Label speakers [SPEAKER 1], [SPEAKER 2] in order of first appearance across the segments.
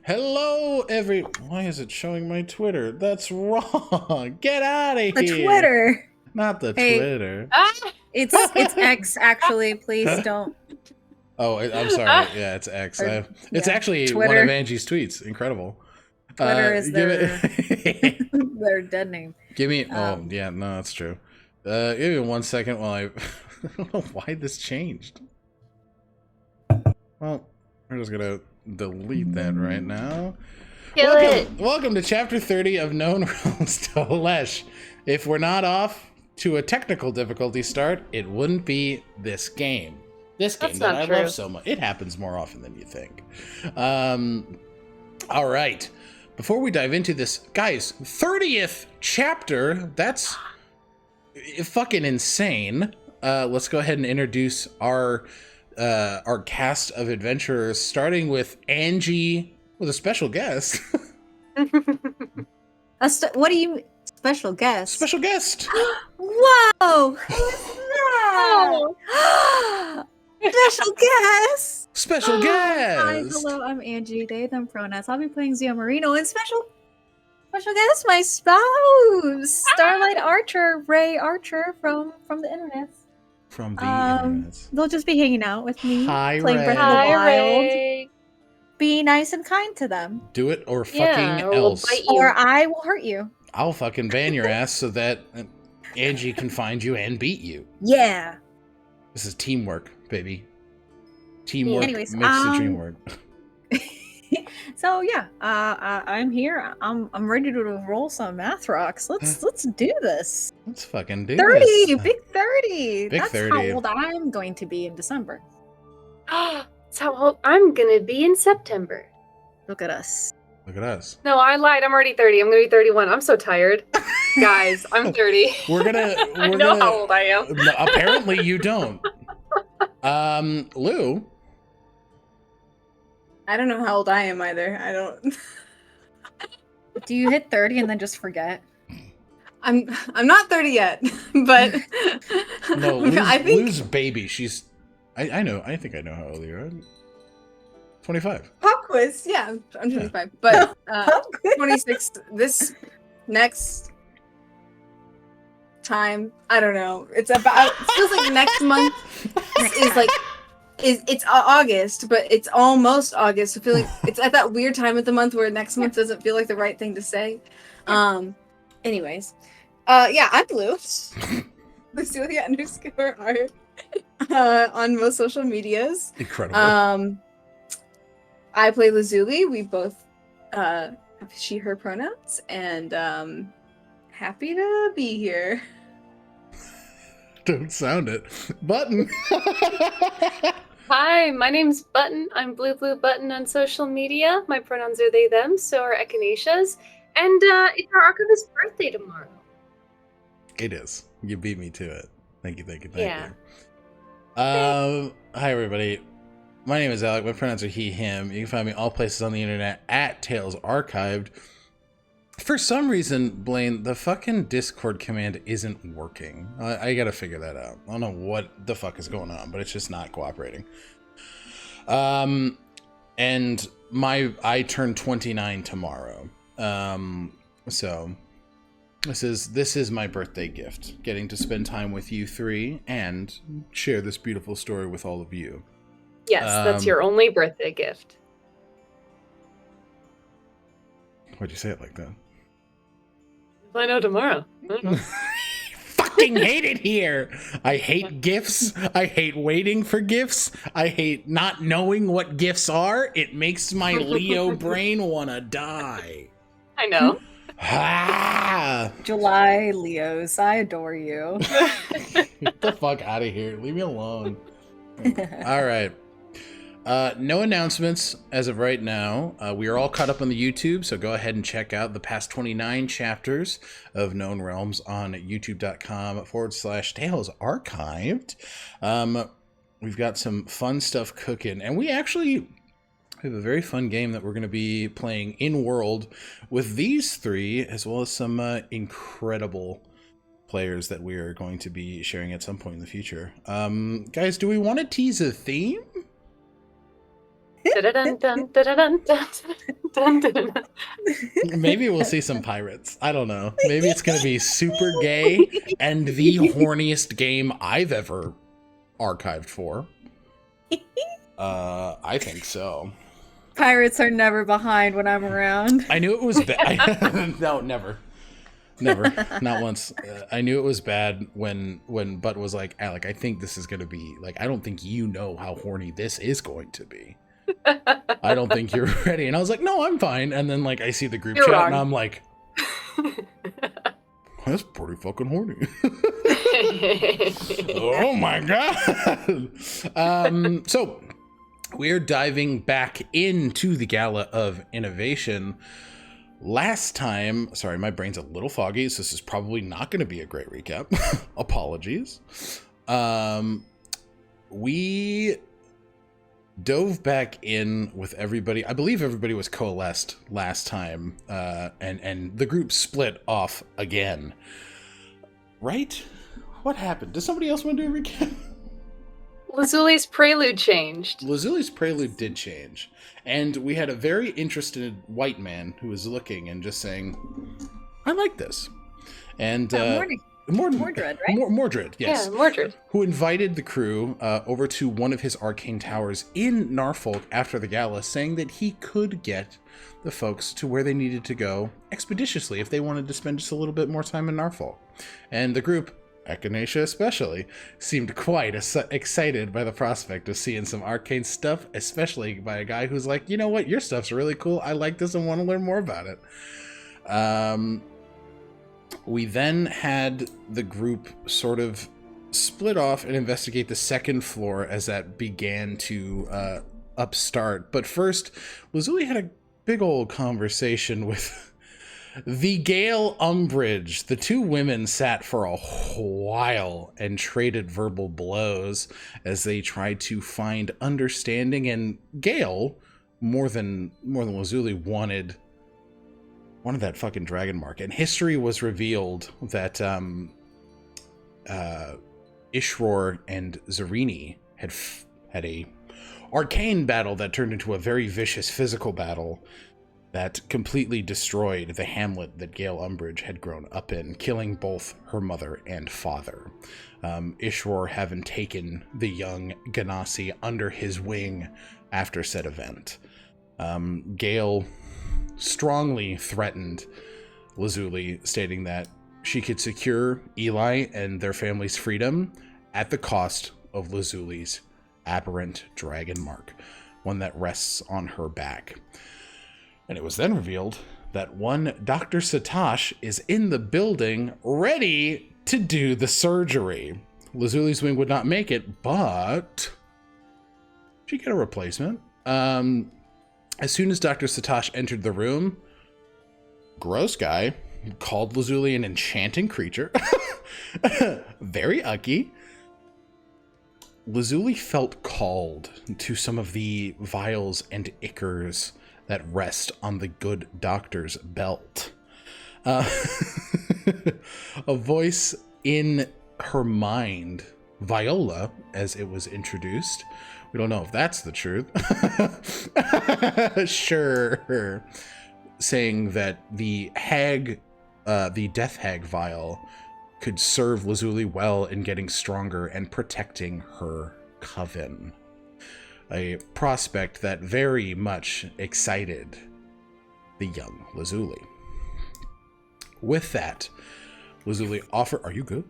[SPEAKER 1] Hello, Why is it showing my Twitter? That's wrong. Get out of here.
[SPEAKER 2] The Twitter.
[SPEAKER 1] Not the
[SPEAKER 2] Hey.
[SPEAKER 1] Twitter.
[SPEAKER 2] It's X, actually. Please don't.
[SPEAKER 1] Oh, I'm sorry. Yeah, it's X. It's actually
[SPEAKER 2] Twitter.
[SPEAKER 1] one of Angie's tweets. Incredible.
[SPEAKER 2] Twitter is their dead name.
[SPEAKER 1] Give me... Oh, yeah, no, that's true. Give me 1 second while I don't know why this changed. Well, we're just gonna delete that right now. Welcome to Chapter 30 of Known Realms, Tolesh. If we're not off to a technical difficulty start, it wouldn't be this game. This game that I love so much. It happens more often than you think. All right. Before we dive into this, guys, 30th chapter. That's fucking insane. Let's go ahead and introduce our cast of adventurers, starting with Angie with a special guest.
[SPEAKER 2] What do you... Special guest?
[SPEAKER 1] Special guest!
[SPEAKER 2] Whoa! Who's that? Special guest!
[SPEAKER 1] Special guest!
[SPEAKER 2] Hi, hello, I'm Angie. They, them pronouns. I'll be playing Zio Marino, and special guest, my spouse! Starlight Archer, Ray Archer from the internet.
[SPEAKER 1] From the internet.
[SPEAKER 2] They'll just be hanging out with me,
[SPEAKER 1] Hi,
[SPEAKER 2] playing
[SPEAKER 1] Ray.
[SPEAKER 2] Breath of the Wild. Be nice and kind to them.
[SPEAKER 1] Do it or fucking else.
[SPEAKER 2] Or I will hurt you.
[SPEAKER 1] I'll fucking ban your ass so that Angie can find you and beat you.
[SPEAKER 2] Yeah.
[SPEAKER 1] This is teamwork, baby. Teamwork
[SPEAKER 2] Anyways,
[SPEAKER 1] makes the dream work.
[SPEAKER 2] So yeah, I'm here. I'm ready to roll some math rocks. Let's do this.
[SPEAKER 1] Let's fucking do
[SPEAKER 2] 30,
[SPEAKER 1] this.
[SPEAKER 2] big 30.
[SPEAKER 1] Big
[SPEAKER 2] That's
[SPEAKER 1] 30.
[SPEAKER 2] how old I'm going to be in December.
[SPEAKER 3] That's how old I'm gonna be in September.
[SPEAKER 2] Look at us.
[SPEAKER 1] Look at us.
[SPEAKER 3] No, I lied. I'm already 30. I'm gonna be 31. I'm so tired. Guys, I'm 30. I know how old I am.
[SPEAKER 1] No, apparently you don't. Lou.
[SPEAKER 4] I don't know how old I am either. I don't.
[SPEAKER 2] Do you hit 30 and then just forget?
[SPEAKER 4] I'm not 30 yet, but
[SPEAKER 1] No,
[SPEAKER 4] I think
[SPEAKER 1] Lou's baby. She's. I know. I think I know how old you are. 25.
[SPEAKER 4] pop quiz. Yeah, I'm 25, but 26. This next time, I don't know. It's about. It feels like next month is like. It's August, but it's almost August. I feel like it's at that weird time of the month where next month doesn't feel like the right thing to say. Anyways, yeah, I'm Blue. Lucilia_art on most social medias.
[SPEAKER 1] Incredible.
[SPEAKER 4] I play Lazuli. We both have she, her pronouns, and happy to be here.
[SPEAKER 1] Don't sound it. Button.
[SPEAKER 3] Hi, my name's Button. I'm Bluebluebutton on social media. My pronouns are they, them, so are Echinacea's. And it's our Archivist birthday tomorrow.
[SPEAKER 1] It is. You beat me to it. Thank you.
[SPEAKER 3] Yeah.
[SPEAKER 1] Hi, everybody. My name is Alec. My pronouns are he, him. You can find me all places on the internet at Tales Archived. For some reason, Blaine, the fucking Discord command isn't working. I gotta figure that out. I don't know what the fuck is going on, but it's just not cooperating. And I turn 29 tomorrow. So this is my birthday gift, getting to spend time with you three and share this beautiful story with all of you.
[SPEAKER 3] Yes, that's your only birthday gift.
[SPEAKER 1] Why'd you say it like that?
[SPEAKER 3] I know tomorrow. I don't know.
[SPEAKER 1] Fucking hate it here. I hate gifts. I hate waiting for gifts. I hate not knowing what gifts are. It makes my Leo brain wanna die.
[SPEAKER 3] I know.
[SPEAKER 2] July Leos, I adore you.
[SPEAKER 1] Get the fuck out of here. Leave me alone. All right. No announcements as of right now. We are all caught up on the YouTube, so go ahead and check out the past 29 chapters of Known Realms on youtube.com/Tales Archived. We've got some fun stuff cooking, and we have a very fun game that we're going to be playing in world with these three, as well as some incredible players that we are going to be sharing at some point in the future. Guys, do we want to tease a theme?
[SPEAKER 3] Dun-dun-dun, dun-dun-dun, dun-dun-dun.
[SPEAKER 1] Maybe we'll see some pirates. I don't know. Maybe it's going to be super gay and the horniest game I've ever archived for. I think so.
[SPEAKER 2] Pirates are never behind when I'm around.
[SPEAKER 1] I knew it was bad. No, never. Never. Not once. I knew it was bad when Butt was like, Alec, I think this is going to be, like, I don't think you know how horny this is going to be. I don't think you're ready. And I was like, no, I'm fine. And then, like, I see the group
[SPEAKER 3] You're
[SPEAKER 1] chat
[SPEAKER 3] wrong.
[SPEAKER 1] and I'm like, that's pretty fucking horny. Oh my God. So we're diving back into the Gala of Innovation. Last time, sorry, my brain's a little foggy, so this is probably not going to be a great recap. Apologies. We dove back in with everybody. I believe everybody was coalesced last time, and the group split off again. Right? What happened? Does somebody else want to do a recap?
[SPEAKER 3] Lazuli's prelude changed.
[SPEAKER 1] Lazuli's prelude did change. And we had a very interested white man who was looking and just saying, I like this. And
[SPEAKER 2] Mordred, right?
[SPEAKER 1] Mordred, yes.
[SPEAKER 3] Yeah, Mordred.
[SPEAKER 1] Who invited the crew over to one of his arcane towers in Norfolk after the gala, saying that he could get the folks to where they needed to go expeditiously if they wanted to spend just a little bit more time in Norfolk. And the group, Echinacea especially, seemed quite excited by the prospect of seeing some arcane stuff, especially by a guy who's like, you know what, your stuff's really cool. I like this and want to learn more about it. We then had the group sort of split off and investigate the second floor as that began to upstart. But first, Lazuli had a big old conversation with the Gale Umbridge. The two women sat for a while and traded verbal blows as they tried to find understanding, and Gale, more than Lazuli, wanted that fucking dragon mark. And history was revealed that Ishror and Zarini had a arcane battle that turned into a very vicious physical battle that completely destroyed the hamlet that Gale Umbridge had grown up in, killing both her mother and father. Ishror having taken the young Ganassi under his wing after said event. Gale strongly threatened Lazuli, stating that she could secure Eli and their family's freedom at the cost of Lazuli's aberrant dragon mark, one that rests on her back. And it was then revealed that one Dr. Satosh is in the building ready to do the surgery. Lazuli's wing would not make it, but she got a replacement. As soon as Dr. Satosh entered the room, gross guy called Lazuli an enchanting creature. Very ucky. Lazuli felt called to some of the vials and ichors that rest on the good doctor's belt. A voice in her mind, Viola, as it was introduced. We don't know if that's the truth. Sure. Saying that the hag, the death hag vial, could serve Lazuli well in getting stronger and protecting her coven. A prospect that very much excited the young Lazuli. With that, Lazuli offered... Are you good?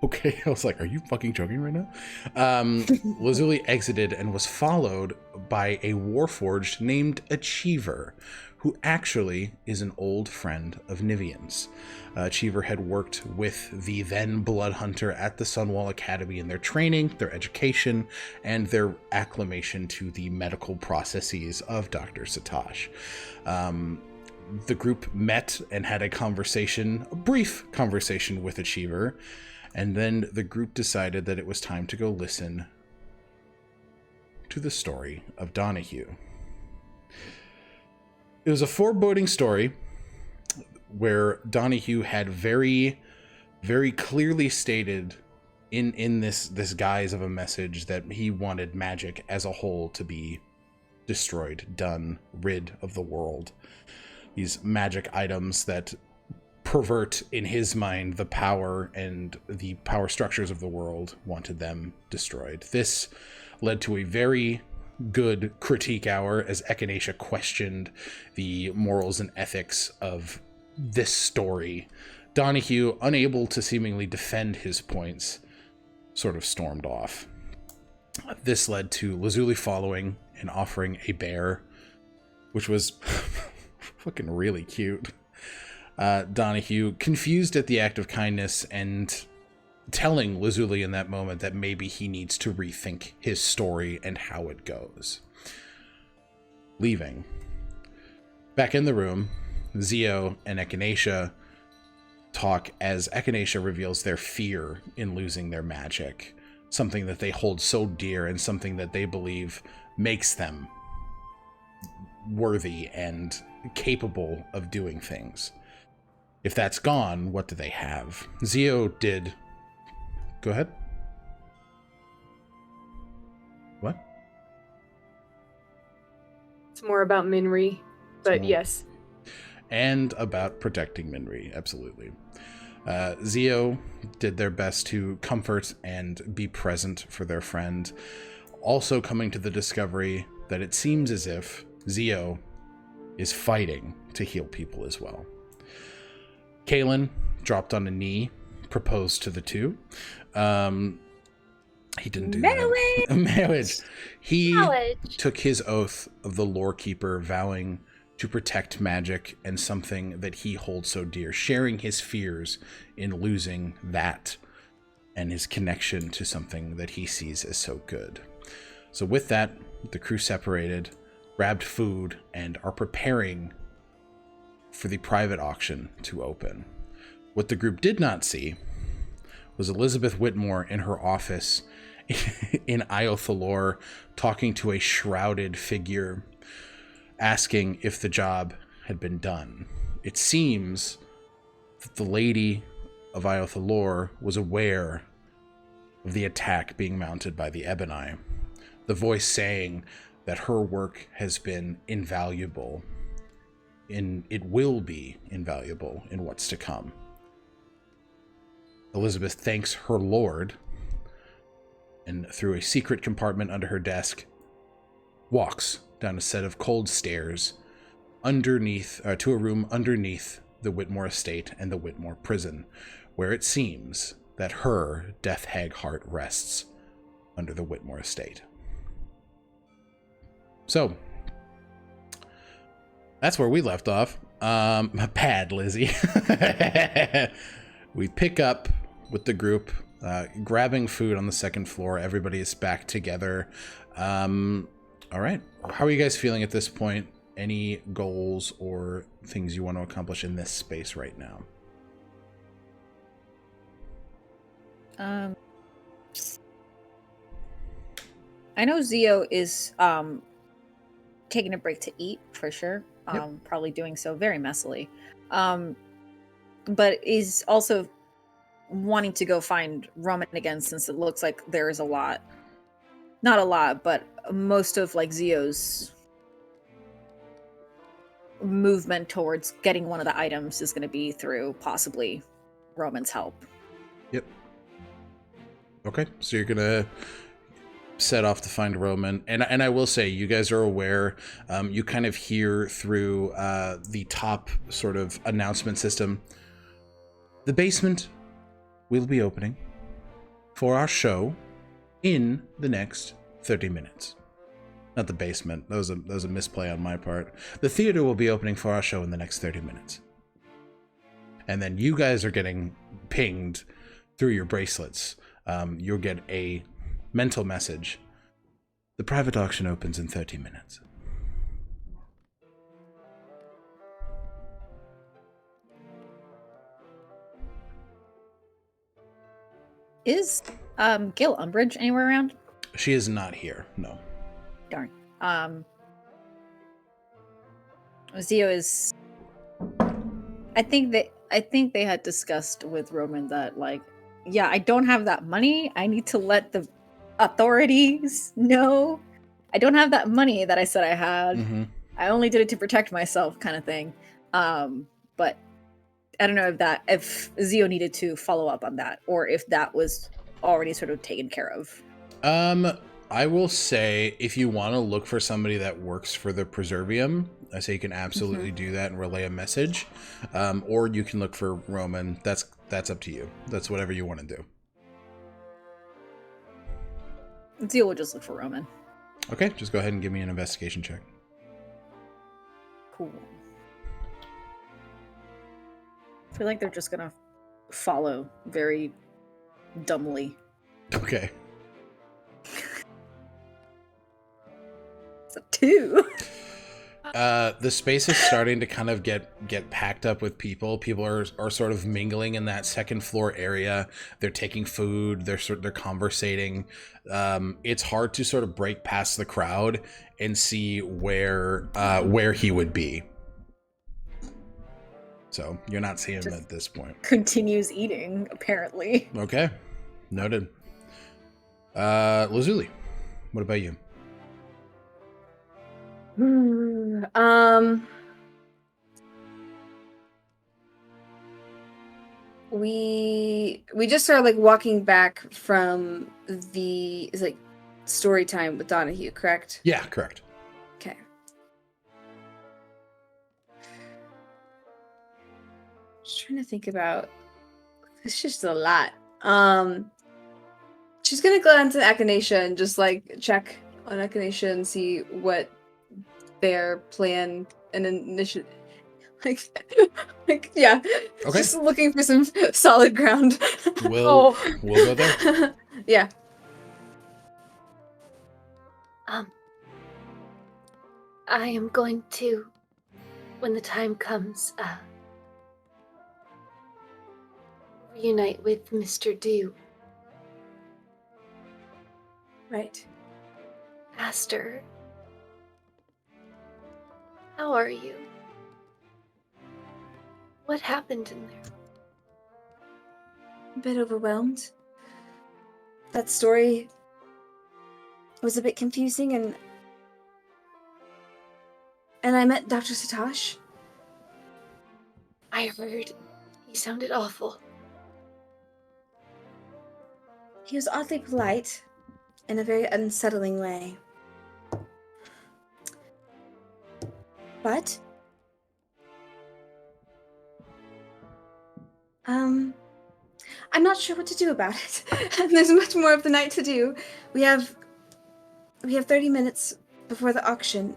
[SPEAKER 1] Okay, I was like, are you fucking joking right now? Lazuli exited and was followed by a warforged named Achiever, who actually is an old friend of Nivien's. Achiever had worked with the then Blood Hunter at the Sunwall Academy in their training, their education, and their acclimation to the medical processes of Dr. Satosh. The group met and had a brief conversation with Achiever, and then the group decided that it was time to go listen to the story of Donahue. It was a foreboding story where Donahue had very, very clearly stated in this guise of a message that he wanted magic as a whole to be destroyed, done, rid of the world. These magic items that pervert, in his mind, the power and the power structures of the world, wanted them destroyed. This led to a very good critique hour as Echinacea questioned the morals and ethics of this story. Donahue, unable to seemingly defend his points, sort of stormed off. This led to Lazuli following and offering a bear, which was fucking really cute. Donahue, confused at the act of kindness and telling Lazuli in that moment that maybe he needs to rethink his story and how it goes. Leaving. Back in the room, Zio and Echinacea talk as Echinacea reveals their fear in losing their magic, something that they hold so dear and something that they believe makes them worthy and capable of doing things. If that's gone, what do they have? Zio did... Go ahead. What?
[SPEAKER 3] It's more about Minri, but
[SPEAKER 1] more...
[SPEAKER 3] yes.
[SPEAKER 1] And about protecting Minri, absolutely. Zio did their best to comfort and be present for their friend, also coming to the discovery that it seems as if Zio is fighting to heal people as well. Kalen dropped on a knee, proposed to the two. He didn't do that. Marriage. He took his oath of the lore keeper, vowing to protect magic and something that he holds so dear, sharing his fears in losing that and his connection to something that he sees as so good. So with that, the crew separated, grabbed food, and are preparing for the private auction to open. What the group did not see was Elizabeth Whitmore in her office in Iothalor talking to a shrouded figure, asking if the job had been done. It seems that the lady of Iothalor was aware of the attack being mounted by the Ebony, the voice saying that her work has been invaluable, it will be invaluable in what's to come. Elizabeth thanks her lord, and through a secret compartment under her desk, walks down a set of cold stairs underneath to a room underneath the Whitmore estate and the Whitmore prison, where it seems that her death hag heart rests under the Whitmore estate. So that's where we left off. Bad, Lizzie. We pick up with the group, grabbing food on the second floor. Everybody is back together. All right. How are you guys feeling at this point? Any goals or things you want to accomplish in this space right now?
[SPEAKER 2] I know Zio is taking a break to eat for sure.
[SPEAKER 1] Yep.
[SPEAKER 2] Probably doing so very messily. But is also wanting to go find Roman again, since it looks like there is a lot. Not a lot, but most of like Zio's movement towards getting one of the items is going to be through possibly Roman's help.
[SPEAKER 1] Yep. Okay, so you're gonna set off to find Roman, and I will say, you guys are aware. You kind of hear through the top sort of announcement system. The basement will be opening for our show in the next 30 minutes. Not the basement. That was a misplay on my part. The theater will be opening for our show in the next 30 minutes. And then you guys are getting pinged through your bracelets. You'll get a mental message. The private auction opens in 30 minutes.
[SPEAKER 2] Is Gil Umbridge anywhere around?
[SPEAKER 1] She is not here, no.
[SPEAKER 2] Darn. Zio is... I think they had discussed with Roman that, like, yeah, I don't have that money. I need to let the authorities know. I don't have that money that I said I had.
[SPEAKER 1] Mm-hmm.
[SPEAKER 2] I only did it to protect myself, kind of thing. But I don't know if Zio needed to follow up on that, or if that was already sort of taken care of.
[SPEAKER 1] I will say if you want to look for somebody that works for the Perservium, I say you can absolutely do that and relay a message. Or you can look for Roman. That's up to you. That's whatever you want to do.
[SPEAKER 2] Zio will just look for Roman.
[SPEAKER 1] Okay, just go ahead and give me an investigation check.
[SPEAKER 2] Cool. I feel like they're just gonna follow very dumbly.
[SPEAKER 1] Okay.
[SPEAKER 2] It's a 2.
[SPEAKER 1] The space is starting to kind of get packed up with people. People are sort of mingling in that second floor area. They're taking food. They're conversating. It's hard to sort of break past the crowd and see where he would be. So you're not seeing him at this point.
[SPEAKER 2] Continues eating, apparently.
[SPEAKER 1] Okay, noted. Lazuli, what about you?
[SPEAKER 4] We just started like walking back from the story time with Donahue, correct?
[SPEAKER 1] Yeah, correct.
[SPEAKER 4] Okay. Just trying to think about. It's just a lot. She's gonna go down to Echinacea and just like check on Echinacea and see what their plan and initiative. Yeah.
[SPEAKER 1] Okay.
[SPEAKER 4] Just looking for some solid ground.
[SPEAKER 1] We'll go there.
[SPEAKER 4] Yeah.
[SPEAKER 3] I am going to, when the time comes, reunite with Mr. Dew.
[SPEAKER 4] Right.
[SPEAKER 3] Master, how are you? What happened in there?
[SPEAKER 4] A bit overwhelmed. That story was a bit confusing, and I met Dr. Satosh.
[SPEAKER 3] I heard he sounded awful.
[SPEAKER 4] He was oddly polite in a very unsettling way. But I'm not sure what to do about it. And there's much more of the night to do. We have 30 minutes before the auction,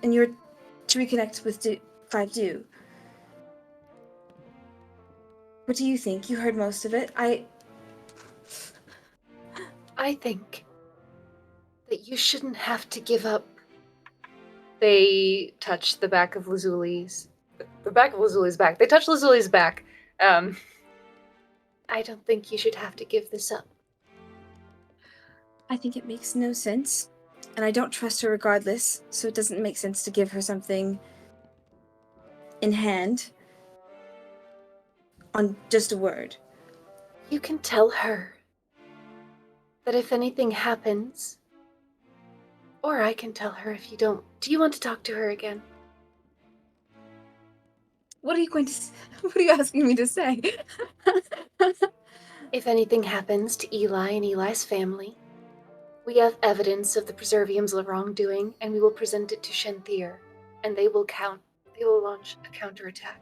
[SPEAKER 4] and you're to reconnect with 5 Dew. What do you think? You heard most of it.
[SPEAKER 3] I think that you shouldn't have to give up. They touch the back of Lazuli's. The back of Lazuli's back. They touch Lazuli's back. I don't think you should have to give this up.
[SPEAKER 4] I think it makes no sense, and I don't trust her regardless, so it doesn't make sense to give her something in hand on just a word.
[SPEAKER 3] You can tell her that if anything happens, or I can tell her if you don't. Do you want to talk to her again?
[SPEAKER 4] What are you asking me to say?
[SPEAKER 3] If anything happens to Eli and Eli's family, we have evidence of the Perservium's wrongdoing, and we will present it to Shenthier, and they will launch a counterattack.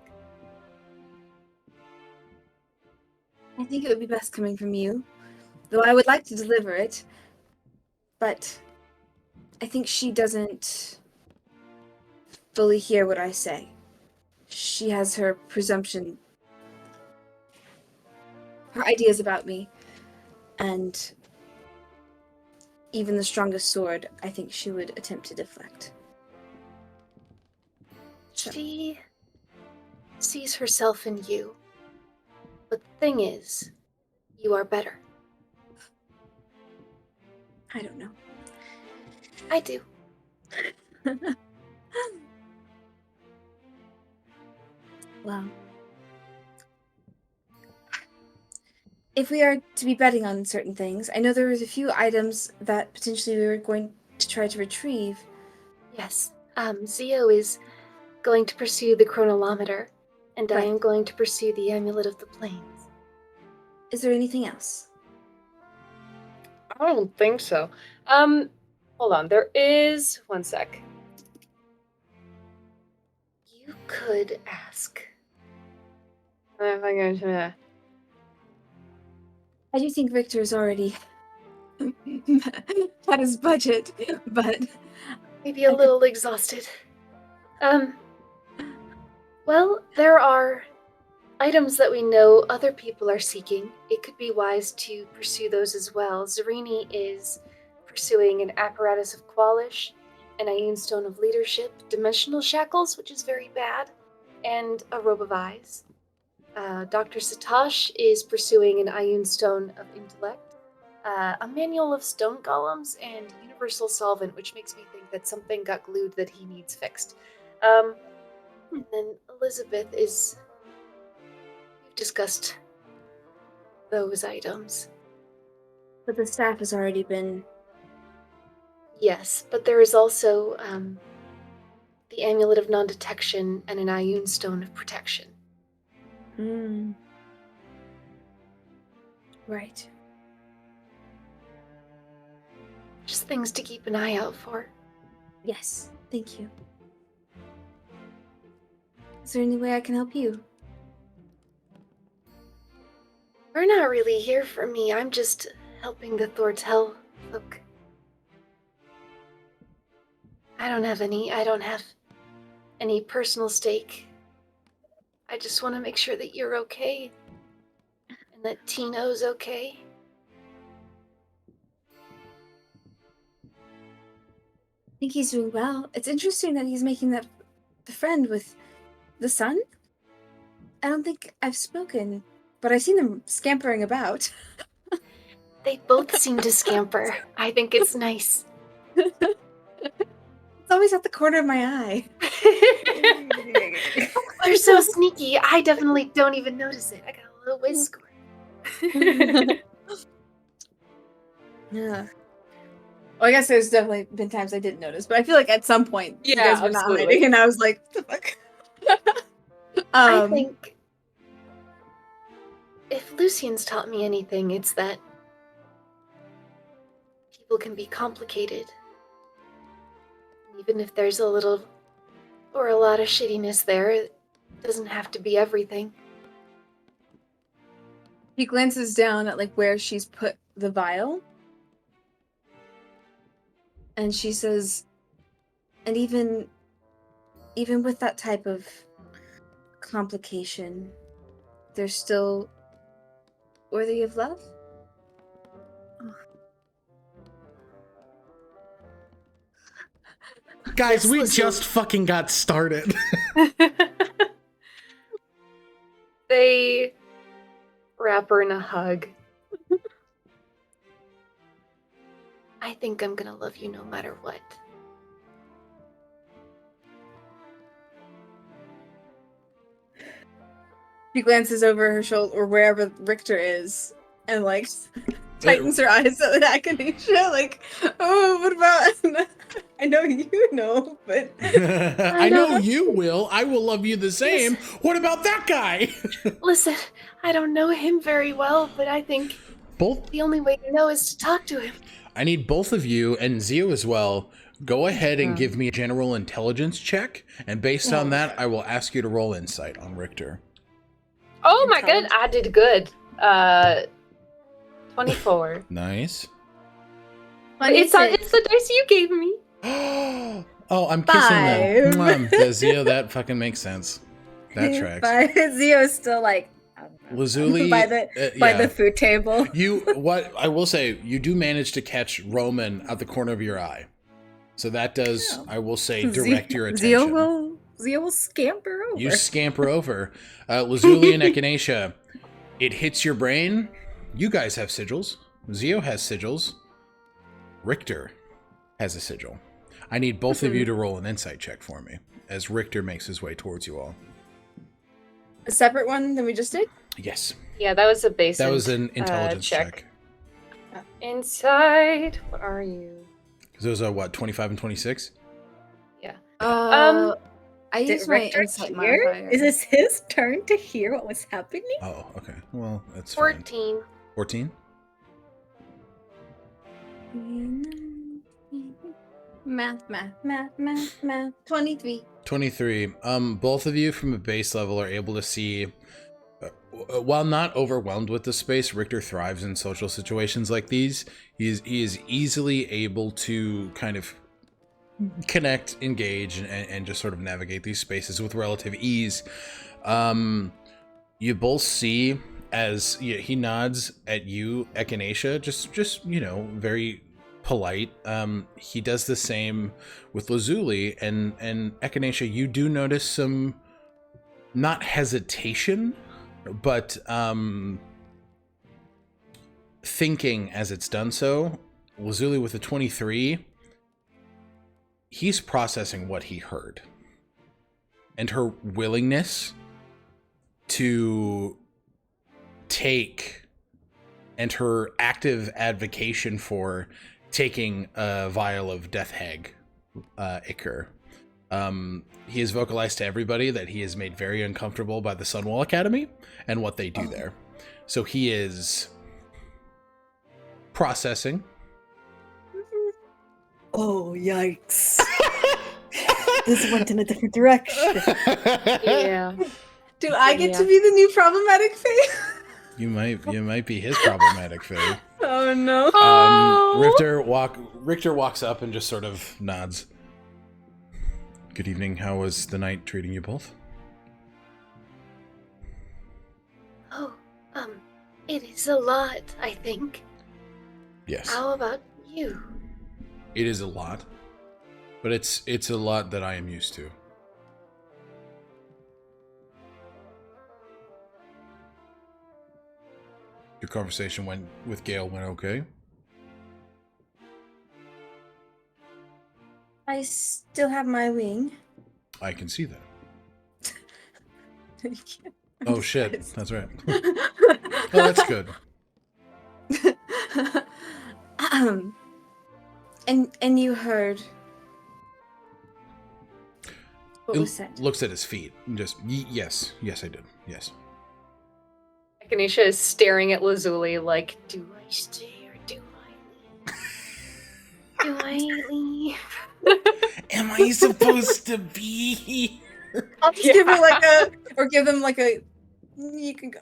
[SPEAKER 4] I think it would be best coming from you, though I would like to deliver it, but I think she doesn't fully hear what I say. She has her presumption, her ideas about me, and even the strongest sword, I think she would attempt to deflect. So.
[SPEAKER 3] She sees herself in you. But the thing is, you are better.
[SPEAKER 4] I don't know.
[SPEAKER 3] I do.
[SPEAKER 4] Well, if we are to be betting on certain things, I know there was a few items that potentially we were going to try to retrieve.
[SPEAKER 3] Yes. Zio is going to pursue the chronolometer, and I
[SPEAKER 4] Right.
[SPEAKER 3] am going to pursue the Amulet of the Plains.
[SPEAKER 4] Is there anything else?
[SPEAKER 5] I don't think so. Hold on. There is one sec.
[SPEAKER 3] You could ask.
[SPEAKER 4] I do think Victor's already had his budget, but
[SPEAKER 3] Maybe a little exhausted. Well, there are items that we know other people are seeking. It could be wise to pursue those as well. Zarini is pursuing an apparatus of Qualish, an Ioun Stone of Leadership, Dimensional Shackles, which is very bad, and a Robe of Eyes. Dr. Satosh is pursuing an Ioun Stone of Intellect, a Manual of Stone Golems, and Universal Solvent, which makes me think that something got glued that he needs fixed. And then Elizabeth is... We've discussed those items.
[SPEAKER 4] but the staff has already been.
[SPEAKER 3] Yes, but there is also the Amulet of Non-Detection and an Ioun Stone of Protection.
[SPEAKER 4] Right.
[SPEAKER 3] Just things to keep an eye out for.
[SPEAKER 4] Yes. Thank you. Is there any way I can help you?
[SPEAKER 3] We're not really here for me. I'm just helping the Thor'tel folk. I don't have any personal stake. I just want to make sure that you're okay. And that Tino's okay.
[SPEAKER 4] I think he's doing well. It's interesting that he's making the friend with the sun. I don't think I've spoken, but I've seen them scampering about.
[SPEAKER 3] They both seem to scamper. I think it's nice.
[SPEAKER 4] It's always at the corner of my eye.
[SPEAKER 3] They're so sneaky. I definitely don't even notice it. I got a little whiz score.
[SPEAKER 4] Yeah. Well, I guess there's definitely been times I didn't notice, but I feel like at some point you
[SPEAKER 5] Yeah,
[SPEAKER 4] guys were not
[SPEAKER 5] absolutely.
[SPEAKER 4] hiding, and I was like, "What the fuck?"
[SPEAKER 3] I think if Lucian's taught me anything, it's that people can be complicated. Even if there's a little or a lot of shittiness there, it doesn't have to be everything.
[SPEAKER 4] He glances down at like where she's put the vial, and she says, and even with that type of complication, they're still worthy of love?
[SPEAKER 1] Guys,
[SPEAKER 3] Yes,
[SPEAKER 1] we
[SPEAKER 3] listen.
[SPEAKER 1] just fucking got started.
[SPEAKER 5] They wrap her in a hug.
[SPEAKER 3] I think I'm gonna love you no matter what.
[SPEAKER 4] She glances over her shoulder or wherever Richter is, and like tightens her eyes at Echinacea, like, oh, what about? I know you know, but
[SPEAKER 1] I know you will. I will love you the same. What about that guy?
[SPEAKER 3] Listen, I don't know him very well, but I think
[SPEAKER 1] Both.
[SPEAKER 3] the only way to know is to talk to him.
[SPEAKER 1] I need both of you and Zio as well. Go ahead and give me a general intelligence check, and based on that, I will ask you to roll insight on Richter.
[SPEAKER 5] Oh my god, I did good. 24.
[SPEAKER 1] Nice.
[SPEAKER 5] It's the dice you gave me.
[SPEAKER 1] Oh, I'm kissing them.
[SPEAKER 4] 5.
[SPEAKER 1] Mwah. Zio, that fucking makes sense. That tracks.
[SPEAKER 2] But Zio's still like
[SPEAKER 1] Lazuli
[SPEAKER 2] by the food table.
[SPEAKER 1] What I will say, you do manage to catch Roman at the corner of your eye. So that does, I will say, direct your attention.
[SPEAKER 2] Zio will scamper over.
[SPEAKER 1] You scamper over. Lazuli and Echinacea, it hits your brain. You guys have sigils. Zio has sigils. Richter has a sigil. I need both of you to roll an insight check for me as Richter makes his way towards you all.
[SPEAKER 4] a separate one than we just did.
[SPEAKER 1] Yes.
[SPEAKER 5] Yeah, that was a base.
[SPEAKER 1] That was an intelligence check.
[SPEAKER 5] Inside. What are you?
[SPEAKER 1] Because those are what, 25 and 26?
[SPEAKER 5] Yeah.
[SPEAKER 4] I
[SPEAKER 2] Did
[SPEAKER 4] used my
[SPEAKER 2] Richter
[SPEAKER 4] insight
[SPEAKER 2] hear?
[SPEAKER 4] modifier.
[SPEAKER 2] Is this his turn to hear what was happening?
[SPEAKER 1] Oh, okay. Well, that's
[SPEAKER 3] 14.
[SPEAKER 1] fine. 14?
[SPEAKER 4] Math. 23.
[SPEAKER 1] 23. Both of you from a base level are able to see, while not overwhelmed with the space, Richter thrives in social situations like these. He is easily able to kind of connect, engage, and just sort of navigate these spaces with relative ease. You both see as he nods at you, Echinacea, just very polite. He does the same with Lazuli, and Echinacea, you do notice some, not hesitation, but thinking as it's done so. Lazuli with a 23, he's processing what he heard, and her willingness to take, and her active advocation for taking a vial of Death Hag Ichor. He has vocalized to everybody that he is made very uncomfortable by the Sunwall Academy and what they do there. So he is processing.
[SPEAKER 2] Oh, yikes. This went in a different direction.
[SPEAKER 5] Yeah.
[SPEAKER 4] Do I get to be the new problematic Fae?
[SPEAKER 1] You might be his problematic Fae.
[SPEAKER 4] Oh no.
[SPEAKER 1] Richter walks up and just sort of nods. Good evening. How was the night treating you both?
[SPEAKER 3] Oh, it is a lot, I think.
[SPEAKER 1] Yes.
[SPEAKER 3] How about you?
[SPEAKER 1] It is a lot, but it's a lot that I am used to. Your conversation with Gale went okay?
[SPEAKER 4] I still have my wing.
[SPEAKER 1] I can see that. Oh shit, that's right. Oh, that's good.
[SPEAKER 4] And you heard what was said.
[SPEAKER 1] Looks at his feet and just yes, I did. Yes.
[SPEAKER 5] Echinacea is staring at Lazuli like, do I stay or do I leave?
[SPEAKER 3] Do I leave?
[SPEAKER 1] Am I supposed to be here?
[SPEAKER 4] I'll just give her give them like a, you can go.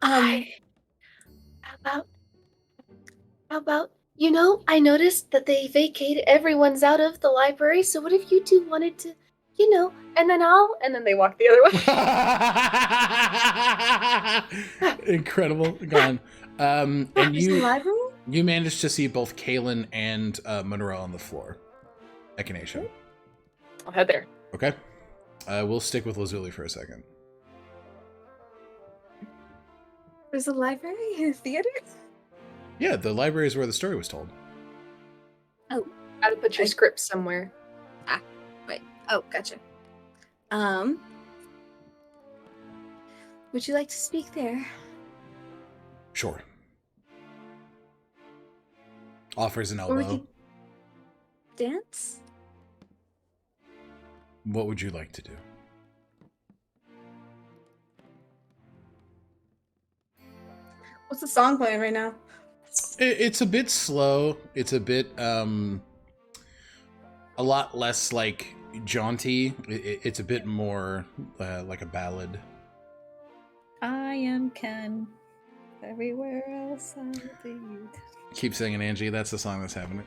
[SPEAKER 3] How about, I noticed that they vacated, everyone's out of the library, so what if you two wanted to, and then they walk the other way.
[SPEAKER 1] Incredible. Gone. And
[SPEAKER 4] the library?
[SPEAKER 1] you managed to see both Kaylin and Monroe on the floor. Echinacea.
[SPEAKER 5] I'll head there.
[SPEAKER 1] Okay. We'll stick with Lazuli for a second.
[SPEAKER 4] There's a library in a theater?
[SPEAKER 1] Yeah, the library is where the story was told.
[SPEAKER 4] Oh.
[SPEAKER 5] Gotta put your script somewhere.
[SPEAKER 4] Oh, gotcha. Would you like to speak there?
[SPEAKER 1] Sure. Offers an
[SPEAKER 4] Or we
[SPEAKER 1] elbow.
[SPEAKER 4] could dance?
[SPEAKER 1] What would you like to do?
[SPEAKER 4] What's the song playing right now?
[SPEAKER 1] It's a bit slow. It's a bit, a lot less like jaunty. It's a bit more like a ballad.
[SPEAKER 2] I am Ken. Everywhere else I'll be you.
[SPEAKER 1] Keep singing, Angie. That's the song that's happening.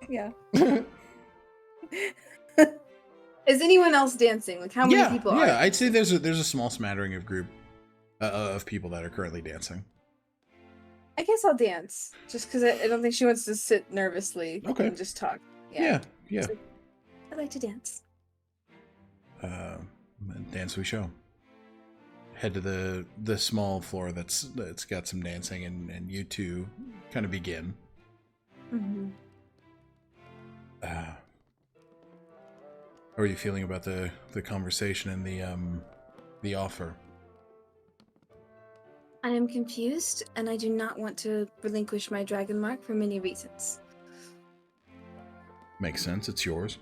[SPEAKER 2] Yeah.
[SPEAKER 4] Is anyone else dancing? Like how many people are?
[SPEAKER 1] Yeah, I'd say there's a small smattering of group of people that are currently dancing.
[SPEAKER 4] I guess I'll dance. Just because I don't think she wants to sit nervously and just talk.
[SPEAKER 1] Yeah.
[SPEAKER 4] So, I'd like to dance.
[SPEAKER 1] Dance we show. Head to the small floor that's got some dancing, and you two kind of begin.
[SPEAKER 4] Mm-hmm.
[SPEAKER 1] How are you feeling about the conversation and the the offer?
[SPEAKER 4] I am confused, and I do not want to relinquish my dragon mark for many reasons.
[SPEAKER 1] Makes sense. It's yours.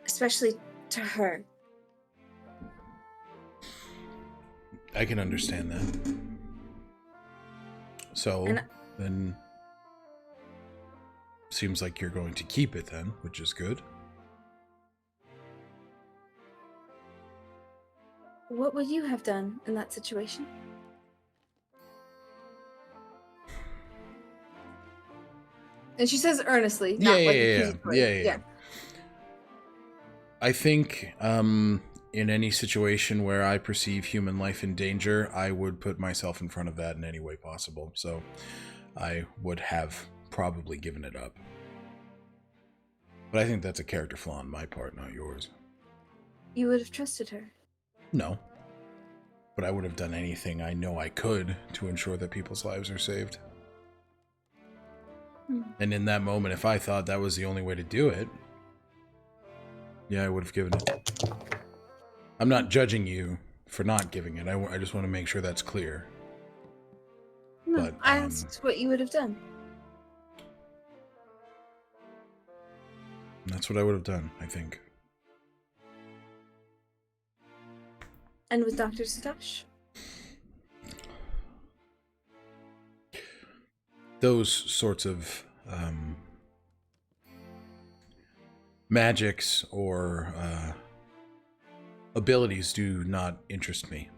[SPEAKER 4] Especially to her.
[SPEAKER 1] I can understand that. So,
[SPEAKER 4] And-
[SPEAKER 1] then... Seems like you're going to keep it then, which is good.
[SPEAKER 4] What would you have done in that situation? And she says earnestly, not like accusatory.
[SPEAKER 1] Yeah. I think in any situation where I perceive human life in danger, I would put myself in front of that in any way possible. So I would have probably given it up. But I think that's a character flaw on my part, not yours.
[SPEAKER 4] You would have trusted her.
[SPEAKER 1] No. But I would have done anything I know I could to ensure that people's lives are saved. And in that moment, if I thought that was the only way to do it, yeah, I would have given it. I'm not judging you for not giving it. I just want to make sure that's clear.
[SPEAKER 4] No,
[SPEAKER 1] But,
[SPEAKER 4] I asked what you would have done.
[SPEAKER 1] That's what I would have done, I think.
[SPEAKER 4] And with Dr. Satosh?
[SPEAKER 1] Those sorts of magics or abilities do not interest me.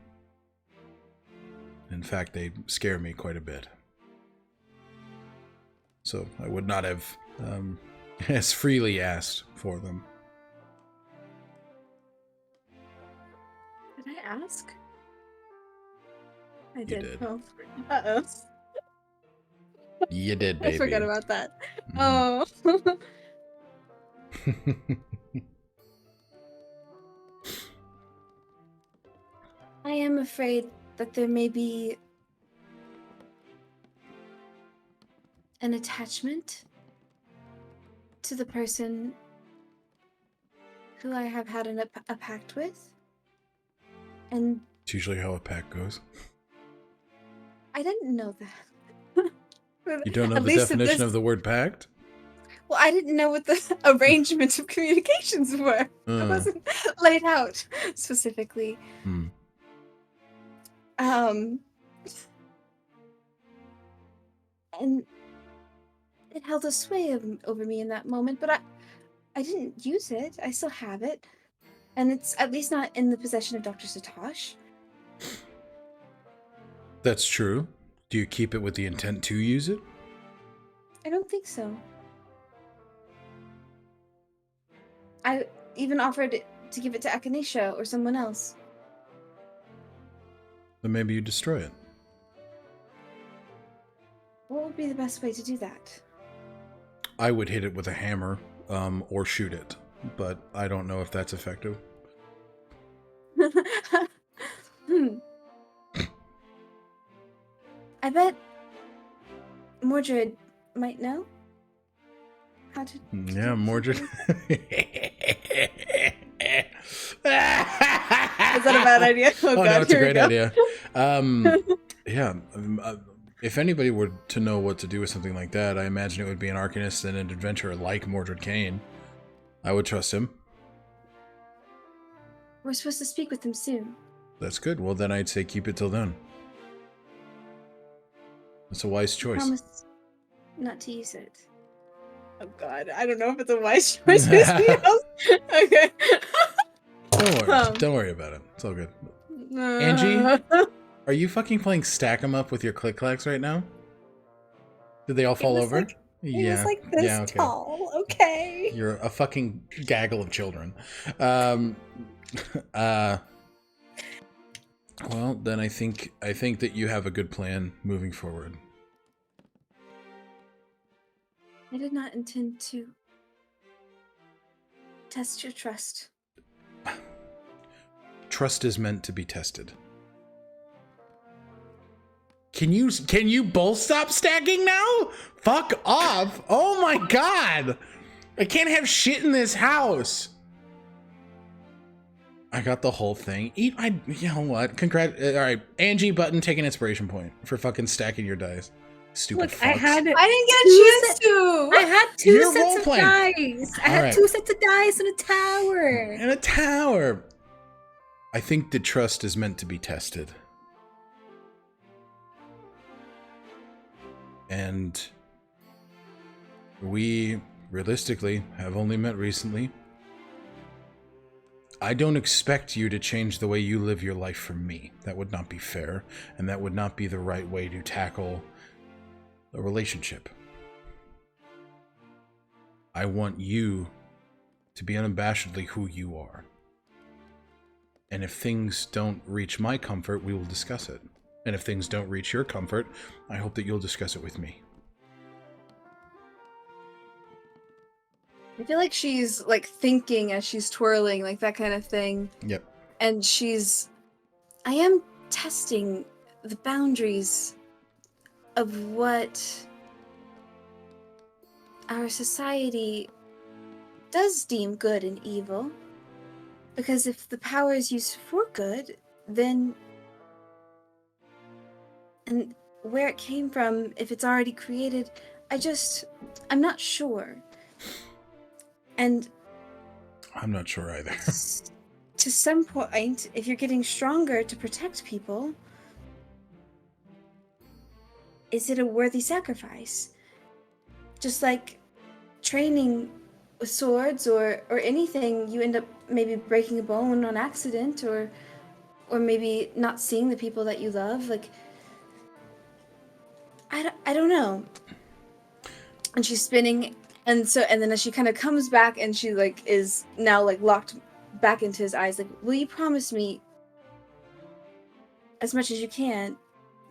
[SPEAKER 1] In fact, they scare me quite a bit. So I would not have as freely asked for them.
[SPEAKER 4] Did I ask? I
[SPEAKER 1] You
[SPEAKER 4] did.
[SPEAKER 1] did.
[SPEAKER 4] Oh. Uh-oh.
[SPEAKER 1] You did, baby.
[SPEAKER 4] I forgot about that.
[SPEAKER 1] Mhm.
[SPEAKER 4] Oh. I am afraid that there may be an attachment to the person who I have had a pact with. And
[SPEAKER 1] It's usually how a pack goes.
[SPEAKER 4] I didn't know that.
[SPEAKER 1] You don't know
[SPEAKER 4] At
[SPEAKER 1] the
[SPEAKER 4] least at
[SPEAKER 1] definition
[SPEAKER 4] this-
[SPEAKER 1] of the word pact?
[SPEAKER 4] Well, I didn't know what the arrangement of communications were. It wasn't laid out specifically.
[SPEAKER 1] Hmm.
[SPEAKER 4] And it held a sway over me in that moment, but I didn't use it. I still have it. And it's at least not in the possession of Dr. Satosh.
[SPEAKER 1] That's true. Do you keep it with the intent to use it?
[SPEAKER 4] I don't think so. I even offered to give it to Echinacea or someone else.
[SPEAKER 1] Then maybe you destroy it.
[SPEAKER 4] What would be the best way to do that?
[SPEAKER 1] I would hit it with a hammer, or shoot it, but I don't know if that's effective.
[SPEAKER 4] I bet Mordred might know how to.
[SPEAKER 1] Yeah, Mordred.
[SPEAKER 4] Is that a bad idea? Oh, God,
[SPEAKER 1] no, it's a
[SPEAKER 4] here we
[SPEAKER 1] great
[SPEAKER 4] go.
[SPEAKER 1] idea. Yeah, if anybody were to know what to do with something like that, I imagine it would be an Archivist and an adventurer like Mordred Kane. I would trust him.
[SPEAKER 4] We're supposed to speak with him soon.
[SPEAKER 1] That's good. Well, then I'd say keep it till then. That's a wise choice.
[SPEAKER 4] Promise not to use it. Oh God, I don't know if it's a wise choice. Okay.
[SPEAKER 1] Don't worry. Don't worry about it. It's all good. Angie? Are you fucking playing Stack 'em Up with your click-clacks right now? Did they all fall
[SPEAKER 2] was
[SPEAKER 1] over?
[SPEAKER 2] like- It was like this
[SPEAKER 1] okay.
[SPEAKER 2] tall. Okay.
[SPEAKER 1] You're a fucking gaggle of children. Well, then I think that you have a good plan moving forward.
[SPEAKER 4] I did not intend to test your trust.
[SPEAKER 1] Trust is meant to be tested. Can you both stop stacking now? Fuck off. Oh my god. I can't have shit in this house. I got the whole thing. You know what? All right, Angie Button, take an inspiration point for fucking stacking your dice. Stupid
[SPEAKER 2] Look,
[SPEAKER 1] fucks.
[SPEAKER 2] I didn't get
[SPEAKER 4] I
[SPEAKER 2] a chance
[SPEAKER 4] to.
[SPEAKER 2] I had two
[SPEAKER 1] You're
[SPEAKER 2] sets of
[SPEAKER 1] role-playing.
[SPEAKER 2] dice. I
[SPEAKER 1] All
[SPEAKER 2] had
[SPEAKER 1] right.
[SPEAKER 2] 2 sets of dice and a tower.
[SPEAKER 1] In a tower. I think the trust is meant to be tested. And we, realistically, have only met recently. I don't expect you to change the way you live your life for me. That would not be fair, and that would not be the right way to tackle a relationship. I want you to be unabashedly who you are. And if things don't reach my comfort, we will discuss it. And if things don't reach your comfort, I hope that you'll discuss it with me.
[SPEAKER 4] I feel like she's like thinking as she's twirling, like that kind of thing.
[SPEAKER 1] Yep.
[SPEAKER 4] And I am testing the boundaries of what our society does deem good and evil. Because if the power is used for good, then... And where it came from, if it's already created, I'm not sure. And
[SPEAKER 1] I'm not sure either.
[SPEAKER 4] to some point, if you're getting stronger to protect people, is it a worthy sacrifice? Just like training with swords or anything, you end up maybe breaking a bone on accident or maybe not seeing the people that you love. Like, I don't know. And she's spinning, and then as she kind of comes back and she like is now like locked back into his eyes, like, will you promise me as much as you can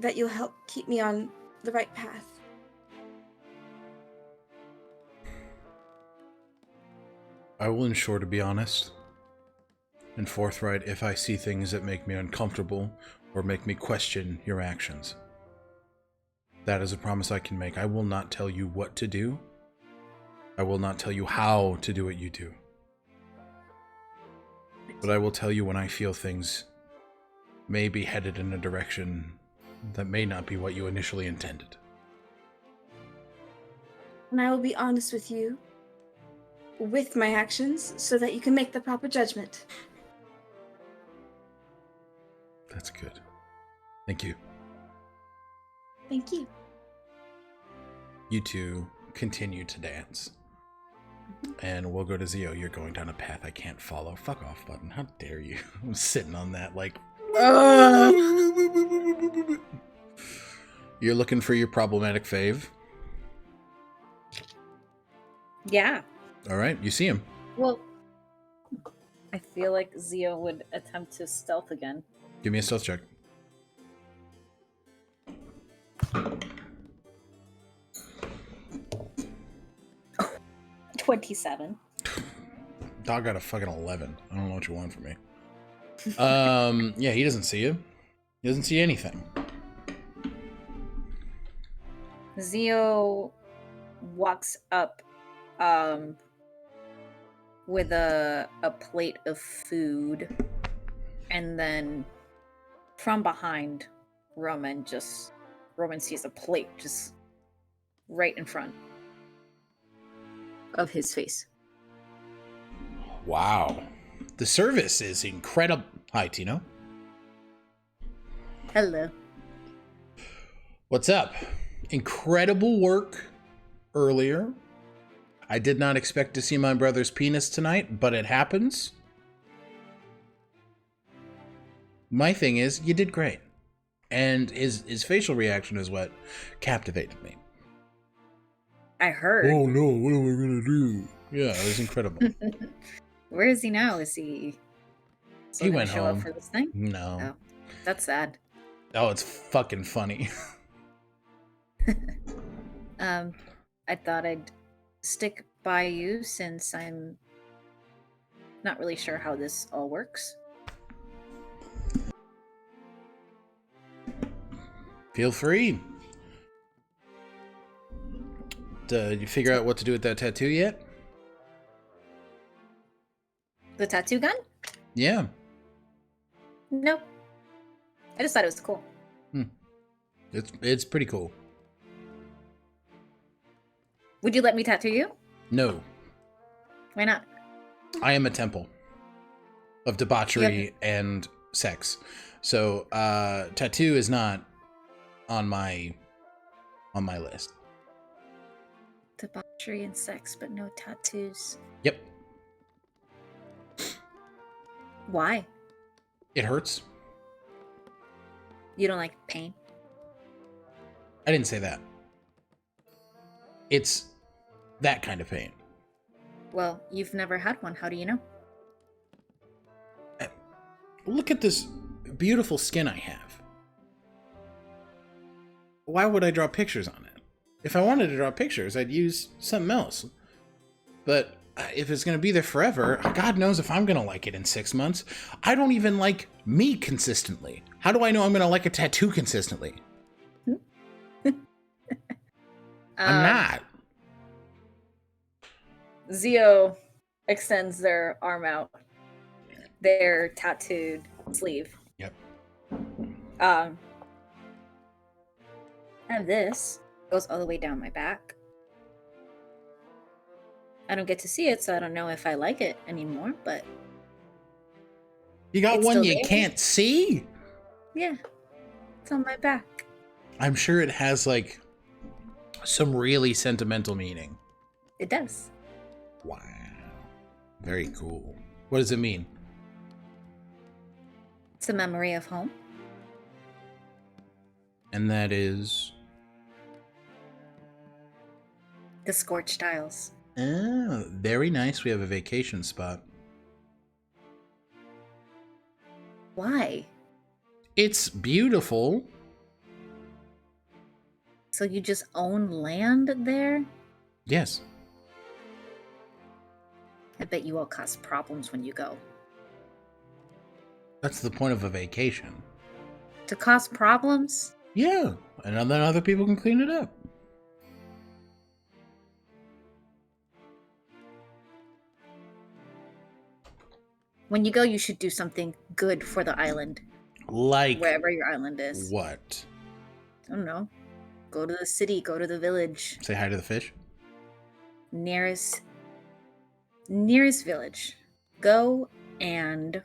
[SPEAKER 4] that you'll help keep me on the right path?
[SPEAKER 1] I will ensure to be honest and forthright if I see things that make me uncomfortable or make me question your actions. That is a promise I can make. I will not tell you what to do. I will not tell you how to do what you do. But I will tell you when I feel things may be headed in a direction that may not be what you initially intended.
[SPEAKER 4] And I will be honest with you with my actions so that you can make the proper judgment.
[SPEAKER 1] That's good. Thank you.
[SPEAKER 4] Thank you.
[SPEAKER 1] You two continue to dance. And we'll go to Zio. You're going down a path I can't follow. Fuck off, Button. How dare you? I'm sitting on that like... You're looking for your problematic fave?
[SPEAKER 2] Yeah.
[SPEAKER 1] Alright, you see him.
[SPEAKER 2] Well, I feel like Zio would attempt to stealth again.
[SPEAKER 1] Give me a stealth check.
[SPEAKER 2] 27.
[SPEAKER 1] Dog got a fucking 11. I don't know what you want from me. Yeah, he doesn't see you. He doesn't see anything.
[SPEAKER 2] Zio walks up with a plate of food, and then from behind Roman sees a plate just right in front of his face.
[SPEAKER 1] Wow. The service is incredible. Hi, Tino.
[SPEAKER 2] Hello.
[SPEAKER 1] What's up? Incredible work earlier. I did not expect to see my brother's penis tonight, but it happens. My thing is, you did great. And his facial reaction is what captivated me.
[SPEAKER 2] I heard.
[SPEAKER 1] Oh no, what am I gonna do? Yeah, it was incredible.
[SPEAKER 2] Where is he now? Is he still
[SPEAKER 1] He
[SPEAKER 2] gonna
[SPEAKER 1] went
[SPEAKER 2] show
[SPEAKER 1] home.
[SPEAKER 2] up for this thing?
[SPEAKER 1] No.
[SPEAKER 2] Oh, that's sad.
[SPEAKER 1] Oh, it's fucking funny.
[SPEAKER 2] I thought I'd stick by you since I'm not really sure how this all works.
[SPEAKER 1] Feel free. Did you figure out what to do with that tattoo yet?
[SPEAKER 2] The tattoo gun?
[SPEAKER 1] Yeah.
[SPEAKER 2] No. I just thought it was cool.
[SPEAKER 1] It's pretty cool.
[SPEAKER 2] Would you let me tattoo you?
[SPEAKER 1] No,
[SPEAKER 2] Why not?
[SPEAKER 1] I am a temple of debauchery and sex. So tattoo is not on my list.
[SPEAKER 2] Debauchery and sex, but no tattoos.
[SPEAKER 1] Yep.
[SPEAKER 2] Why?
[SPEAKER 1] It hurts.
[SPEAKER 2] You don't like pain?
[SPEAKER 1] I didn't say that. It's that kind of pain.
[SPEAKER 2] Well, you've never had one. How do you know?
[SPEAKER 1] Look at this beautiful skin I have. Why would I draw pictures on it? If I wanted to draw pictures, I'd use something else. But if it's going to be there forever, God knows if I'm going to like it in 6 months. I don't even like me consistently. How do I know I'm going to like a tattoo consistently? I'm not.
[SPEAKER 2] Zio extends their arm out. Their tattooed sleeve.
[SPEAKER 1] Yep.
[SPEAKER 2] And this goes all the way down my back. I don't get to see it, so I don't know if I like it anymore, but
[SPEAKER 1] You got
[SPEAKER 2] it's
[SPEAKER 1] one
[SPEAKER 2] still
[SPEAKER 1] you
[SPEAKER 2] there.
[SPEAKER 1] can't see?
[SPEAKER 2] yeah, it's on my back.
[SPEAKER 1] I'm sure it has, like, some really sentimental meaning.
[SPEAKER 2] It does.
[SPEAKER 1] Wow. Very cool. What does it mean?
[SPEAKER 2] It's a memory of home.
[SPEAKER 1] And that is...
[SPEAKER 2] The Scorched Isles.
[SPEAKER 1] Oh, very nice. We have a vacation spot.
[SPEAKER 2] Why?
[SPEAKER 1] It's beautiful.
[SPEAKER 2] So you just own land there?
[SPEAKER 1] Yes.
[SPEAKER 2] I bet you all cause problems when you go.
[SPEAKER 1] That's the point of a vacation.
[SPEAKER 2] To cause problems?
[SPEAKER 1] Yeah. And then other people can clean it up.
[SPEAKER 2] When you go, you should do something good for the island.
[SPEAKER 1] Like
[SPEAKER 2] Wherever your island is.
[SPEAKER 1] what?
[SPEAKER 2] I don't know. Go to the city, go to the village.
[SPEAKER 1] Say hi to the fish?
[SPEAKER 2] Nearest village. Go and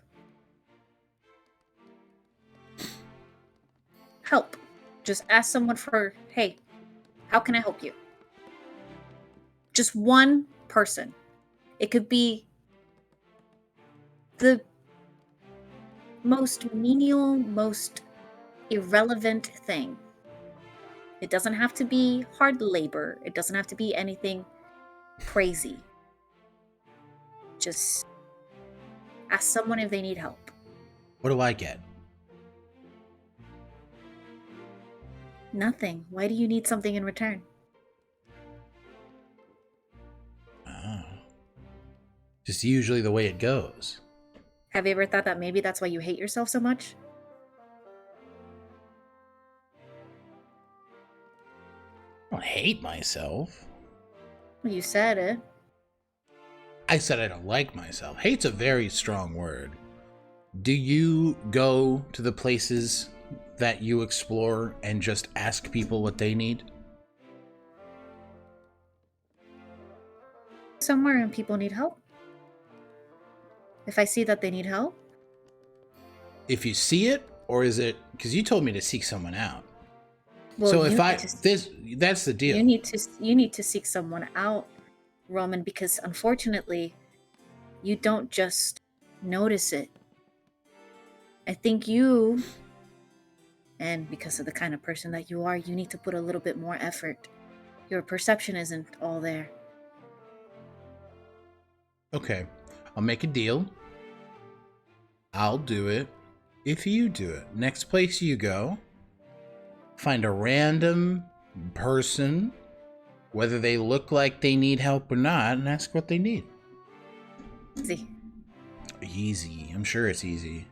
[SPEAKER 2] help. Just ask someone for, hey, how can I help you? Just one person. It could be the most menial, most irrelevant thing. It doesn't have to be hard labor. It doesn't have to be anything crazy. Just ask someone if they need help.
[SPEAKER 1] What do I get?
[SPEAKER 2] Nothing. Why do you need something in return?
[SPEAKER 1] Oh. Just usually the way it goes.
[SPEAKER 2] Have you ever thought that maybe that's why you hate yourself so much?
[SPEAKER 1] I don't hate myself.
[SPEAKER 2] Well, you said it.
[SPEAKER 1] I said I don't like myself. Hate's a very strong word. Do you go to the places that you explore and just ask people what they need?
[SPEAKER 2] Somewhere and people need help. If I see that they need help,
[SPEAKER 1] If you see it, or is it because you told me to seek someone out?
[SPEAKER 2] well,
[SPEAKER 1] So
[SPEAKER 2] you
[SPEAKER 1] if I
[SPEAKER 2] need to-
[SPEAKER 1] this that's the deal.
[SPEAKER 2] you need to seek someone out, Roman, because unfortunately, you don't just notice it. I think you, and because of the kind of person that you are, you need to put a little bit more effort. Your perception isn't all there.
[SPEAKER 1] Okay, I'll make a deal. I'll do it if you do it. Next place you go, find a random person, whether they look like they need help or not, and ask what they need.
[SPEAKER 2] See,
[SPEAKER 1] Easy. I'm sure it's easy.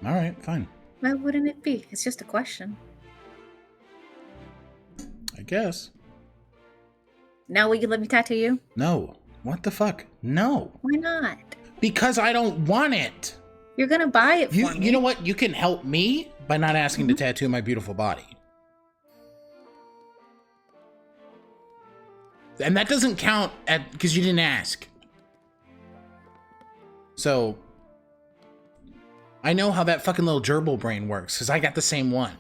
[SPEAKER 1] All right, fine.
[SPEAKER 2] why wouldn't it be? It's just a question.
[SPEAKER 1] I guess.
[SPEAKER 2] Now will you let me tattoo you?
[SPEAKER 1] No. What the fuck? No.
[SPEAKER 2] Why not?
[SPEAKER 1] Because I don't want it.
[SPEAKER 2] You're gonna buy it for me.
[SPEAKER 1] You know what? You can help me by not asking to tattoo my beautiful body. And that doesn't count because you didn't ask. So I know how that fucking little gerbil brain works because I got the same one.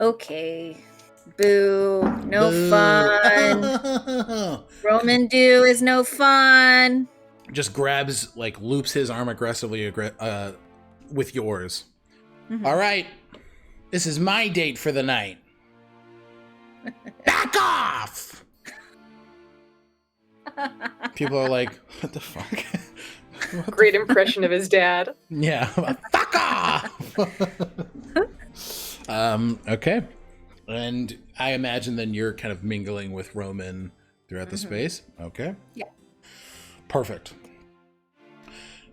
[SPEAKER 2] Okay. Boo. No
[SPEAKER 1] Boo.
[SPEAKER 2] fun. Roman do is no fun.
[SPEAKER 1] Just grabs, like, loops his arm aggressively with yours.
[SPEAKER 2] Mhm.
[SPEAKER 1] All right. This is my date for the night. Back off! People are like, what the fuck?
[SPEAKER 5] Great impression of his dad.
[SPEAKER 1] Yeah. Fuck off! Okay. And I imagine then you're kind of mingling with Roman throughout the space. Okay.
[SPEAKER 2] Yeah.
[SPEAKER 1] Perfect.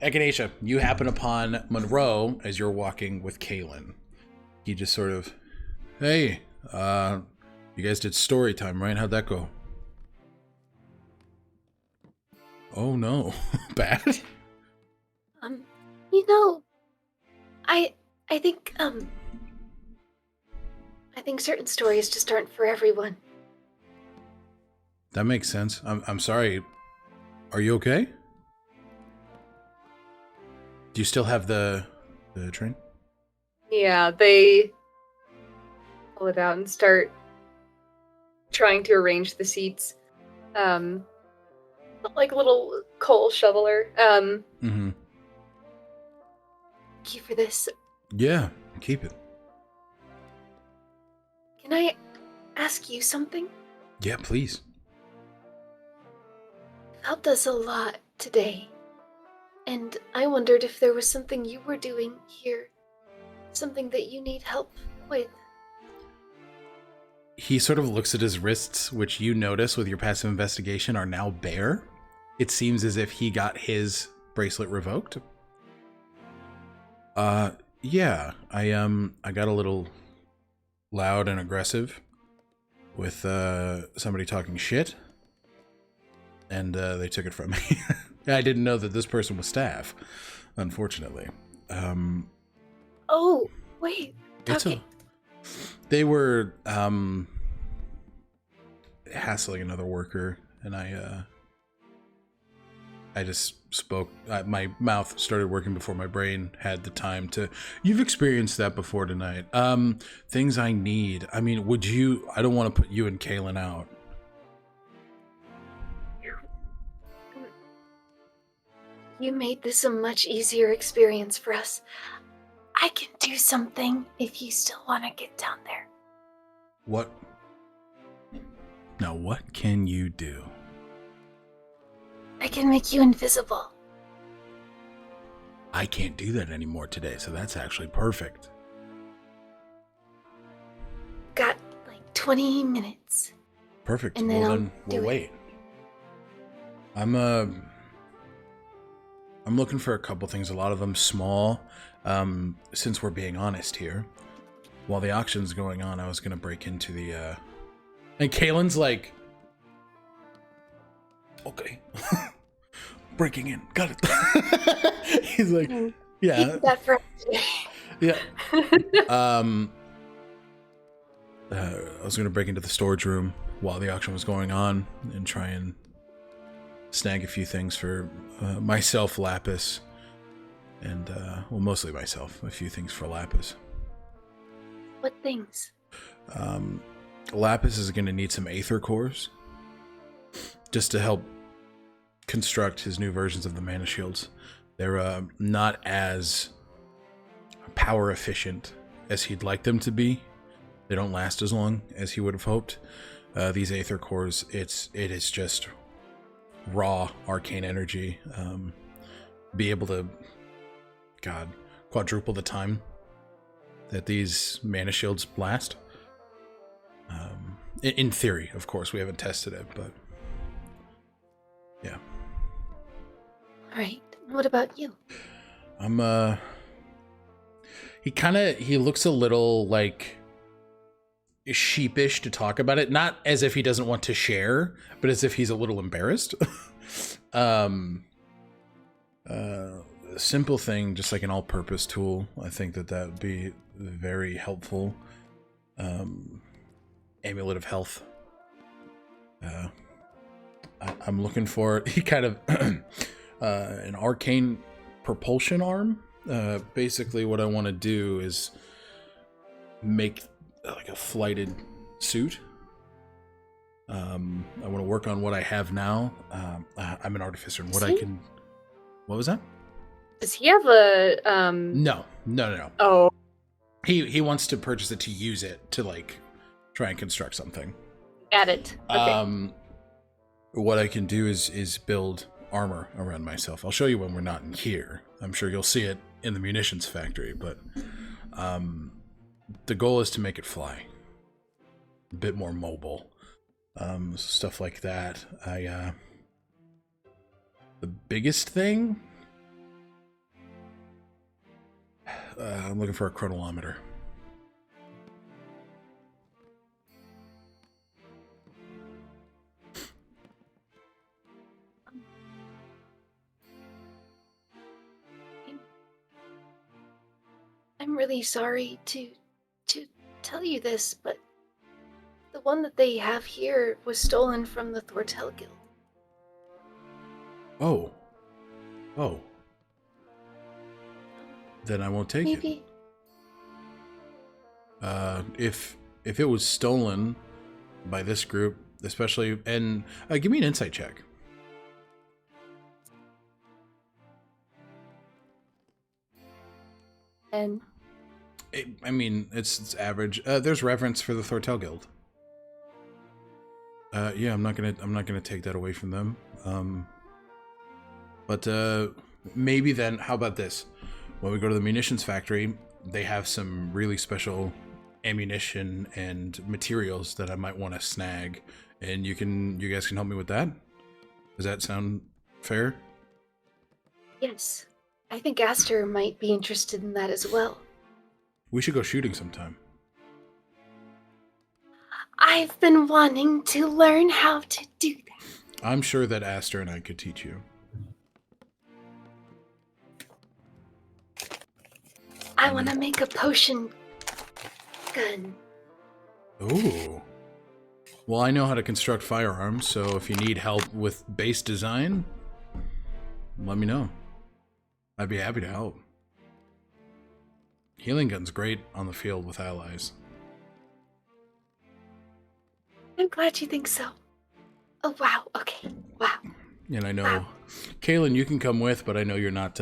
[SPEAKER 1] Echinacea, you happen upon Monroe as you're walking with Kalen. He just sort of, hey, you guys did story time, right? How'd that go? Oh no, bad.
[SPEAKER 3] You know, I think I think certain stories just aren't for everyone.
[SPEAKER 1] That makes sense. I'm sorry. Are you okay? Do you still have the train?
[SPEAKER 5] Yeah, they pull it out and start trying to arrange the seats. Like a little coal shoveler.
[SPEAKER 1] Mm-hmm.
[SPEAKER 3] Thank you for this.
[SPEAKER 1] Yeah, keep it.
[SPEAKER 3] Can I ask you something?
[SPEAKER 1] Yeah, please.
[SPEAKER 3] You've helped us a lot today. And I wondered if there was something you were doing here. Something that you need help with.
[SPEAKER 1] He sort of looks at his wrists, which you notice with your passive investigation are now bare. It seems as if he got his bracelet revoked. Yeah, I got a little loud and aggressive with somebody talking shit, and they took it from me. I didn't know that this person was staff, unfortunately.
[SPEAKER 3] Oh, wait.
[SPEAKER 1] They were hassling another worker, and I just spoke. My mouth started working before my brain had the time to. You've experienced that before tonight. Things I need. I mean, would you? I don't want to put you and Kalen out.
[SPEAKER 3] You made this a much easier experience for us. I can do something if you still want to get down there.
[SPEAKER 1] What? Now, what can you do?
[SPEAKER 3] I can make you invisible.
[SPEAKER 1] I can't do that anymore today, so that's actually perfect.
[SPEAKER 3] Got like 20 minutes.
[SPEAKER 1] Perfect.
[SPEAKER 3] And then
[SPEAKER 1] Well,
[SPEAKER 3] I'll
[SPEAKER 1] then
[SPEAKER 3] do
[SPEAKER 1] we'll
[SPEAKER 3] it.
[SPEAKER 1] wait. I'm looking for a couple things, a lot of them small. Since we're being honest here, while the auction's going on, I was gonna break into the and Kalen's like, okay. Breaking in, got it. He's like, yeah.
[SPEAKER 3] Keep that for today.
[SPEAKER 1] Yeah. I was gonna break into the storage room while the auction was going on and try and snag a few things for myself, Lapis, and well, mostly myself. A few things for Lapis.
[SPEAKER 3] What things?
[SPEAKER 1] Lapis is gonna need some aether cores just to help construct his new versions of the mana shields. They're not as power efficient as he'd like them to be. They don't last as long as he would have hoped. These aether cores, it is just raw arcane energy. Be able to, quadruple the time that these mana shields last. In theory, of course, we haven't tested it, but yeah.
[SPEAKER 3] Right. What about you?
[SPEAKER 1] He looks a little like sheepish to talk about it, not as if he doesn't want to share, but as if he's a little embarrassed. Simple thing, just like an all-purpose tool. I think that would be very helpful. Amulet of Health. I'm looking for he kind of an arcane propulsion arm. Basically, what I want to do is make like a flighted suit. I want to work on what I have now. I'm an artificer, and what I can. What was that?
[SPEAKER 5] Does he have a
[SPEAKER 1] No.
[SPEAKER 5] Oh.
[SPEAKER 1] He wants to purchase it to use it to like try and construct something.
[SPEAKER 5] Add it. Okay.
[SPEAKER 1] What I can do is build armor around myself. I'll show you when we're not in here. I'm sure you'll see it in the munitions factory, but the goal is to make it fly. A bit more mobile. Stuff like that. The biggest thing, I'm looking for a chronolometer.
[SPEAKER 3] I'm really sorry to tell you this, but the one that they have here was stolen from the Thor'tel Guild.
[SPEAKER 1] Oh. Then I won't take
[SPEAKER 3] Maybe.
[SPEAKER 1] it. If it was stolen by this group, especially, and give me an insight check.
[SPEAKER 3] And
[SPEAKER 1] It's average. There's reverence for the Thor'tel Guild. Yeah, I'm not gonna take that away from them. But maybe then, how about this? When we go to the munitions factory, they have some really special ammunition and materials that I might want to snag, and you guys can help me with that. Does that sound fair?
[SPEAKER 3] yes, I think Aster might be interested in that as well.
[SPEAKER 1] We should go shooting sometime.
[SPEAKER 3] I've been wanting to learn how to do that.
[SPEAKER 1] I'm sure that Aster and I could teach you.
[SPEAKER 3] I want to make a potion gun.
[SPEAKER 1] Ooh. Well, I know how to construct firearms, so if you need help with base design, let me know. I'd be happy to help. Healing gun's great on the field with allies.
[SPEAKER 3] I'm glad you think so. Oh, wow. Okay. Wow.
[SPEAKER 1] And I know,
[SPEAKER 3] Wow.
[SPEAKER 1] Kaylin, you can come with, but I know you're not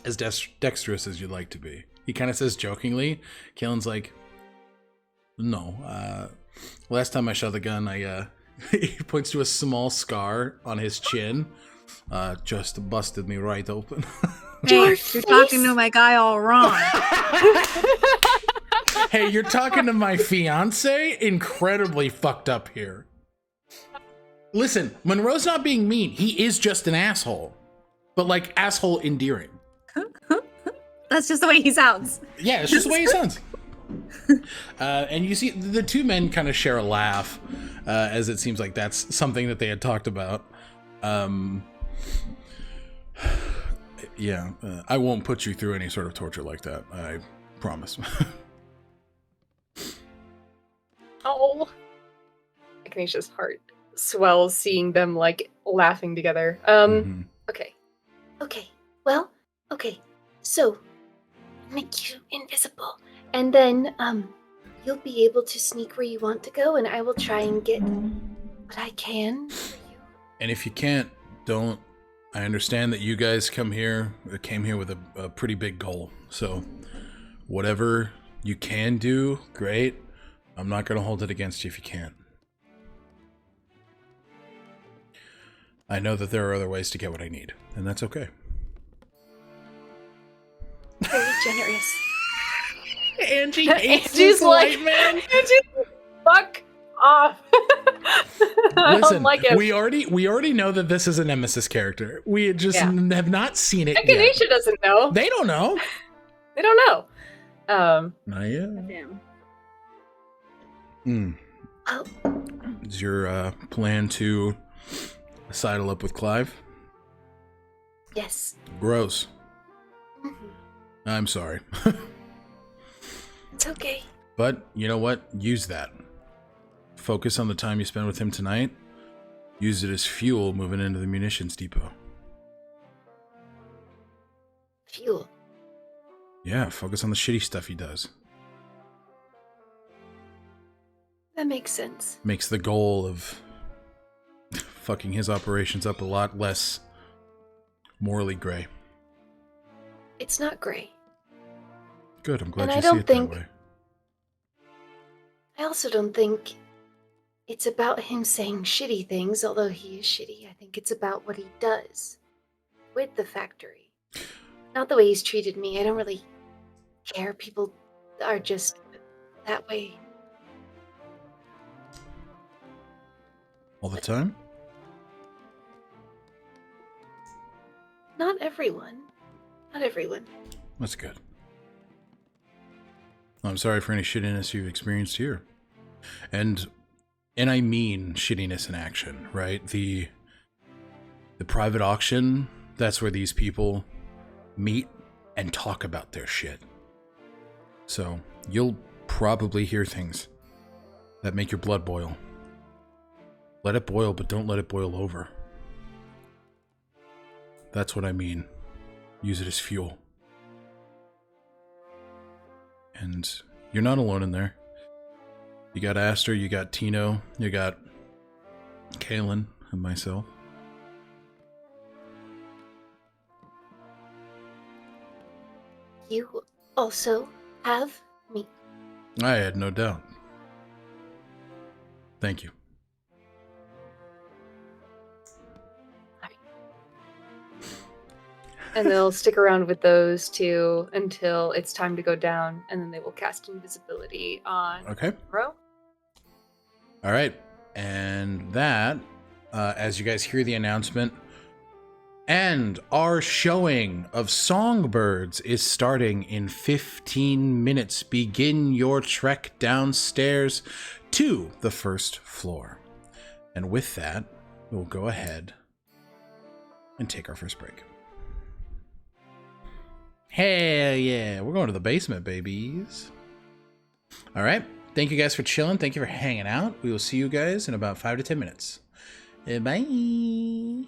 [SPEAKER 1] as dexterous as you'd like to be. He kind of says jokingly. Kaylin's like, no. Last time I shot the gun, he points to a small scar on his chin. Just busted me right open.
[SPEAKER 4] Hey, you're talking to my guy all wrong.
[SPEAKER 1] Hey, you're talking to my fiance? Incredibly fucked up here. Listen, Monroe's not being mean. He is just an asshole. But like, asshole endearing.
[SPEAKER 4] That's just the way he sounds.
[SPEAKER 1] Yeah, it's just the way he sounds. And you see the two men kind of share a laugh, as it seems like that's something that they had talked about. Yeah, I won't put you through any sort of torture like that. I promise.
[SPEAKER 5] Oh. Echinacecia's heart swells seeing them like laughing together. Okay.
[SPEAKER 3] Okay. Well, okay. So, make you invisible. And then, you'll be able to sneak where you want to go, and I will try and get what I can for you.
[SPEAKER 1] And if you can't, don't. I understand that you guys came here with a pretty big goal. So, whatever you can do, great. I'm not going to hold it against you if you can't. I know that there are other ways to get what I need, and that's okay.
[SPEAKER 3] Very generous.
[SPEAKER 1] Angie hates
[SPEAKER 5] Angie's
[SPEAKER 1] this
[SPEAKER 5] like,
[SPEAKER 1] white man.
[SPEAKER 5] Angie's fuck off. I
[SPEAKER 1] Listen,
[SPEAKER 5] don't like it.
[SPEAKER 1] we already know that this is a Nemesis character. We just have not seen it yet.
[SPEAKER 5] Echinacea doesn't know.
[SPEAKER 1] They don't know.
[SPEAKER 5] They don't know.
[SPEAKER 1] Not yet.
[SPEAKER 2] Damn.
[SPEAKER 3] Well,
[SPEAKER 1] Is your plan to sidle up with Clive?
[SPEAKER 3] yes.
[SPEAKER 1] Gross.
[SPEAKER 3] Mhm.
[SPEAKER 1] I'm sorry.
[SPEAKER 3] It's okay.
[SPEAKER 1] But you know what? Use that. Focus on the time you spend with him tonight. Use it as fuel moving into the munitions depot.
[SPEAKER 3] Fuel.
[SPEAKER 1] Yeah, focus on the shitty stuff he does.
[SPEAKER 3] That makes sense.
[SPEAKER 1] Makes the goal of fucking his operations up a lot less morally gray.
[SPEAKER 3] It's not gray.
[SPEAKER 1] Good, I'm glad
[SPEAKER 3] And
[SPEAKER 1] you
[SPEAKER 3] I
[SPEAKER 1] see
[SPEAKER 3] don't
[SPEAKER 1] it
[SPEAKER 3] think-
[SPEAKER 1] that way.
[SPEAKER 3] I also don't think it's about him saying shitty things, although he is shitty. I think it's about what he does with the factory. Not the way he's treated me. I don't really care. People are just that way.
[SPEAKER 1] All the time?
[SPEAKER 3] Not everyone. Not everyone.
[SPEAKER 1] That's good. I'm sorry for any shittiness you've experienced here. And I mean shittiness in action, right? The private auction, that's where these people meet and talk about their shit. So, you'll probably hear things that make your blood boil. Let it boil, but don't let it boil over. That's what I mean. Use it as fuel. And you're not alone in there. You got Aster, you got Tino, you got Kalen, and myself.
[SPEAKER 3] You also have me.
[SPEAKER 1] I had no doubt. Thank you.
[SPEAKER 5] And they'll stick around with those two until it's time to go down, and then they will cast invisibility on
[SPEAKER 1] Okay.
[SPEAKER 5] Ro.
[SPEAKER 1] All right. And that, as you guys hear the announcement, and our showing of Songbirds is starting in 15 minutes. Begin your trek downstairs to the first floor. And with that, we'll go ahead and take our first break. Hell yeah, we're going to the basement, babies. All right. Thank you guys for chilling. Thank you for hanging out. We will see you guys in about 5 to 10 minutes. Bye.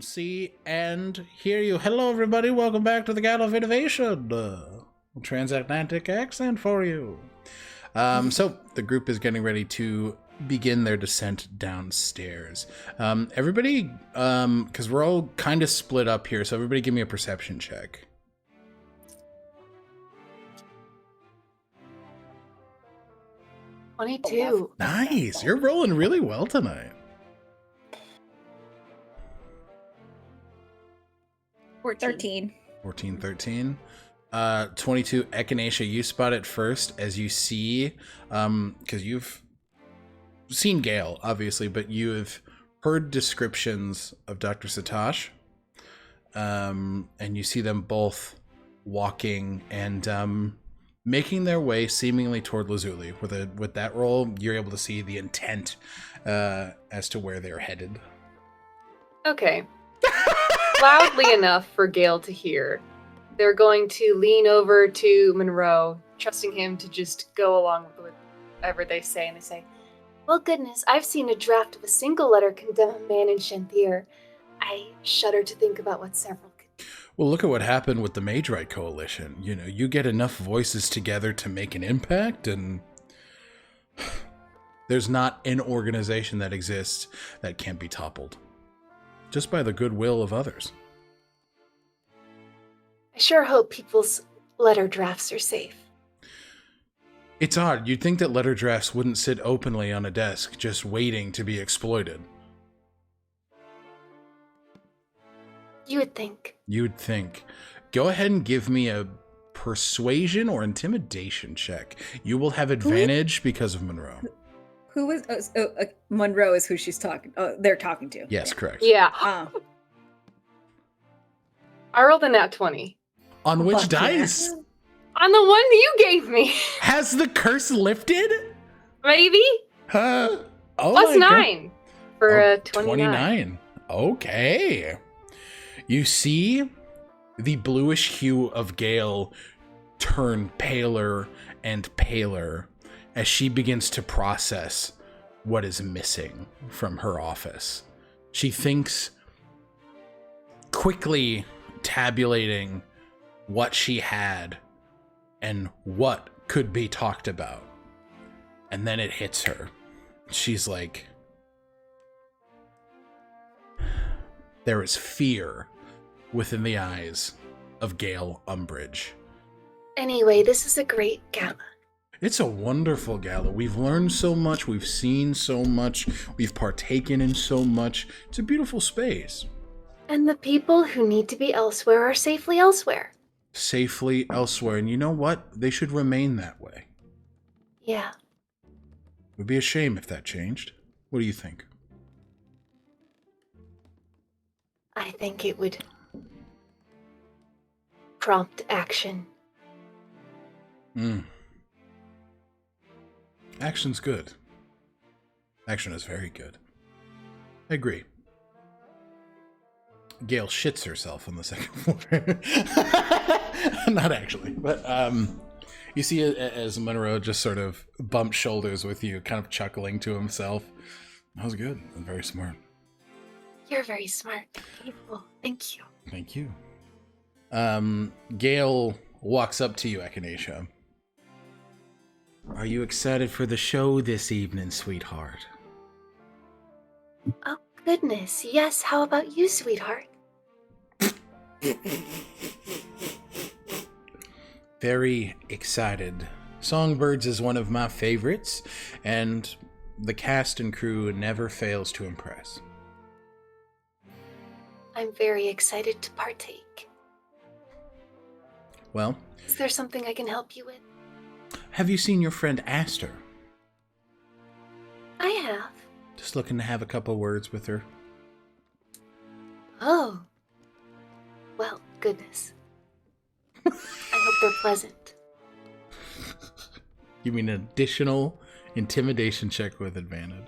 [SPEAKER 1] see and hear you. Hello, everybody. Welcome back to the Gala of Innovation. Transatlantic accent for you. So the group is getting ready to begin their descent downstairs. Everybody, because we're all kind of split up here, so everybody give me a perception check.
[SPEAKER 3] 22.
[SPEAKER 1] Nice. You're rolling really well tonight.
[SPEAKER 2] 13.
[SPEAKER 1] 14, 13. 22, Echinacea, you spot it first as you see, because you've seen Gale, obviously, but you have heard descriptions of Dr. Satosh, and you see them both walking and making their way seemingly toward Lazuli. With that roll, you're able to see the intent as to where they're headed.
[SPEAKER 5] Okay. Loudly enough for Gale to hear. They're going to lean over to Monroe, trusting him to just go along with whatever they say, and they say,
[SPEAKER 3] Well, goodness, I've seen a draft of a single letter condemn a man in Shanthier. I shudder to think about what several could do.
[SPEAKER 1] Well, look at what happened with the Mage Right Coalition. You know, you get enough voices together to make an impact, and there's not an organization that exists that can't be toppled. Just by the goodwill of others.
[SPEAKER 3] I sure hope people's letter drafts are safe.
[SPEAKER 1] It's odd. You'd think that letter drafts wouldn't sit openly on a desk just waiting to be exploited.
[SPEAKER 3] You would think.
[SPEAKER 1] You'd think. Go ahead and give me a persuasion or intimidation check. You will have advantage because of Monroe.
[SPEAKER 2] Who is Monroe is who she's talking. Oh, they're talking to.
[SPEAKER 1] Yes, correct.
[SPEAKER 5] yeah. I rolled a nat 20.
[SPEAKER 1] On which
[SPEAKER 2] Fuck
[SPEAKER 1] dice?
[SPEAKER 5] On the one you gave me.
[SPEAKER 1] Has the curse lifted?
[SPEAKER 5] Maybe?
[SPEAKER 1] Oh
[SPEAKER 5] Plus
[SPEAKER 1] my God.
[SPEAKER 5] 9 for a 29.
[SPEAKER 1] 29. Okay. You see the bluish hue of Gale turn paler and paler as she begins to process what is missing from her office. She thinks, quickly tabulating what she had and what could be talked about. And then it hits her. She's like, there is fear within the eyes of Gale Umbridge.
[SPEAKER 3] Anyway, this is a great gala.
[SPEAKER 1] It's a wonderful gala. We've learned so much. We've seen so much. We've partaken in so much. It's a beautiful space.
[SPEAKER 3] And the people who need to be elsewhere are safely elsewhere.
[SPEAKER 1] Safely elsewhere. And you know what? They should remain that way.
[SPEAKER 3] Yeah.
[SPEAKER 1] It would be a shame if that changed. What do you think?
[SPEAKER 3] I think it would prompt action.
[SPEAKER 1] Action's good. Action is very good. I agree. Gale shits herself on the second floor. Not actually, but you see as Monroe just sort of bumps shoulders with you, kind of chuckling to himself. That was good. That was very smart.
[SPEAKER 3] You're very smart. Beautiful. Thank you.
[SPEAKER 1] Thank you. Gale walks up to you, Echinacea. Are you excited for the show this evening, sweetheart?
[SPEAKER 3] Oh, goodness. Yes, how about you, sweetheart?
[SPEAKER 1] Very excited. Songbirds is one of my favorites, and the cast and crew never fails to impress.
[SPEAKER 3] I'm very excited to partake.
[SPEAKER 1] Well,
[SPEAKER 3] Is there something I can help you with?
[SPEAKER 1] have you seen your friend Aster?
[SPEAKER 3] I have.
[SPEAKER 1] Just looking to have a couple words with her.
[SPEAKER 3] Oh. Well, goodness. I hope they're pleasant.
[SPEAKER 1] You mean an additional intimidation check with advantage?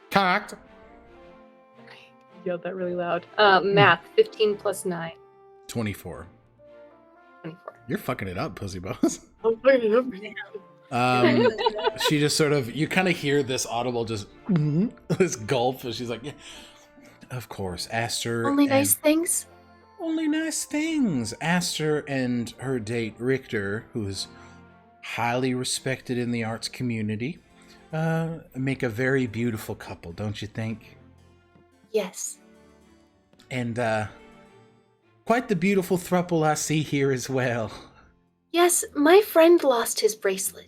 [SPEAKER 1] Cocked.
[SPEAKER 5] Yelled that really loud. Math, 15 plus 9.
[SPEAKER 1] 24.
[SPEAKER 5] 24.
[SPEAKER 1] You're fucking it up, pussy boss. She just sort of, you kind of hear this audible just this gulp, and she's like, yeah, of course, Aster.
[SPEAKER 3] Only nice things?
[SPEAKER 1] Only nice things. Aster and her date, Richter, who is highly respected in the arts community, make a very beautiful couple, don't you think?
[SPEAKER 3] Yes.
[SPEAKER 1] And, quite the beautiful throuple I see here as well.
[SPEAKER 3] Yes, my friend lost his bracelet.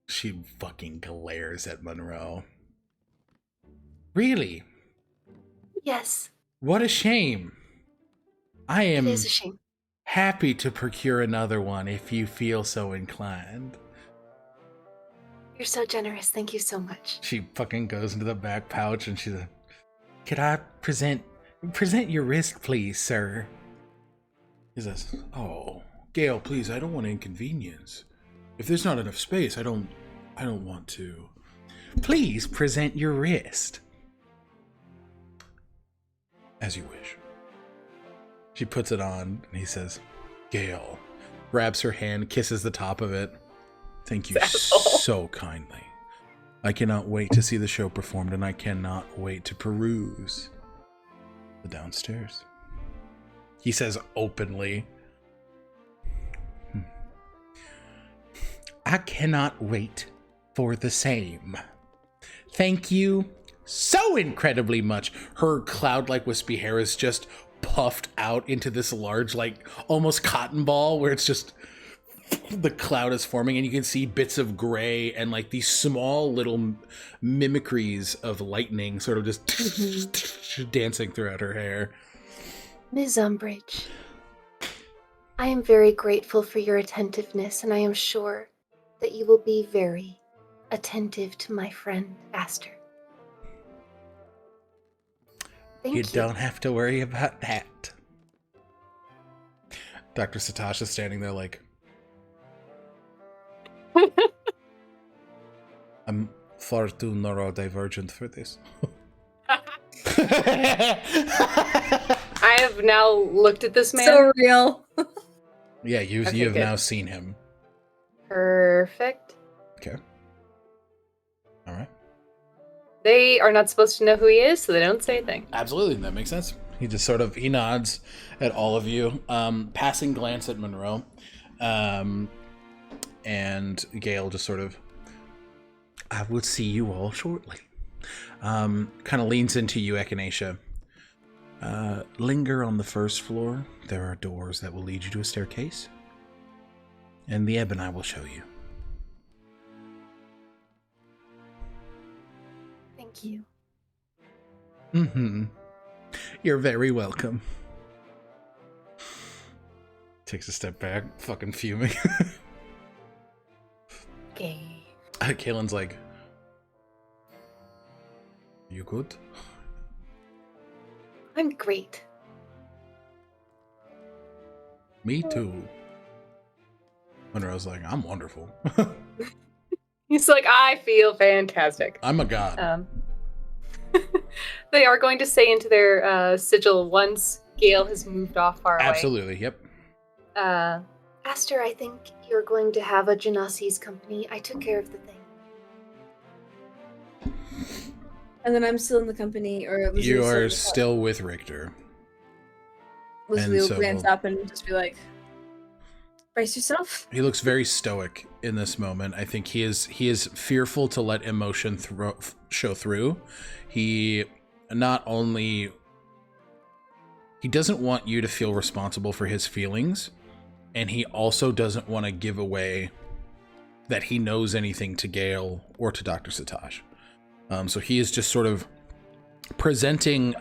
[SPEAKER 1] She fucking glares at Monroe. Really?
[SPEAKER 3] Yes.
[SPEAKER 1] What a shame. I am
[SPEAKER 3] It is a shame.
[SPEAKER 1] happy to procure another one if you feel so inclined.
[SPEAKER 3] You're so generous. Thank you so much.
[SPEAKER 1] She fucking goes into the back pouch and she's like, could I present your wrist, please, sir? He says, oh, Gale, please, I don't want to inconvenience. If there's not enough space, I don't want to. Please present your wrist. As you wish. She puts it on, and he says, Gale, grabs her hand, kisses the top of it. Thank you so kindly. I cannot wait to see the show performed, and I cannot wait to peruse the downstairs. He says openly, I cannot wait for the same. Thank you so incredibly much. Her cloud-like wispy hair is just puffed out into this large, like, almost cotton ball where it's just the cloud is forming, and you can see bits of gray and like these small little mimicries of lightning sort of just dancing throughout her hair.
[SPEAKER 3] Ms. Umbridge, I am very grateful for your attentiveness, and I am sure that you will be very attentive to my friend Aster. Thank you.
[SPEAKER 1] Don't have to worry about that. Dr. Satasha's standing there like, I'm far too neurodivergent for this.
[SPEAKER 5] I have now looked at this man.
[SPEAKER 4] So real.
[SPEAKER 1] Yeah, you have
[SPEAKER 5] good.
[SPEAKER 1] now seen him.
[SPEAKER 5] Perfect.
[SPEAKER 1] Okay. All right.
[SPEAKER 5] They are not supposed to know who he is, so they don't say anything.
[SPEAKER 1] Absolutely, that makes sense. He just sort of, he nods at all of you, passing glance at Monroe, and Gale just sort of, I will see you all shortly. Kind of leans into you, Echinacea. Linger on the first floor. There are doors that will lead you to a staircase, and the ebony will show you.
[SPEAKER 3] Thank you.
[SPEAKER 1] Mm-hmm. You're very welcome. Takes a step back, fucking fuming.
[SPEAKER 3] Okay.
[SPEAKER 1] Kaylin's like, you good?
[SPEAKER 3] I'm great.
[SPEAKER 1] Me too. Monroe's like, I'm wonderful.
[SPEAKER 5] He's like, I feel fantastic.
[SPEAKER 1] I'm a god.
[SPEAKER 5] They are going to say into their sigil once Gale has moved off far away.
[SPEAKER 1] Absolutely, yep.
[SPEAKER 3] Aster, I think you're going to have a Genasi's company. I took care of the thing.
[SPEAKER 4] And then I'm still in the company, or
[SPEAKER 1] You are still with Richter.
[SPEAKER 4] Lazuli will
[SPEAKER 1] so
[SPEAKER 4] glance up and just be like, brace yourself.
[SPEAKER 1] He looks very stoic in this moment. I think he is fearful to let emotion show through. He doesn't want you to feel responsible for his feelings, and he also doesn't want to give away that he knows anything to Gale or to Dr. Satosh. So he is just sort of presenting,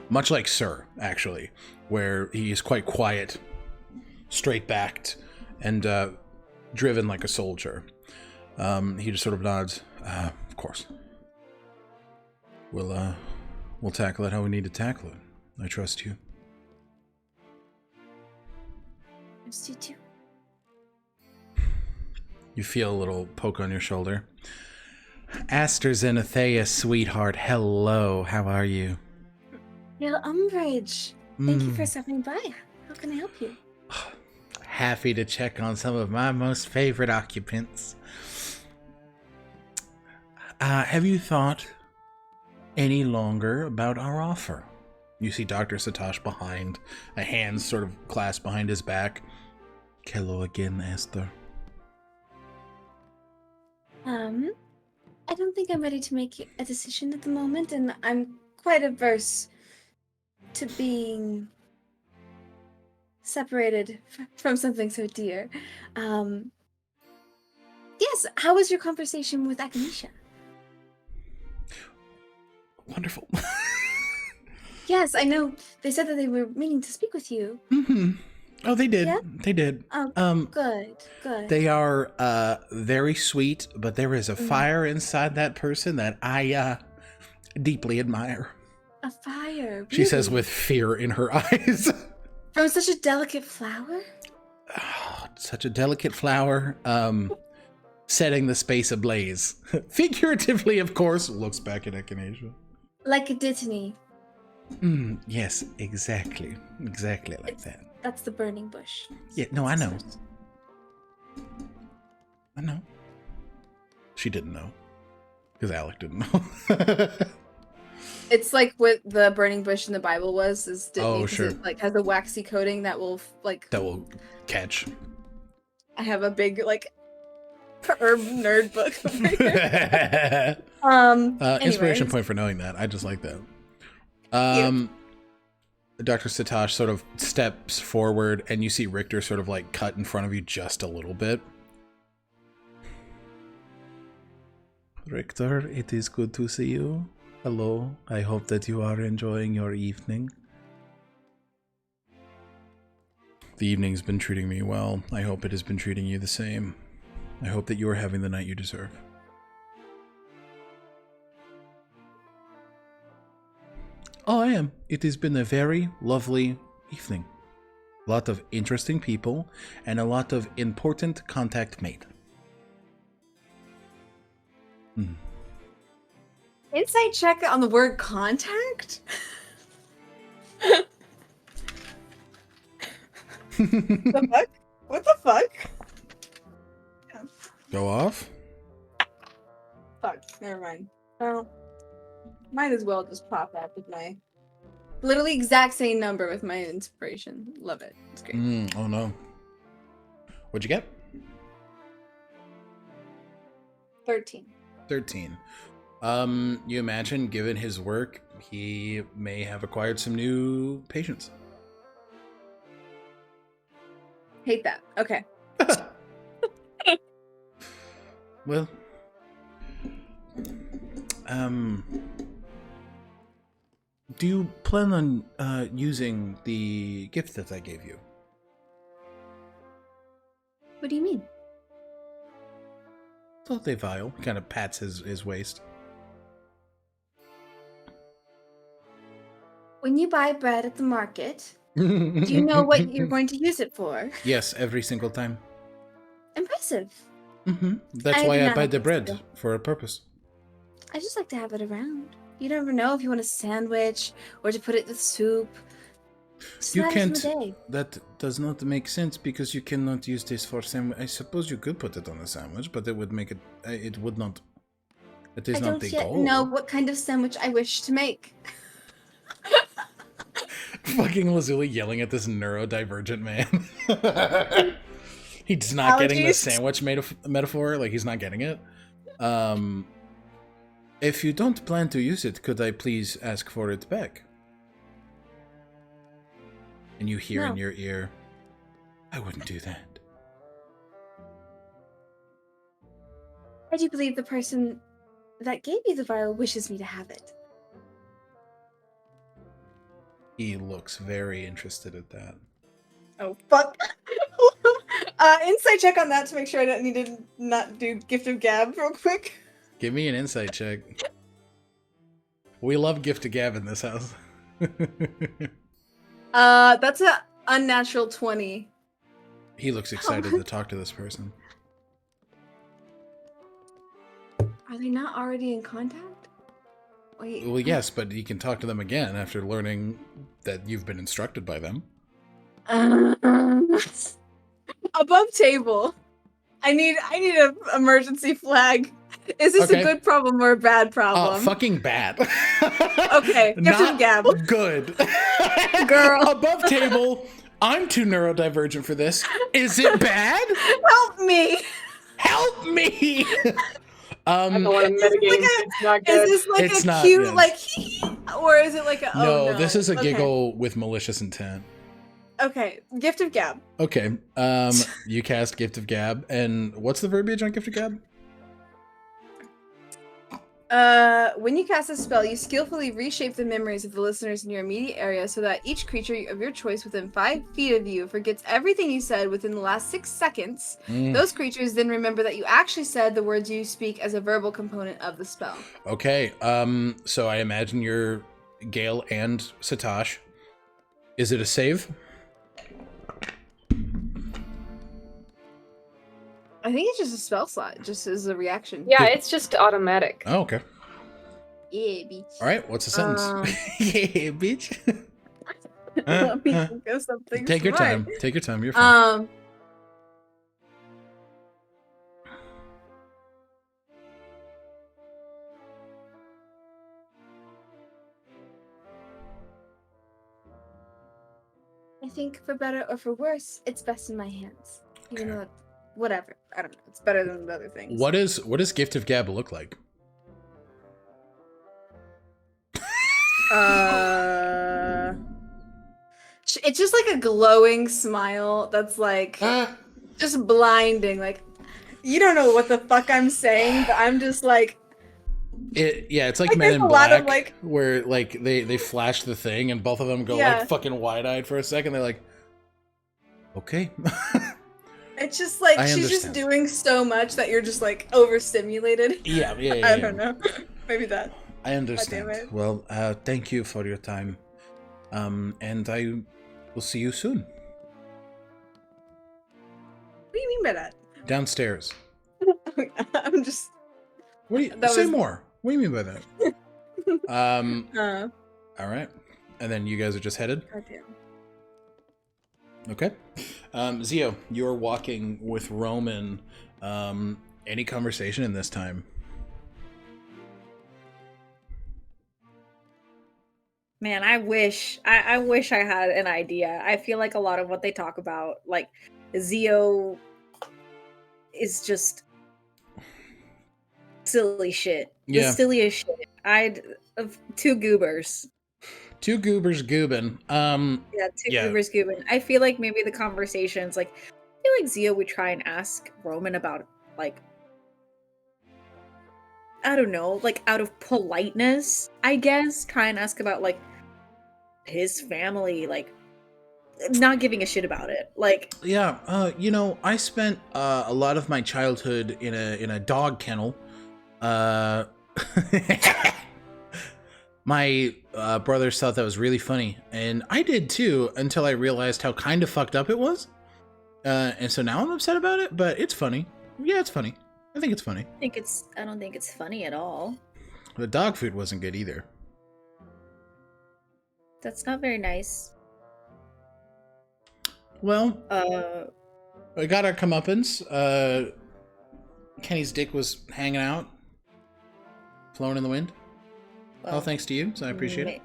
[SPEAKER 1] much like Sir, actually, where he is quite quiet, straight-backed, and driven like a soldier. He just sort of nods. Of course. We'll tackle it how we need to tackle it. I trust you.
[SPEAKER 3] Trust you too.
[SPEAKER 1] You feel a little poke on your shoulder. Aster Zenithea, sweetheart, hello. How are you?
[SPEAKER 4] Yeah, Umbridge. Thank you for stopping by. How can I help you?
[SPEAKER 1] happy to check on some of my most favorite occupants. Have you thought any longer about our offer? You see Dr. Satosh behind, a hand sort of clasped behind his back. Hello again, Esther.
[SPEAKER 4] I don't think I'm ready to make a decision at the moment, and I'm quite averse to being separated from something so dear. Yes, how was your conversation with Echinacea?
[SPEAKER 1] Wonderful.
[SPEAKER 4] Yes, I know. They said that they were meaning to speak with you.
[SPEAKER 1] Mm-hmm. Oh, they did.
[SPEAKER 4] Yeah?
[SPEAKER 1] They did.
[SPEAKER 4] Oh, good.
[SPEAKER 1] They are very sweet, but there is a fire inside that person that I deeply admire.
[SPEAKER 4] A fire.
[SPEAKER 1] She says
[SPEAKER 4] really?
[SPEAKER 1] with fear in her eyes.
[SPEAKER 4] From such a delicate flower?
[SPEAKER 1] Oh, such a delicate flower. Setting the space ablaze. Figuratively, of course. Looks back at Echinacea.
[SPEAKER 4] Like a dittany.
[SPEAKER 1] Yes, exactly. Exactly like that.
[SPEAKER 4] That's the burning bush.
[SPEAKER 1] Yeah, no, I know. I know. She didn't know. Because Alec didn't know.
[SPEAKER 4] It's like what the burning bush in the Bible was. Is dittany,
[SPEAKER 1] Oh,
[SPEAKER 4] 'cause
[SPEAKER 1] sure.
[SPEAKER 4] It like has a waxy coating that will like.
[SPEAKER 1] That will catch.
[SPEAKER 4] I have a big like herb nerd book. Over here.
[SPEAKER 1] Inspiration
[SPEAKER 4] Anyways.
[SPEAKER 1] point for knowing that. I just like that. Dr. Satosh sort of steps forward, and you see Richter sort of like cut in front of you just a little bit. Richter, it is good to see you. Hello. I hope that you are enjoying your evening. The evening's been treating me well. I hope it has been treating you the same. I hope that you are having the night you deserve. Oh, I am. It has been a very lovely evening. A lot of interesting people and a lot of important contact made.
[SPEAKER 4] Insight check on the word contact? The fuck? What the fuck?
[SPEAKER 1] Go off?
[SPEAKER 4] Fuck, never mind. Well, might as well just pop up with my literally exact same number with my inspiration. Love it. It's great.
[SPEAKER 1] Oh no. What'd you get?
[SPEAKER 4] 13.
[SPEAKER 1] 13. You imagine, given his work, he may have acquired some new patients.
[SPEAKER 4] Hate that. Okay.
[SPEAKER 1] Well, do you plan on using the gift that I gave you?
[SPEAKER 4] What do you mean?
[SPEAKER 1] Tolesh vial. Kind of pats his waist.
[SPEAKER 4] When you buy bread at the market, do you know what you're going to use it for?
[SPEAKER 1] Yes, every single time.
[SPEAKER 4] Impressive.
[SPEAKER 1] That's
[SPEAKER 4] I
[SPEAKER 1] why
[SPEAKER 4] do
[SPEAKER 1] I
[SPEAKER 4] not
[SPEAKER 1] buy
[SPEAKER 4] have
[SPEAKER 1] the
[SPEAKER 4] this
[SPEAKER 1] bread
[SPEAKER 4] skill.
[SPEAKER 1] for a purpose.
[SPEAKER 4] I just like to have it around. You never know if you want a sandwich or to put it with soup. Just
[SPEAKER 1] You
[SPEAKER 4] matters
[SPEAKER 1] can't.
[SPEAKER 4] from the day.
[SPEAKER 1] That does not make sense because you cannot use this for sandwich. I suppose you could put it on a sandwich, but it would make it. It would not. It is
[SPEAKER 4] I
[SPEAKER 1] not
[SPEAKER 4] don't
[SPEAKER 1] the
[SPEAKER 4] yet
[SPEAKER 1] goal.
[SPEAKER 4] know what kind of sandwich I wish to make.
[SPEAKER 1] Fucking Lazuli yelling at this neurodivergent man. He's not getting the
[SPEAKER 4] Allergies.
[SPEAKER 1] sandwich metaphor. Like he's not getting it. If you don't plan to use it, could I please ask for it back? And you hear in
[SPEAKER 4] No.
[SPEAKER 1] your ear, I wouldn't do that.
[SPEAKER 4] I do believe the person that gave you the vial wishes me to have it.
[SPEAKER 1] He looks very interested at that.
[SPEAKER 4] Oh, fuck. Insight check on that to make sure I don't need to not do Gift of Gab real quick.
[SPEAKER 1] Give me an insight check. We love Gift of Gab in this house.
[SPEAKER 4] That's a unnatural 20.
[SPEAKER 1] He looks excited to talk to this person.
[SPEAKER 4] Are they not already in contact? Wait.
[SPEAKER 1] Well, yes, but he can talk to them again after learning that you've been instructed by them.
[SPEAKER 4] Above table. I need an emergency flag. Is this
[SPEAKER 1] Okay.
[SPEAKER 4] a good problem or a bad problem?
[SPEAKER 1] Fucking bad.
[SPEAKER 4] Okay, gift of gab.
[SPEAKER 1] Good.
[SPEAKER 4] Girl.
[SPEAKER 1] Above table. I'm too neurodivergent for this. Is it bad?
[SPEAKER 4] Help me.
[SPEAKER 1] Help me.
[SPEAKER 5] I don't want to metagame. It's not good.
[SPEAKER 4] Is this like
[SPEAKER 1] It's
[SPEAKER 4] a
[SPEAKER 1] not
[SPEAKER 4] cute
[SPEAKER 1] good.
[SPEAKER 4] like or is it like a
[SPEAKER 1] No,
[SPEAKER 4] oh no?
[SPEAKER 1] this is a
[SPEAKER 4] Okay.
[SPEAKER 1] giggle with malicious intent.
[SPEAKER 4] Okay, gift of gab.
[SPEAKER 1] Okay. You cast Gift of Gab, and what's the verbiage on Gift of Gab?
[SPEAKER 4] When you cast a spell, you skillfully reshape the memories of the listeners in your immediate area so that each creature of your choice within 5 feet of you forgets everything you said within the last 6 seconds. Those creatures then remember that you actually said the words you speak as a verbal component of the spell.
[SPEAKER 1] Okay. So I imagine you're Gale and Satosh. Is it a save?
[SPEAKER 4] I think it's just a spell slot, just as a reaction.
[SPEAKER 5] Yeah, it's just automatic.
[SPEAKER 1] Oh, okay.
[SPEAKER 4] Yeah, bitch.
[SPEAKER 1] All right. What's the sentence? Yeah, bitch.
[SPEAKER 4] Let me think of something
[SPEAKER 1] Take your
[SPEAKER 4] smart.
[SPEAKER 1] time. Take your time. You're fine.
[SPEAKER 4] I think for better or for worse, it's best in my hands. Even though, whatever. I don't know. It's better than the other things.
[SPEAKER 1] What does Gift of Gab look like?
[SPEAKER 4] It's just like a glowing smile that's like just blinding. Like, you don't know what the fuck I'm saying, but I'm just like.
[SPEAKER 1] It's like
[SPEAKER 4] Like,
[SPEAKER 1] Men
[SPEAKER 4] there's
[SPEAKER 1] in
[SPEAKER 4] a lot
[SPEAKER 1] Black,
[SPEAKER 4] of, like-
[SPEAKER 1] where like they flash the thing and both of them go
[SPEAKER 4] Yeah.
[SPEAKER 1] like fucking wide-eyed for a second. They're like, okay.
[SPEAKER 4] It's just like
[SPEAKER 1] I
[SPEAKER 4] she's just
[SPEAKER 1] understand.
[SPEAKER 4] doing so much that you're just like overstimulated.
[SPEAKER 1] yeah.
[SPEAKER 4] I don't know. Maybe that.
[SPEAKER 1] I understand.
[SPEAKER 4] it.
[SPEAKER 1] Well, thank you for your time. And I will see you soon.
[SPEAKER 4] What do you mean by that?
[SPEAKER 1] Downstairs.
[SPEAKER 4] I'm just.
[SPEAKER 1] What do you
[SPEAKER 4] That
[SPEAKER 1] say
[SPEAKER 4] was-
[SPEAKER 1] more? What do you mean by that? All right. And then you guys are just headed?
[SPEAKER 4] Goddamn.
[SPEAKER 1] Okay. Zio, you're walking with Roman. Any conversation in this time?
[SPEAKER 2] Man, I wish I had an idea. I feel like a lot of what they talk about, like Zio, is just silly shit.
[SPEAKER 1] Yeah.
[SPEAKER 2] The silliest shit. Two goobers.
[SPEAKER 1] Two goobers goobin.
[SPEAKER 2] Yeah, two
[SPEAKER 1] Yeah.
[SPEAKER 2] goobers goobin. I feel like maybe the conversations, like I feel like Zio would try and ask Roman about, like, I don't know, like out of politeness, I guess, try and ask about like his family, like not giving a shit about it. Like,
[SPEAKER 1] Yeah, I spent a lot of my childhood in a dog kennel. My brothers thought that was really funny, and I did too, until I realized how kind of fucked up it was. And so now I'm upset about it, but it's funny. Yeah, it's funny. I think it's funny.
[SPEAKER 2] I don't think it's funny at all.
[SPEAKER 1] The dog food wasn't good either.
[SPEAKER 2] That's not very nice.
[SPEAKER 1] Well, I got our comeuppance. Kenny's dick was hanging out, flowing in the wind.
[SPEAKER 2] Well,
[SPEAKER 1] All thanks to you, so I appreciate it.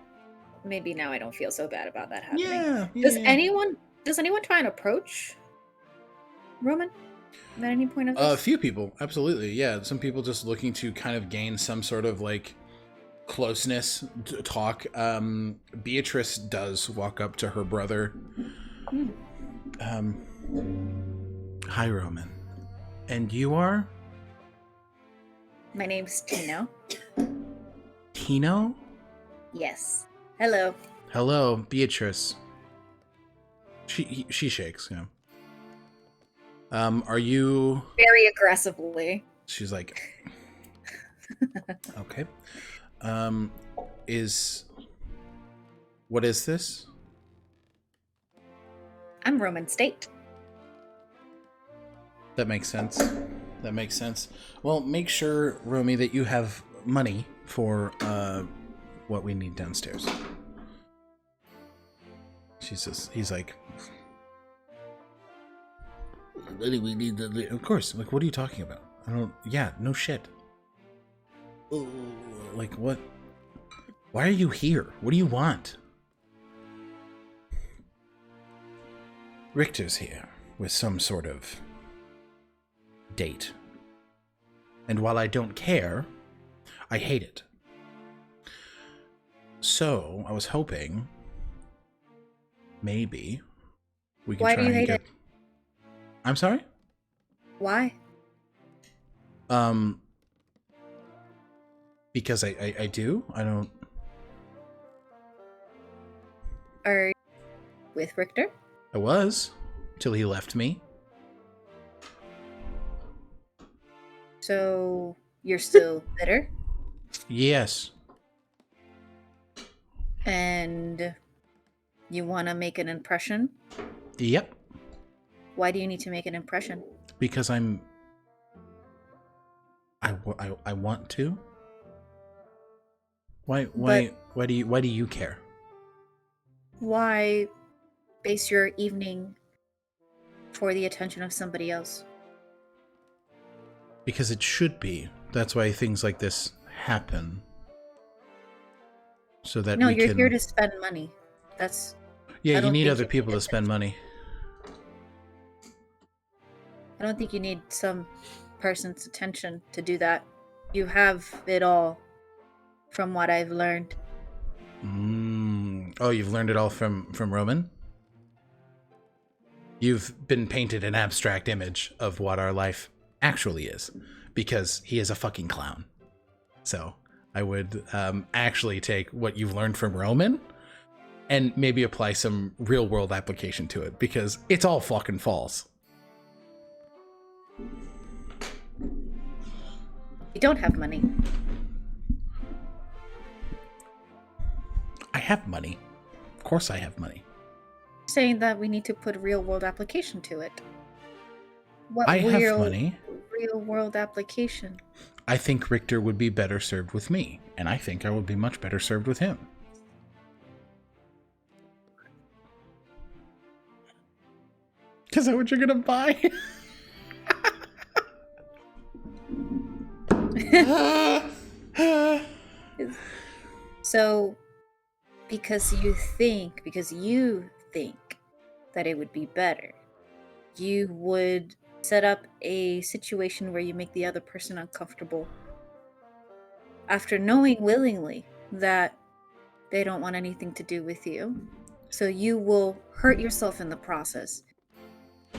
[SPEAKER 2] Maybe now I don't feel so bad about that happening.
[SPEAKER 1] Yeah.
[SPEAKER 2] Does anyone try and approach Roman at any point of
[SPEAKER 1] A
[SPEAKER 2] this?
[SPEAKER 1] few people, absolutely. Yeah, some people just looking to kind of gain some sort of like closeness talk. Beatrice does walk up to her brother. Hi, Roman. And you are?
[SPEAKER 2] My name's Tino.
[SPEAKER 1] Tino?
[SPEAKER 2] Yes. Hello.
[SPEAKER 1] Hello, Beatrice. She shakes, yeah. Are you...
[SPEAKER 2] Very aggressively.
[SPEAKER 1] She's like... Okay. What is this?
[SPEAKER 2] I'm Roman State.
[SPEAKER 1] That makes sense. That makes sense. Well, make sure, Romy, that you have money for what we need downstairs. He's like, We need the. Of course. Like, what are you talking about? I don't. Yeah, no shit. Oh, like, what? Why are you here? What do you want? Richter's here with some sort of date. And while I don't care, I hate it. So, I was hoping maybe we can
[SPEAKER 2] Why
[SPEAKER 1] try
[SPEAKER 2] do you
[SPEAKER 1] and
[SPEAKER 2] hate
[SPEAKER 1] get...
[SPEAKER 2] it?
[SPEAKER 1] I'm sorry?
[SPEAKER 2] Why?
[SPEAKER 1] Because I do. I don't...
[SPEAKER 2] Are you with Richter?
[SPEAKER 1] I was, till he left me.
[SPEAKER 2] So you're still bitter?
[SPEAKER 1] Yes.
[SPEAKER 2] And you want to make an impression?
[SPEAKER 1] Yep.
[SPEAKER 2] Why do you need to make an impression?
[SPEAKER 1] Because I want to. Why do you care?
[SPEAKER 2] Why base your evening for the attention of somebody else?
[SPEAKER 1] Because it should be. That's why things like this happen. So that
[SPEAKER 2] No,
[SPEAKER 1] we
[SPEAKER 2] you're
[SPEAKER 1] can...
[SPEAKER 2] here to spend money. That's...
[SPEAKER 1] Yeah,
[SPEAKER 2] I
[SPEAKER 1] you
[SPEAKER 2] don't
[SPEAKER 1] need
[SPEAKER 2] think
[SPEAKER 1] other
[SPEAKER 2] you
[SPEAKER 1] people
[SPEAKER 2] need
[SPEAKER 1] to spend money.
[SPEAKER 2] I don't think you need some person's attention to do that. You have it all, from what I've learned.
[SPEAKER 1] Oh, you've learned it all from Roman? You've been painted an abstract image of what our life actually is, because he is a fucking clown. So I would actually take what you've learned from Roman and maybe apply some real world application to it, because it's all fucking false.
[SPEAKER 2] You don't have money.
[SPEAKER 1] I have money. Of course I have money.
[SPEAKER 2] Saying that we need to put real world application to it. What
[SPEAKER 1] I have money.
[SPEAKER 2] Real world application?
[SPEAKER 1] I think Richter would be better served with me, and I think I would be much better served with him. Is that what you're gonna buy?
[SPEAKER 2] So, because you think that it would be better, you would set up a situation where you make the other person uncomfortable after knowing willingly that they don't want anything to do with you. So you will hurt yourself in the process.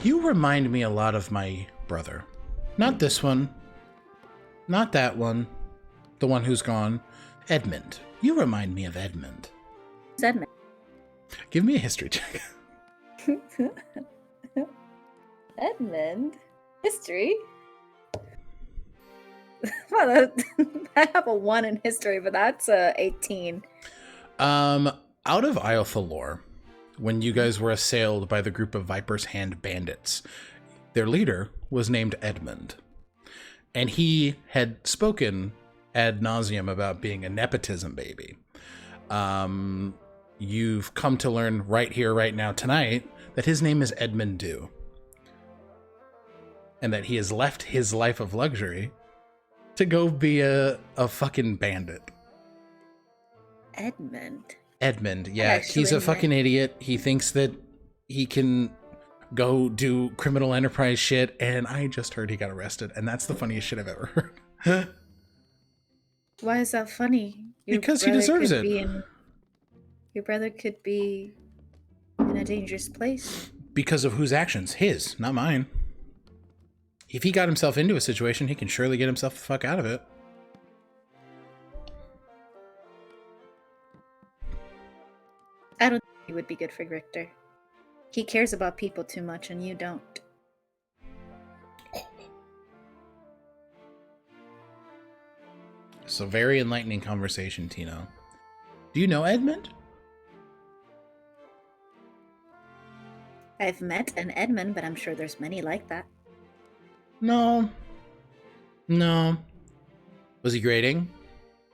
[SPEAKER 1] You remind me a lot of my brother. Not this one. Not that one. The one who's gone. Edmund. You remind me of Edmund.
[SPEAKER 2] Edmund.
[SPEAKER 1] Give me a history check.
[SPEAKER 2] Edmund? History? Well, I have a 1 in history, but that's 18.
[SPEAKER 1] Out of Isle Thalor, when you guys were assailed by the group of Viper's Hand bandits, their leader was named Edmund. And he had spoken ad nauseum about being a nepotism baby. You've come to learn right here, right now, tonight, that his name is Edmund Dew. And that he has left his life of luxury to go be a fucking bandit. Edmund, yeah. He's a fucking idiot. He thinks that he can go do criminal enterprise shit, and I just heard he got arrested, and that's the funniest shit I've ever heard.
[SPEAKER 2] Why is that funny?
[SPEAKER 1] Because he deserves it.
[SPEAKER 2] Your brother could be in a dangerous place.
[SPEAKER 1] Because of whose actions? His, not mine. If he got himself into a situation, he can surely get himself the fuck out of it.
[SPEAKER 2] I don't think he would be good for Richter. He cares about people too much, and you don't.
[SPEAKER 1] It's a very enlightening conversation, Tino. Do you know Edmund?
[SPEAKER 2] I've met an Edmund, but I'm sure there's many like that.
[SPEAKER 1] No. Was he grating?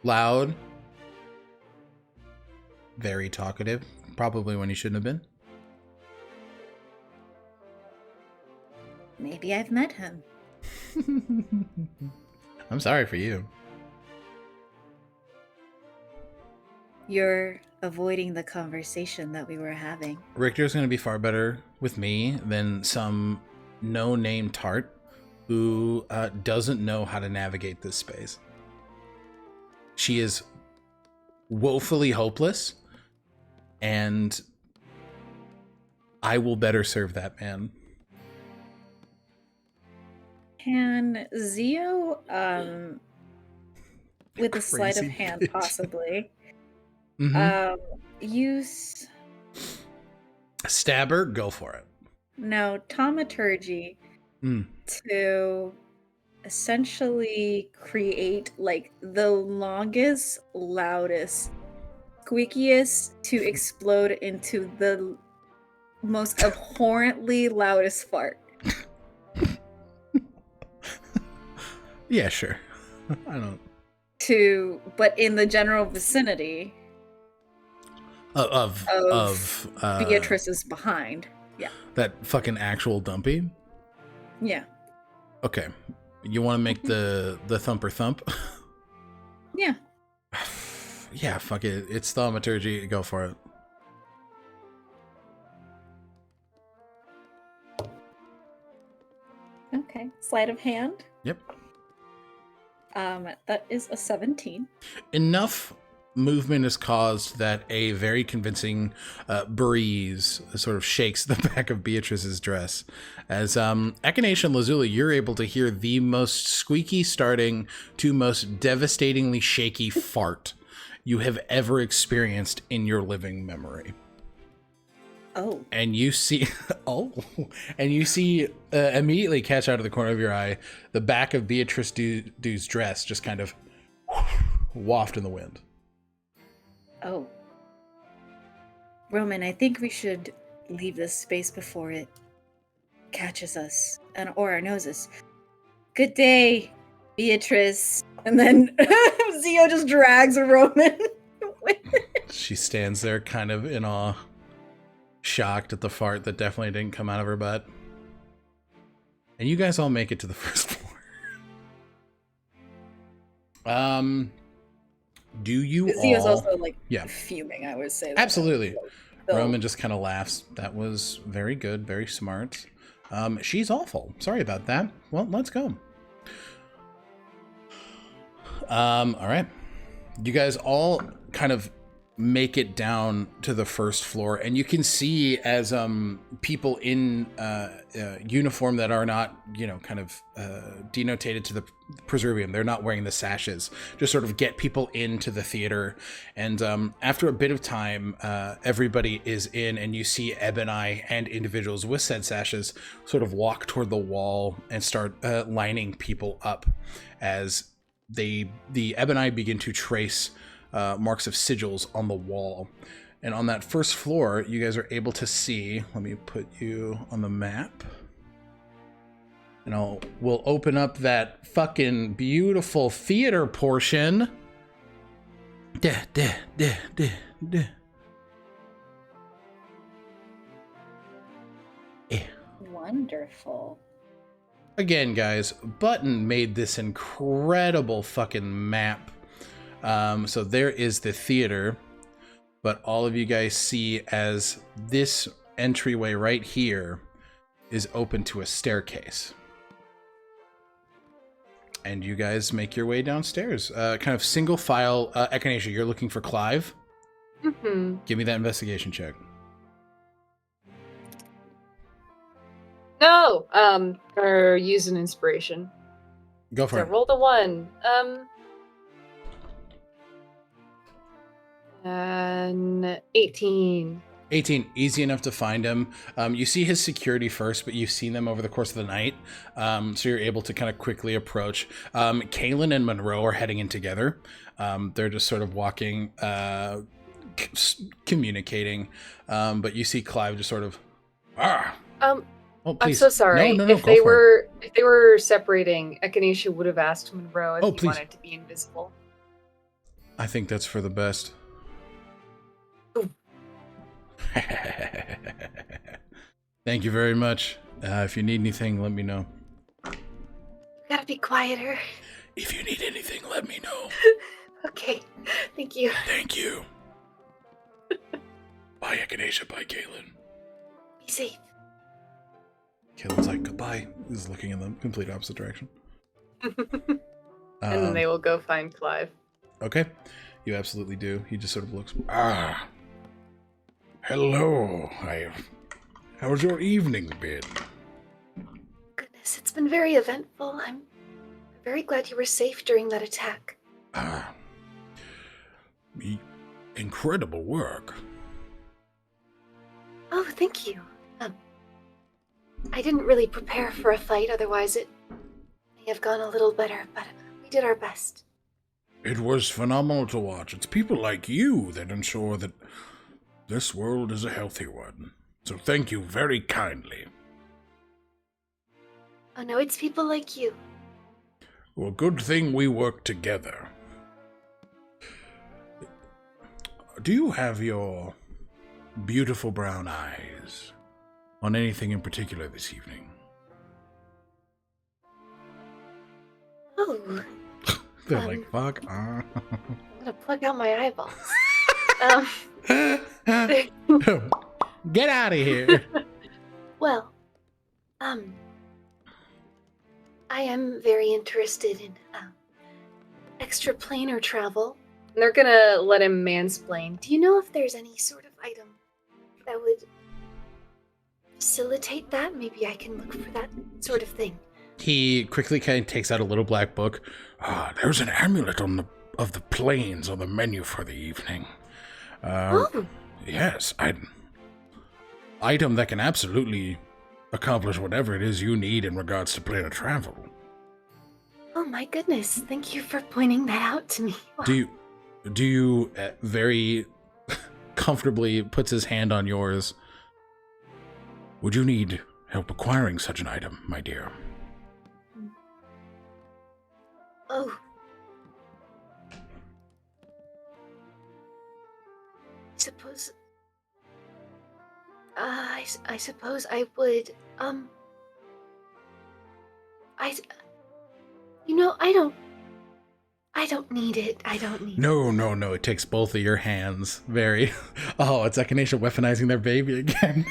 [SPEAKER 1] Loud? Very talkative? Probably when he shouldn't have been?
[SPEAKER 2] Maybe I've met him.
[SPEAKER 1] I'm sorry for you.
[SPEAKER 2] You're avoiding the conversation that we were having.
[SPEAKER 1] Richter's going to be far better with me than some no-name tart who doesn't know how to navigate this space. She is woefully hopeless, and I will better serve that man.
[SPEAKER 2] Can Zio, with a sleight of
[SPEAKER 1] Crazy
[SPEAKER 2] hand,
[SPEAKER 1] bitch.
[SPEAKER 2] possibly,
[SPEAKER 1] Mhm.
[SPEAKER 2] use
[SPEAKER 1] Stabber, go for it.
[SPEAKER 2] taumaturgy
[SPEAKER 1] Mm.
[SPEAKER 2] to essentially create like the longest, loudest, squeakiest to explode into the most abhorrently loudest fart.
[SPEAKER 1] Yeah, sure. I don't.
[SPEAKER 2] But in the general vicinity
[SPEAKER 1] Of
[SPEAKER 2] Beatrice's behind. Yeah.
[SPEAKER 1] that fucking actual dumpy.
[SPEAKER 2] Yeah.
[SPEAKER 1] Okay, you want to make the thumper thump?
[SPEAKER 2] Yeah.
[SPEAKER 1] Yeah, fuck it. It's thaumaturgy. Go for it.
[SPEAKER 2] Okay. Sleight of hand.
[SPEAKER 1] Yep.
[SPEAKER 2] That is a 17.
[SPEAKER 1] Enough movement is caused that a very convincing breeze sort of shakes the back of Beatrice's dress. As Echinacea and Lazuli, you're able to hear the most squeaky starting to most devastatingly shaky fart you have ever experienced in your living memory.
[SPEAKER 2] Oh.
[SPEAKER 1] And you see, immediately catch out of the corner of your eye the back of Beatrice Du's dress just kind of waft in the wind.
[SPEAKER 2] Oh. Roman, I think we should leave this space before it catches us or our noses. Good day, Beatrice. And then Zio just drags Roman.
[SPEAKER 1] She stands there kind of in awe, shocked at the fart that definitely didn't come out of her butt. And you guys all make it to the first floor. Do you
[SPEAKER 2] Zio's
[SPEAKER 1] all...
[SPEAKER 2] also like
[SPEAKER 1] Yeah.
[SPEAKER 2] fuming, I would say.
[SPEAKER 1] Absolutely.
[SPEAKER 2] So-
[SPEAKER 1] Roman just kind of laughs. That was very good, very smart. She's awful. Sorry about that. Well, let's go. All right. You guys all kind of make it down to the first floor, and you can see as people in uniform that are not, kind of denotated to the Perservium, they're not wearing the sashes, just sort of get people into the theater. And after a bit of time, everybody is in, and you see Ebony and individuals with said sashes sort of walk toward the wall and start lining people up as the Ebony begin to trace marks of sigils on the wall. And on that first floor, you guys are able to see, let me put you on the map, and we'll open up that fucking beautiful theater portion.
[SPEAKER 2] Wonderful.
[SPEAKER 1] Again, guys, Button made this incredible fucking map. So there is the theater, but all of you guys see as this entryway right here is open to a staircase. And you guys make your way downstairs. Kind of single file. Echinacea, you're looking for Clive?
[SPEAKER 5] Mm-hmm.
[SPEAKER 1] Give me that investigation check.
[SPEAKER 5] No! Or use an inspiration.
[SPEAKER 1] Go for
[SPEAKER 5] So
[SPEAKER 1] it.
[SPEAKER 5] roll the 1. And 18.
[SPEAKER 1] 18, easy enough to find him. You see his security first, but you've seen them over the course of the night. So you're able to kind of quickly approach. Kaylin and Monroe are heading in together. They're just sort of walking, communicating. But you see Clive just sort of, Oh,
[SPEAKER 5] I'm
[SPEAKER 1] please.
[SPEAKER 5] so sorry.
[SPEAKER 1] No,
[SPEAKER 5] if
[SPEAKER 1] go for it.
[SPEAKER 5] they were separating, Echinacea would have asked Monroe if he
[SPEAKER 1] Please.
[SPEAKER 5] wanted to be invisible.
[SPEAKER 1] I think that's for the best.
[SPEAKER 5] Ooh.
[SPEAKER 1] Thank you very much. If you need anything, let me know.
[SPEAKER 3] Gotta be quieter.
[SPEAKER 1] If you need anything, let me know.
[SPEAKER 3] Okay, thank you.
[SPEAKER 1] Thank you. Bye, Echinacea. Bye, Galen.
[SPEAKER 3] Be safe.
[SPEAKER 1] Galen's like, goodbye. He's looking in the complete opposite direction.
[SPEAKER 5] And then they will go find Clive.
[SPEAKER 1] Okay. You absolutely do. He just sort of looks. Ah. Hello. How's your evening been?
[SPEAKER 3] Goodness, it's been very eventful. I'm very glad you were safe during that attack.
[SPEAKER 1] Ah. Incredible work.
[SPEAKER 3] Oh, thank you. I didn't really prepare for a fight, otherwise it may have gone a little better, but we did our best.
[SPEAKER 1] It was phenomenal to watch. It's people like you that ensure that this world is a healthy one. So thank you very kindly.
[SPEAKER 3] Oh no, it's people like you.
[SPEAKER 1] Well, good thing we work together. Do you have your beautiful brown eyes on anything in particular this evening?
[SPEAKER 3] Oh,
[SPEAKER 1] They're like, fuck.
[SPEAKER 3] I'm gonna plug out my eyeballs.
[SPEAKER 1] Get out of here.
[SPEAKER 3] Well, I am very interested in extraplanar travel.
[SPEAKER 5] And they're gonna let him mansplain.
[SPEAKER 3] Do you know if there's any sort of item that would facilitate that? Maybe I can look for that sort of thing.
[SPEAKER 1] He quickly kind of takes out a little black book. There's an amulet of the plains on the menu for the evening.
[SPEAKER 3] Oh.
[SPEAKER 1] Yes, item that can absolutely accomplish whatever it is you need in regards to planar travel.
[SPEAKER 3] Oh my goodness, thank you for pointing that out to me. Wow.
[SPEAKER 1] Do you very comfortably puts his hand on yours? Would you need help acquiring such an item, my dear?
[SPEAKER 3] Oh. I suppose I would, I don't need it. I don't need it.
[SPEAKER 1] No. It takes both of your hands. Very. Oh, it's Echinacea weaponizing their baby again.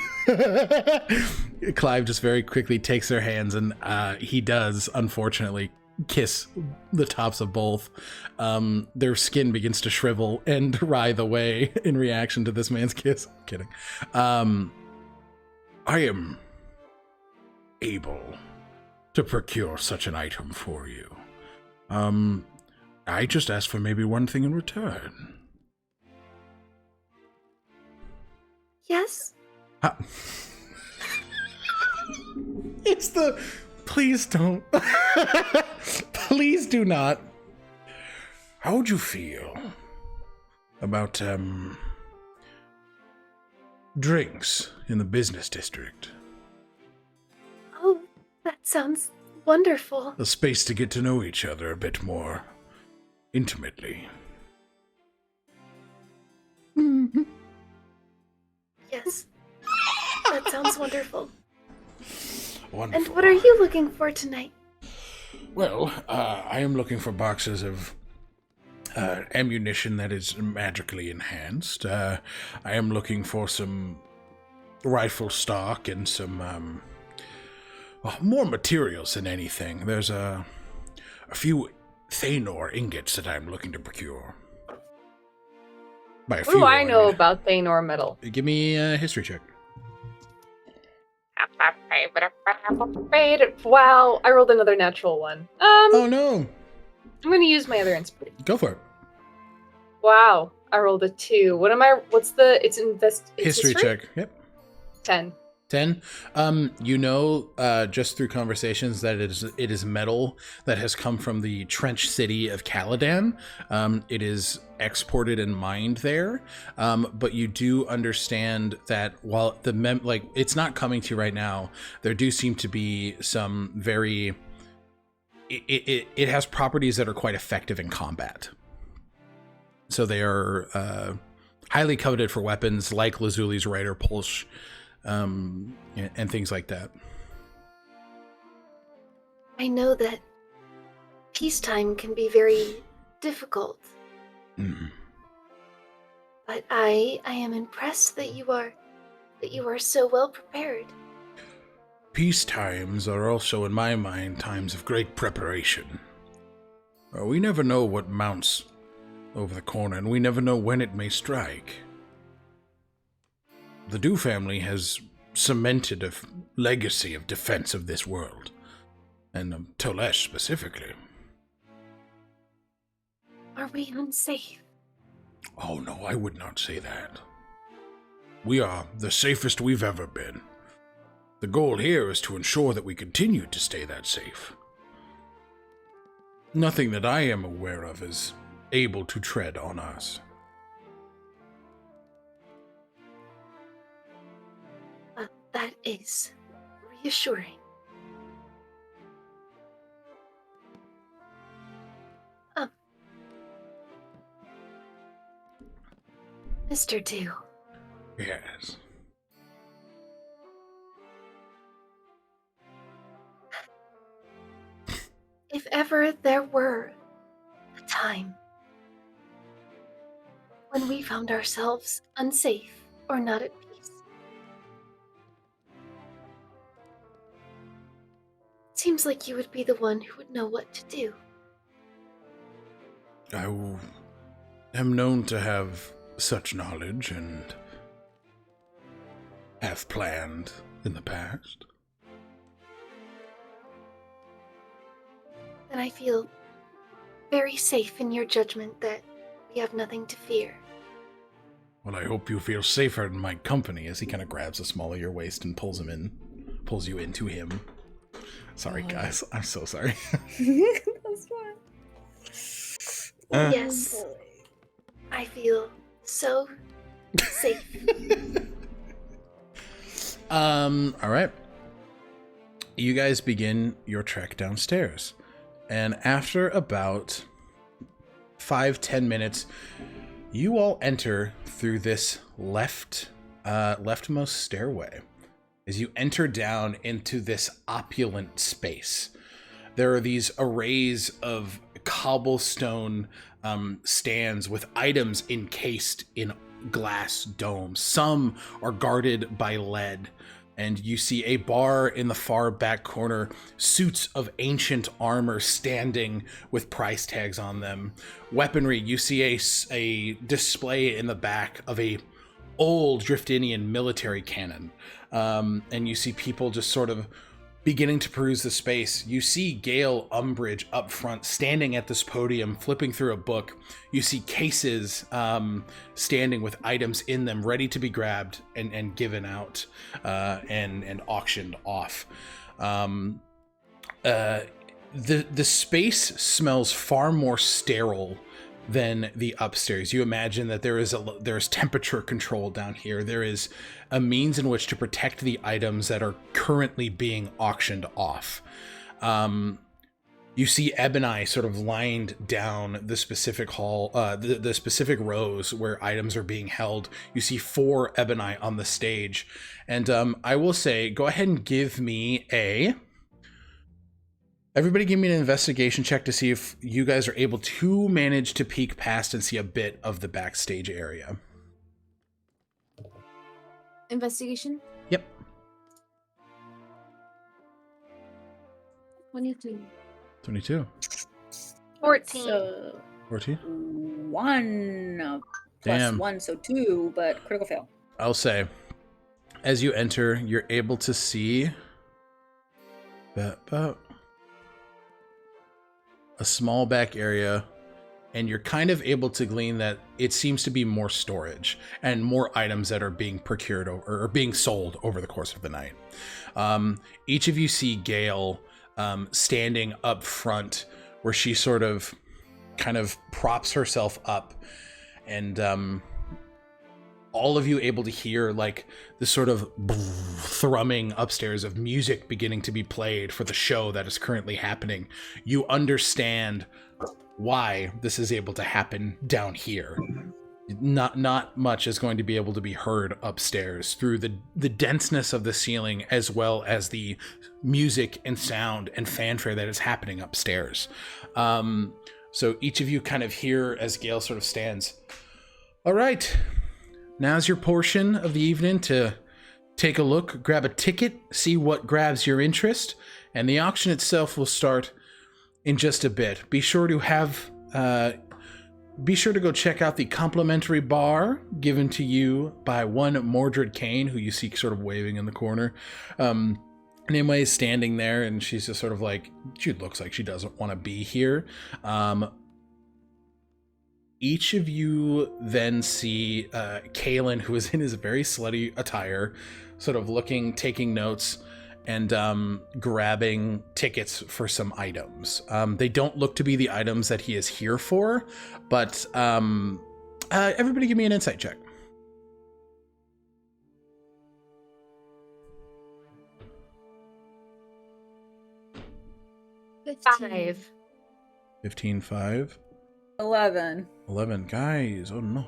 [SPEAKER 1] Clive just very quickly takes their hands, and he does, unfortunately, kiss the tops of both. Their skin begins to shrivel and writhe away in reaction to this man's kiss. I'm kidding. I am able to procure such an item for you. I just asked for maybe one thing in return.
[SPEAKER 3] Yes?
[SPEAKER 1] It's the... Please don't. Please do not. How would you feel about, drinks in the business district?
[SPEAKER 3] Oh, that sounds wonderful.
[SPEAKER 1] A space to get to know each other a bit more intimately.
[SPEAKER 3] Yes. That sounds wonderful.
[SPEAKER 1] Wonderful.
[SPEAKER 3] And what are you looking for tonight?
[SPEAKER 1] Well, I am looking for boxes of ammunition that is magically enhanced. I am looking for some rifle stock and some more materials than anything. There's a few Thanor ingots that I'm looking to procure. By a
[SPEAKER 5] What
[SPEAKER 1] few,
[SPEAKER 5] do I know
[SPEAKER 1] mean.
[SPEAKER 5] about Thanor metal?
[SPEAKER 1] Give me a history check.
[SPEAKER 5] Wow, I rolled another natural one.
[SPEAKER 1] Oh no!
[SPEAKER 5] I'm gonna use my other inspiration.
[SPEAKER 1] Go for it.
[SPEAKER 5] Wow, I rolled a 2. What's the, it's
[SPEAKER 1] History check. Yep.
[SPEAKER 5] 10.
[SPEAKER 1] 10. You know, just through conversations that it is metal that has come from the trench city of Caladan. It is exported and mined there. But you do understand that while it's not coming to you right now, there do seem to be some very... It has properties that are quite effective in combat. So they are highly coveted for weapons like Lazuli's Rider Pulse, and things like that.
[SPEAKER 3] I know that peacetime can be very difficult, but I am impressed that you are so well prepared.
[SPEAKER 1] Peace times are also, in my mind, times of great preparation. We never know what mounts over the corner, and we never know when it may strike. The Dew family has cemented a legacy of defense of this world, and Tolesh specifically.
[SPEAKER 3] Are we unsafe?
[SPEAKER 1] Oh no, I would not say that. We are the safest we've ever been. The goal here is to ensure that we continue to stay that safe. Nothing that I am aware of is able to tread on us.
[SPEAKER 3] That is reassuring. Mr. Dew.
[SPEAKER 1] Yes.
[SPEAKER 3] If ever there were a time when we found ourselves unsafe or not at peace, it seems like you would be the one who would know what to do.
[SPEAKER 1] I am known to have such knowledge and have planned in the past.
[SPEAKER 3] Then I feel very safe in your judgment that we have nothing to fear.
[SPEAKER 1] Well, I hope you feel safer in my company, as he kind of grabs the small of your waist and pulls you into him. Sorry, guys. I'm so sorry.
[SPEAKER 4] That's fine.
[SPEAKER 3] Yes. I feel so safe.
[SPEAKER 1] All right. You guys begin your trek downstairs. And after about 5-10 minutes, you all enter through this leftmost stairway. As you enter down into this opulent space, there are these arrays of cobblestone stands with items encased in glass domes. Some are guarded by lead. And you see a bar in the far back corner, suits of ancient armor standing with price tags on them. Weaponry, you see a display in the back of a old Driftinian military cannon. And you see people just sort of beginning to peruse the space. You see Gale Umbridge up front, standing at this podium, flipping through a book. You see cases standing with items in them, ready to be grabbed and given out and auctioned off. The space smells far more sterile than the upstairs. You imagine that there's temperature control down here. There is a means in which to protect the items that are currently being auctioned off. You see ebony sort of lined down the specific hall, the specific rows where items are being held. You see 4 ebony on the stage. And I will say, go ahead and give me everybody give me an investigation check to see if you guys are able to manage to peek past and see a bit of the backstage area.
[SPEAKER 4] Investigation?
[SPEAKER 1] Yep.
[SPEAKER 4] 22.
[SPEAKER 1] 22.
[SPEAKER 5] 14.
[SPEAKER 2] So
[SPEAKER 1] 14?
[SPEAKER 2] 1 plus
[SPEAKER 1] Damn.
[SPEAKER 2] 1, so 2, but critical fail.
[SPEAKER 1] I'll say, as you enter, you're able to see about a small back area, and you're kind of able to glean that it seems to be more storage and more items that are being procured or being sold over the course of the night. Each of you see Gale standing up front, where she sort of kind of props herself up, and all of you able to hear like this sort of thrumming upstairs of music beginning to be played for the show that is currently happening. You understand why this is able to happen down here. not much is going to be able to be heard upstairs through the denseness of the ceiling, as well as the music and sound and fanfare that is happening upstairs. So each of you kind of hear as Gale sort of stands. All right, now's your portion of the evening to take a look, grab a ticket, see what grabs your interest, and the auction itself will start in just a bit. Be sure to go check out the complimentary bar given to you by one Mordred Kane, who you see sort of waving in the corner. Nimue is standing there, and she's just sort of like, she looks like she doesn't want to be here. Each of you then see Kalen, who is in his very slutty attire, sort of looking, taking notes, and grabbing tickets for some items. They don't look to be the items that he is here for, but everybody give me an insight check.
[SPEAKER 5] Five.
[SPEAKER 1] 15, 5.
[SPEAKER 4] 11.
[SPEAKER 1] 11. Guys, oh no.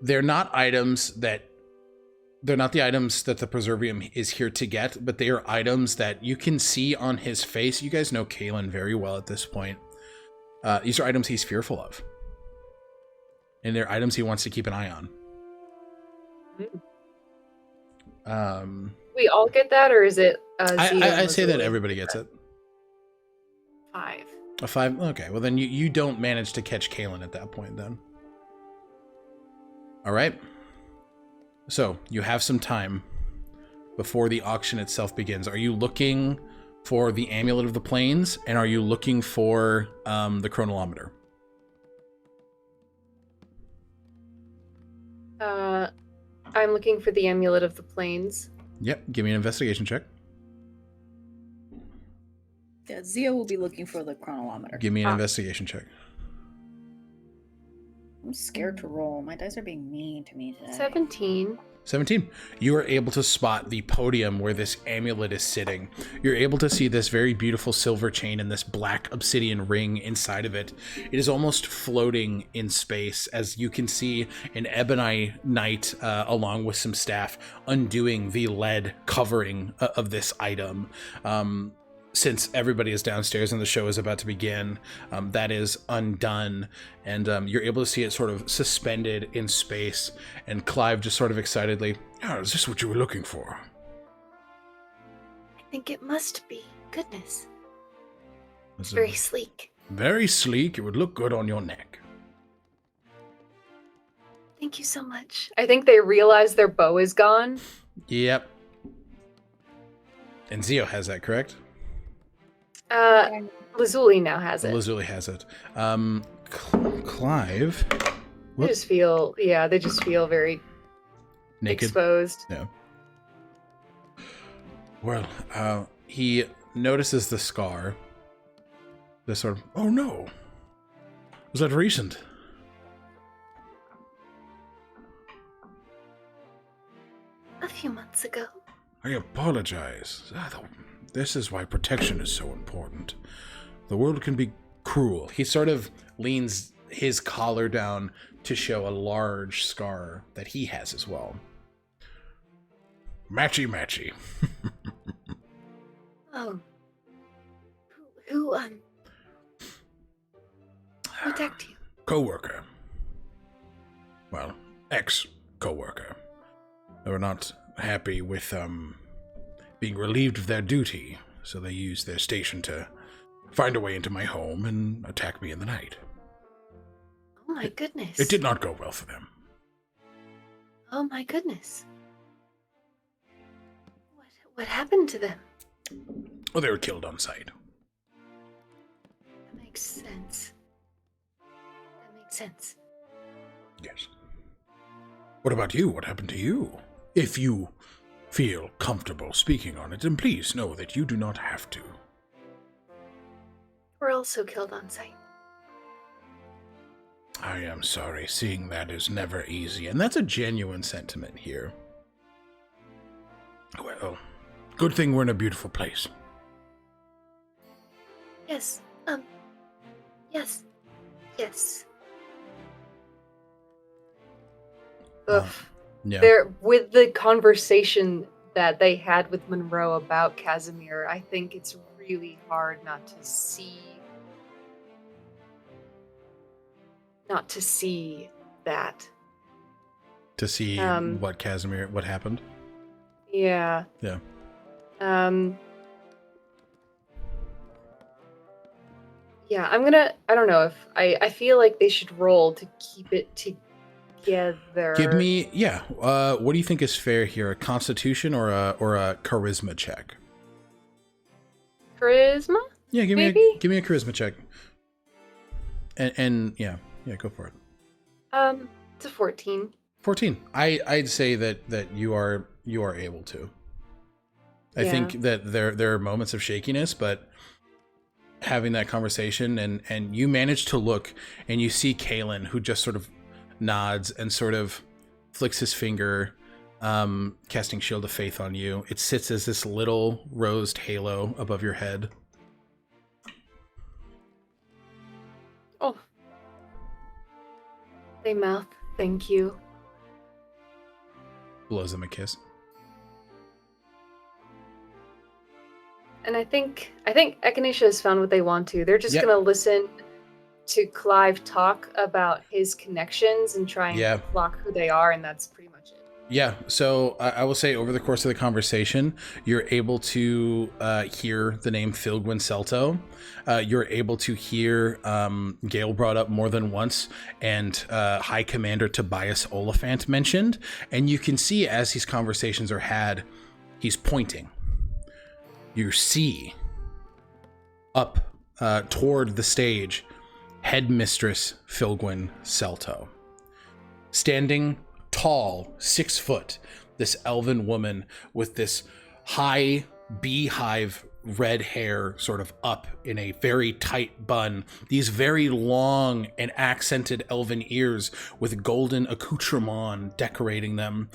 [SPEAKER 1] They're not the items that the Perservium is here to get, but they are items that you can see on his face. You guys know Kalen very well at this point. These are items he's fearful of. And they're items he wants to keep an eye on.
[SPEAKER 5] We all get that, or is it
[SPEAKER 1] I say that everybody gets it.
[SPEAKER 5] 5.
[SPEAKER 1] A 5? Okay, well then you don't manage to catch Kalen at that point then. Alright. So, you have some time before the auction itself begins. Are you looking for the Amulet of the Plains, and are you looking for the chronolometer?
[SPEAKER 5] I'm looking for the Amulet of the Plains.
[SPEAKER 1] Yep, give me an investigation check.
[SPEAKER 2] Yeah, Zio will be looking for the chronolometer.
[SPEAKER 1] Give me an investigation check.
[SPEAKER 2] I'm scared to roll. My dice are being mean to me today.
[SPEAKER 5] 17.
[SPEAKER 1] 17. You are able to spot the podium where this amulet is sitting. You're able to see this very beautiful silver chain and this black obsidian ring inside of it. It is almost floating in space, as you can see an ebony knight along with some staff undoing the lead covering of this item. Since everybody is downstairs and the show is about to begin, that is undone, and you're able to see it sort of suspended in space, and Clive just sort of excitedly, "Oh, is this what you were looking for?"
[SPEAKER 3] I think it must be. Goodness.
[SPEAKER 1] It's
[SPEAKER 3] Very sleek.
[SPEAKER 1] very sleek. It would look good on your neck.
[SPEAKER 3] Thank you so much.
[SPEAKER 5] I think they realize their bow is gone.
[SPEAKER 1] Yep. And Zio has that, correct?
[SPEAKER 5] Lazuli now has it.
[SPEAKER 1] Lazuli has it. Clive.
[SPEAKER 5] They just feel very
[SPEAKER 1] Naked.
[SPEAKER 5] exposed.
[SPEAKER 1] Yeah. Well, he notices the scar. This sort of, oh no. Was that recent?
[SPEAKER 3] A few months ago.
[SPEAKER 1] I apologize. This is why protection is so important. The world can be cruel. He sort of leans his collar down to show a large scar that he has as well. Matchy matchy.
[SPEAKER 3] Oh. Who attacked you?
[SPEAKER 1] Co-worker. Well, ex-co-worker. They were not happy with, being relieved of their duty, so they used their station to find a way into my home and attack me in the night.
[SPEAKER 3] Oh my goodness.
[SPEAKER 1] It did not go well for them.
[SPEAKER 3] Oh my goodness. What happened to them?
[SPEAKER 1] Well, they were killed on sight.
[SPEAKER 3] That makes sense.
[SPEAKER 1] Yes. What about you? What happened to you? If you feel comfortable speaking on it, then please know that you do not have to.
[SPEAKER 3] We're also killed on sight.
[SPEAKER 1] I am sorry. Seeing that is never easy, and that's a genuine sentiment here. Well, good thing we're in a beautiful place.
[SPEAKER 3] Yes. Yes.
[SPEAKER 5] Ugh.
[SPEAKER 1] Yeah.
[SPEAKER 5] There, with the conversation that they had with Monroe about Casimir, I think it's really hard not to see that.
[SPEAKER 1] To see what happened.
[SPEAKER 5] Yeah.
[SPEAKER 1] Yeah.
[SPEAKER 5] Yeah, I don't know if I feel like they should roll to keep it together.
[SPEAKER 1] Give me, what do you think is fair here? A constitution or a charisma check?
[SPEAKER 5] Charisma?
[SPEAKER 1] Yeah, give me a charisma check. And yeah, go for it.
[SPEAKER 5] It's a 14.
[SPEAKER 1] 14. I'd say that you are able to. I think that there are moments of shakiness, but having that conversation and you manage to look and you see Kalen, who just sort of nods and sort of flicks his finger, casting Shield of Faith on you. It sits as this little rosed halo above your head.
[SPEAKER 5] Oh. They mouth, thank you.
[SPEAKER 1] Blows him a kiss.
[SPEAKER 5] And I think Echinacea has found what they want to. They're just gonna listen to Clive talk about his connections and try and block who they are, and that's pretty much it.
[SPEAKER 1] Yeah, so I will say over the course of the conversation, you're able to hear the name Philgwyn Celto. You're able to hear Gale brought up more than once, and High Commander Tobias Oliphant mentioned. And you can see as these conversations are had, he's pointing. You see up toward the stage, Headmistress Philgwyn Celto. Standing tall, 6 foot, this elven woman with this high beehive red hair sort of up in a very tight bun, these very long and accented elven ears with golden accoutrement decorating them,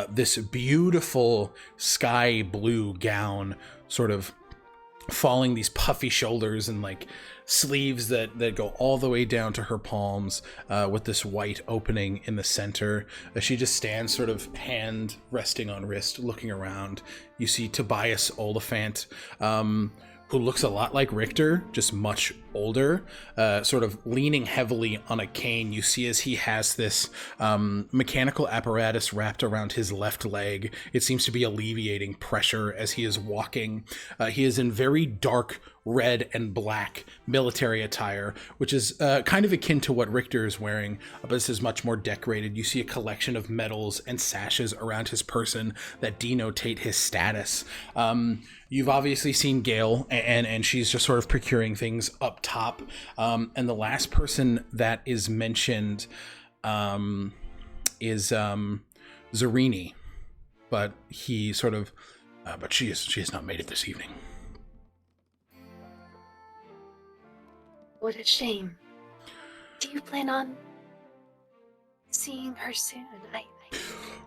[SPEAKER 1] this beautiful sky blue gown sort of falling, these puffy shoulders and like sleeves that go all the way down to her palms, with this white opening in the center. She just stands sort of hand resting on wrist looking around. You see Tobias Oliphant, who looks a lot like Richter, just much older, sort of leaning heavily on a cane. You see as he has this mechanical apparatus wrapped around his left leg. It seems to be alleviating pressure as he is walking. He is in very dark red and black military attire, which is kind of akin to what Richter is wearing, but this is much more decorated. You see a collection of medals and sashes around his person that denotate his status. You've obviously seen Gale, and she's just sort of procuring things up top. And the last person that is mentioned is Zarini, but he sort of, but she has not made it this evening.
[SPEAKER 3] What a shame. Do you plan on seeing her soon?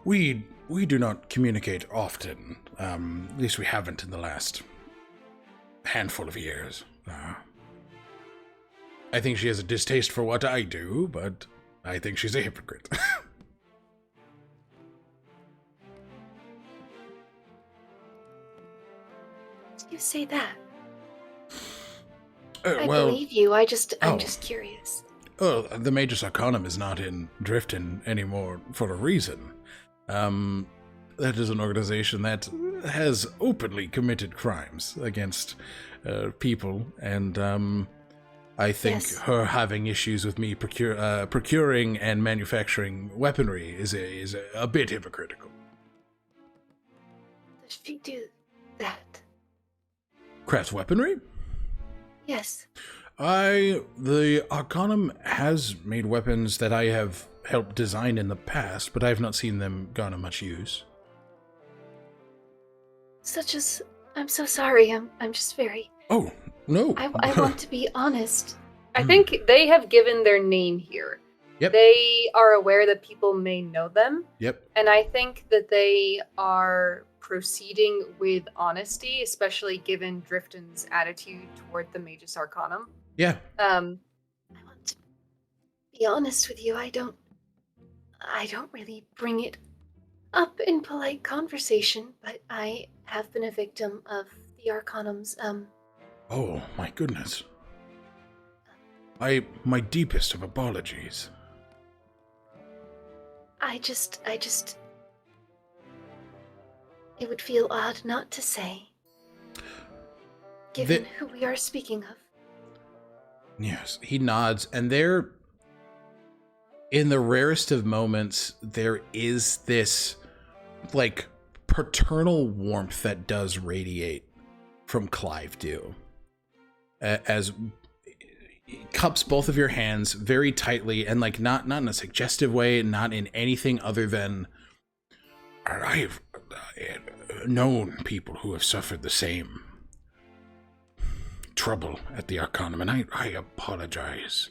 [SPEAKER 1] We do not communicate often. At least we haven't in the last handful of years. I think she has a distaste for what I do, but I think she's a hypocrite.
[SPEAKER 3] You say that?
[SPEAKER 1] I
[SPEAKER 3] believe you. I'm just curious.
[SPEAKER 1] Oh, the Magus Arcanum is not in Drifton anymore for a reason. That is an organization that has openly committed crimes against people, and I think her having issues with me procuring and manufacturing weaponry is a bit hypocritical.
[SPEAKER 3] Does she do that?
[SPEAKER 1] Craft weaponry?
[SPEAKER 3] Yes.
[SPEAKER 1] The Arcanum has made weapons that I have helped design in the past, but I have not seen them garner much use.
[SPEAKER 3] I'm so sorry. I'm just very...
[SPEAKER 1] Oh, no.
[SPEAKER 3] I want to be honest.
[SPEAKER 5] I think they have given their name here.
[SPEAKER 1] Yep.
[SPEAKER 5] They are aware that people may know them.
[SPEAKER 1] Yep.
[SPEAKER 5] And I think that they are proceeding with honesty, especially given Drifton's attitude toward the Magus Arcanum.
[SPEAKER 1] Yeah.
[SPEAKER 3] I want to be honest with you. I don't really bring it up in polite conversation, but I have been a victim of the Arcanum's,
[SPEAKER 6] Oh, my goodness. My deepest of apologies.
[SPEAKER 3] I just, it would feel odd not to say, given who we are speaking of.
[SPEAKER 1] Yes, he nods, and there, in the rarest of moments, there is this, like, paternal warmth that does radiate from Clive Dew. As he cups both of your hands very tightly, and, like, not in a suggestive way, not in anything other than,
[SPEAKER 6] I've known people who have suffered the same trouble at the Arcanum, and I apologize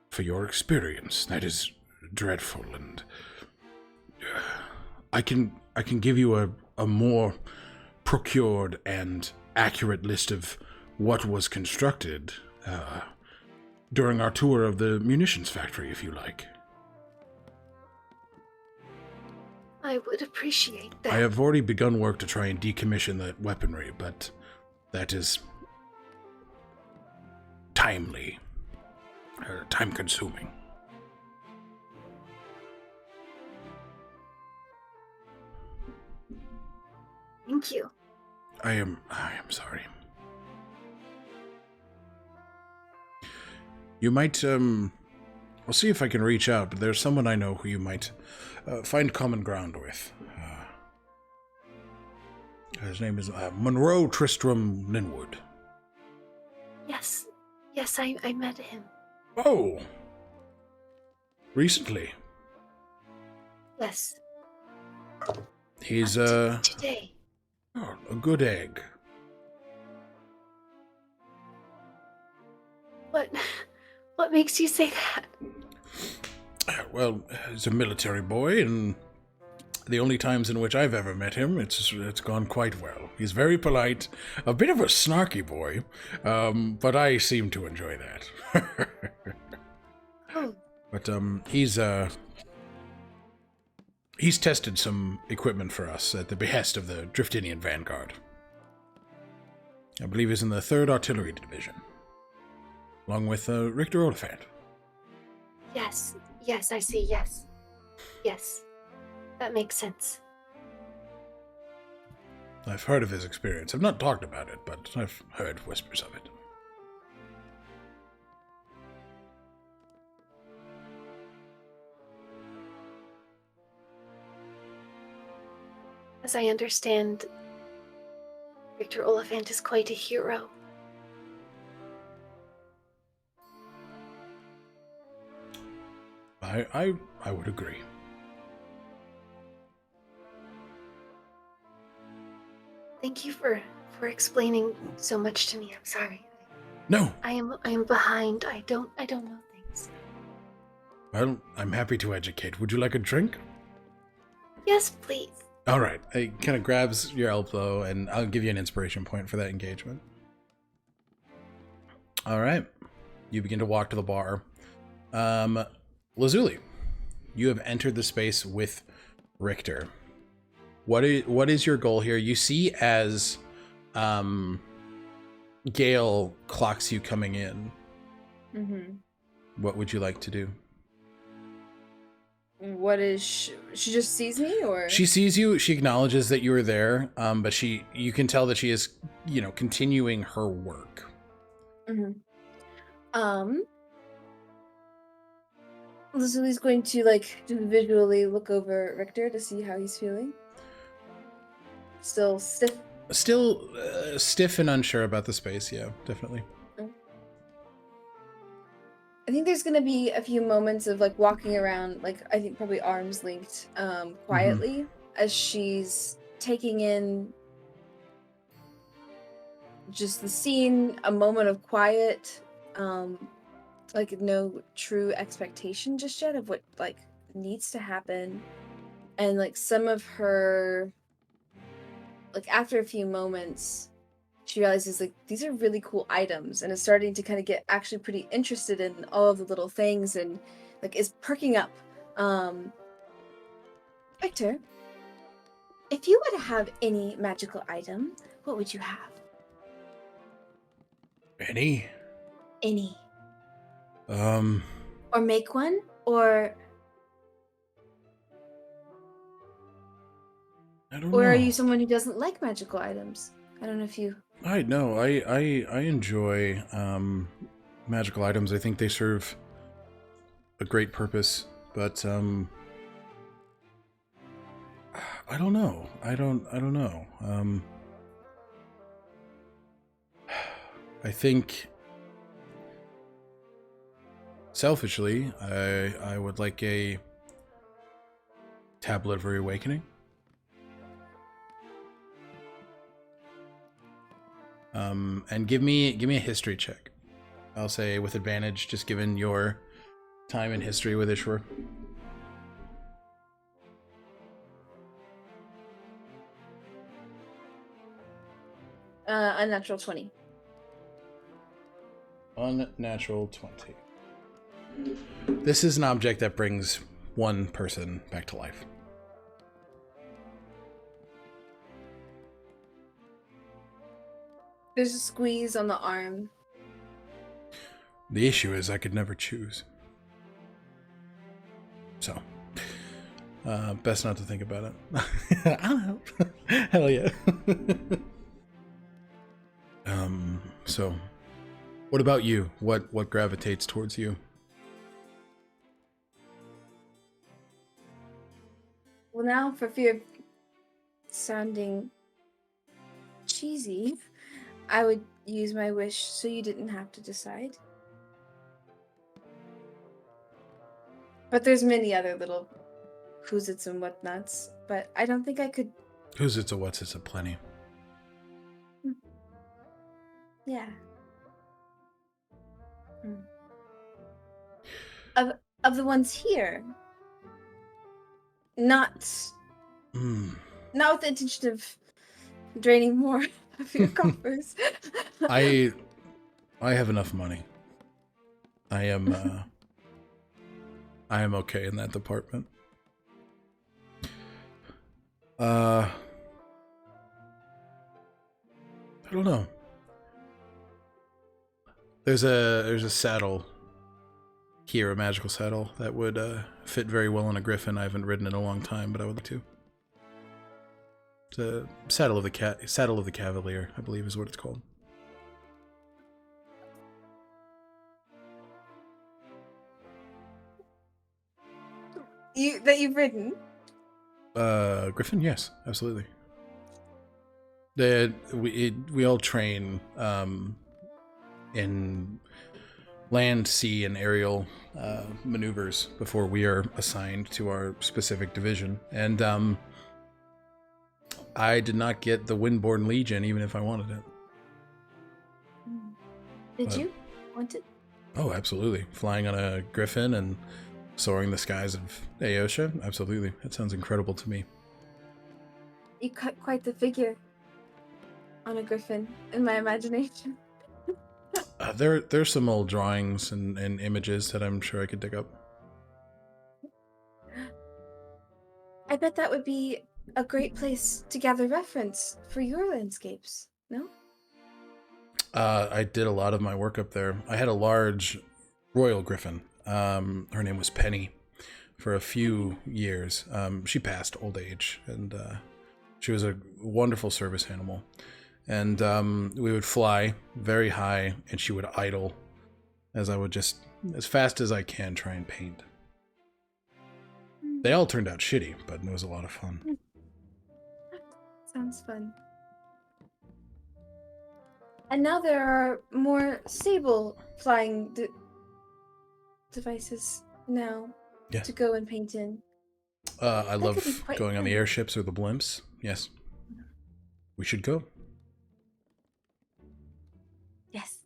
[SPEAKER 6] for your experience. That is dreadful, and I can give you a more procured and accurate list of what was constructed during our tour of the munitions factory, if you like.
[SPEAKER 3] I would appreciate that.
[SPEAKER 6] I have already begun work to try and decommission that weaponry, but that is time-consuming.
[SPEAKER 3] Thank you.
[SPEAKER 6] I am sorry.
[SPEAKER 1] you might, I'll see if I can reach out, but there's someone I know who you might find common ground with. His name is Monroe Tristram Linwood.
[SPEAKER 3] Yes, I met him.
[SPEAKER 6] Oh! Recently?
[SPEAKER 3] Yes.
[SPEAKER 1] He's,
[SPEAKER 3] Today.
[SPEAKER 6] Oh, a good egg.
[SPEAKER 3] What makes you say that?
[SPEAKER 6] Well, he's a military boy, and the only times in which I've ever met him, it's gone quite well. He's very polite, a bit of a snarky boy, but I seem to enjoy that.
[SPEAKER 3] Oh.
[SPEAKER 1] But he's tested some equipment for us at the behest of the Driftinian Vanguard. I believe he's in the 3rd Artillery Division, along with Richter Oliphant.
[SPEAKER 3] Yes, I see, yes. Yes, that makes sense.
[SPEAKER 1] I've heard of his experience. I've not talked about it, but I've heard whispers of it.
[SPEAKER 3] As I understand, Richter Oliphant is quite a hero.
[SPEAKER 1] I would agree.
[SPEAKER 3] Thank you for explaining so much to me. I'm sorry.
[SPEAKER 1] No.
[SPEAKER 3] I am behind. I don't know things.
[SPEAKER 1] Well, I'm happy to educate. Would you like a drink?
[SPEAKER 3] Yes, please.
[SPEAKER 1] All right. He kind of grabs your elbow, and I'll give you an inspiration point for that engagement. All right. You begin to walk to the bar. Lazuli, you have entered the space with Richter. What is your goal here? You see as Gale clocks you coming in.
[SPEAKER 4] Mm-hmm.
[SPEAKER 1] What would you like to do?
[SPEAKER 4] What is she just sees me, or
[SPEAKER 1] She sees you. She acknowledges that you were there, but you can tell that she is, continuing her work.
[SPEAKER 4] Mm-hmm. Lazuli's going to visually look over Richter to see how he's feeling. Still stiff.
[SPEAKER 1] Still stiff and unsure about the space. Yeah, definitely.
[SPEAKER 4] I think there's gonna be a few moments of walking around, I think probably arms linked, quietly as she's taking in just the scene, a moment of quiet, no true expectation just yet of what needs to happen, and some of her, after a few moments, she realizes these are really cool items, and is starting to kind of get actually pretty interested in all of the little things, and is perking up Victor, if you were to have any magical item, what would you have?
[SPEAKER 6] Any?
[SPEAKER 4] Any.
[SPEAKER 6] Um,
[SPEAKER 4] Or make one? Or
[SPEAKER 6] I don't
[SPEAKER 4] or
[SPEAKER 6] know.
[SPEAKER 4] are you someone who doesn't like magical items? I don't know if you...
[SPEAKER 6] I enjoy magical items. I think they serve a great purpose, but I don't know. I don't know. I think selfishly, I would like a Tablet of Reawakening. And give me a history check. I'll say with advantage, just given your time in history with Ishwar.
[SPEAKER 4] Unnatural 20.
[SPEAKER 1] Unnatural 20. This is an object that brings one person back to life.
[SPEAKER 4] There's a squeeze on the arm.
[SPEAKER 6] The issue is I could never choose. So, best not to think about it. I'll help. Hell yeah. So, what about you? What gravitates towards you?
[SPEAKER 4] Well, now, for fear of sounding cheesy, I would use my wish so you didn't have to decide. But there's many other little who's its and whatnots, but I don't think I could...
[SPEAKER 6] Who's it's a what's it's a plenty.
[SPEAKER 4] Yeah. Of the ones here, not with the intention of draining more of your coffers.
[SPEAKER 6] I have enough money. I am okay in that department. I don't know. There's a saddle here, a magical saddle that would fit very well on a griffin. I haven't ridden in a long time, but I would like to. It's a saddle of the cavalier, I believe is what it's called.
[SPEAKER 4] That you've ridden?
[SPEAKER 6] Griffin, yes, absolutely. We all train in land, sea, and aerial maneuvers before we are assigned to our specific division. And I did not get the Windborn Legion, even if I wanted it.
[SPEAKER 4] Did you want it?
[SPEAKER 6] Oh, absolutely. Flying on a griffin and soaring the skies of Aosha? Absolutely. That sounds incredible to me.
[SPEAKER 4] You cut quite the figure on a griffin, in my imagination.
[SPEAKER 6] There's some old drawings and images that I'm sure I could dig up.
[SPEAKER 4] I bet that would be a great place to gather reference for your landscapes, no?
[SPEAKER 6] I did a lot of my work up there. I had a large royal griffin. Her name was Penny for a few years. She passed old age, and she was a wonderful service animal. And we would fly very high, and she would idle as I would just, as fast as I can, try and paint. They all turned out shitty, but it was a lot of fun.
[SPEAKER 4] Sounds fun. And now there are more stable flying devices now to go and paint in.
[SPEAKER 6] I love going on the airships or the blimps. Yes. We should go.
[SPEAKER 4] Yes.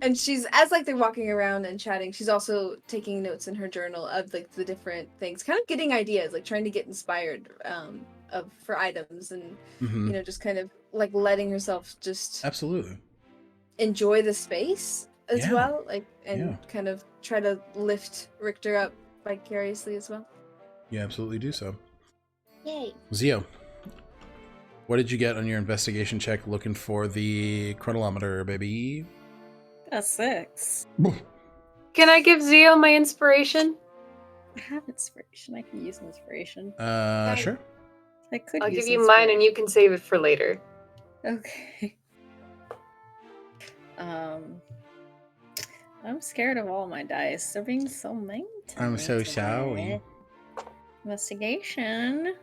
[SPEAKER 4] And she's, as like they're walking around and chatting, she's also taking notes in her journal of like the different things, kind of getting ideas, like trying to get inspired for items, and you know, just kind of like letting herself just
[SPEAKER 6] absolutely
[SPEAKER 4] enjoy the space as
[SPEAKER 1] Yeah.
[SPEAKER 4] well, like, and
[SPEAKER 1] Yeah.
[SPEAKER 4] kind of try to lift Richter up vicariously as well.
[SPEAKER 1] You absolutely do so.
[SPEAKER 2] Yay.
[SPEAKER 1] Zio, what did you get on your investigation check looking for the chronolometer, baby?
[SPEAKER 2] A 6.
[SPEAKER 5] Can I give Zio my inspiration?
[SPEAKER 2] I have inspiration. I can use inspiration.
[SPEAKER 1] Sure.
[SPEAKER 2] I could
[SPEAKER 5] I'll
[SPEAKER 2] use
[SPEAKER 5] give you mine and
[SPEAKER 2] inspiration.
[SPEAKER 5] you can save it for later.
[SPEAKER 2] Okay. I'm scared of all my dice. They're being so mean to
[SPEAKER 1] I'm
[SPEAKER 2] me
[SPEAKER 1] so
[SPEAKER 2] today.
[SPEAKER 1] sorry.
[SPEAKER 2] Investigation.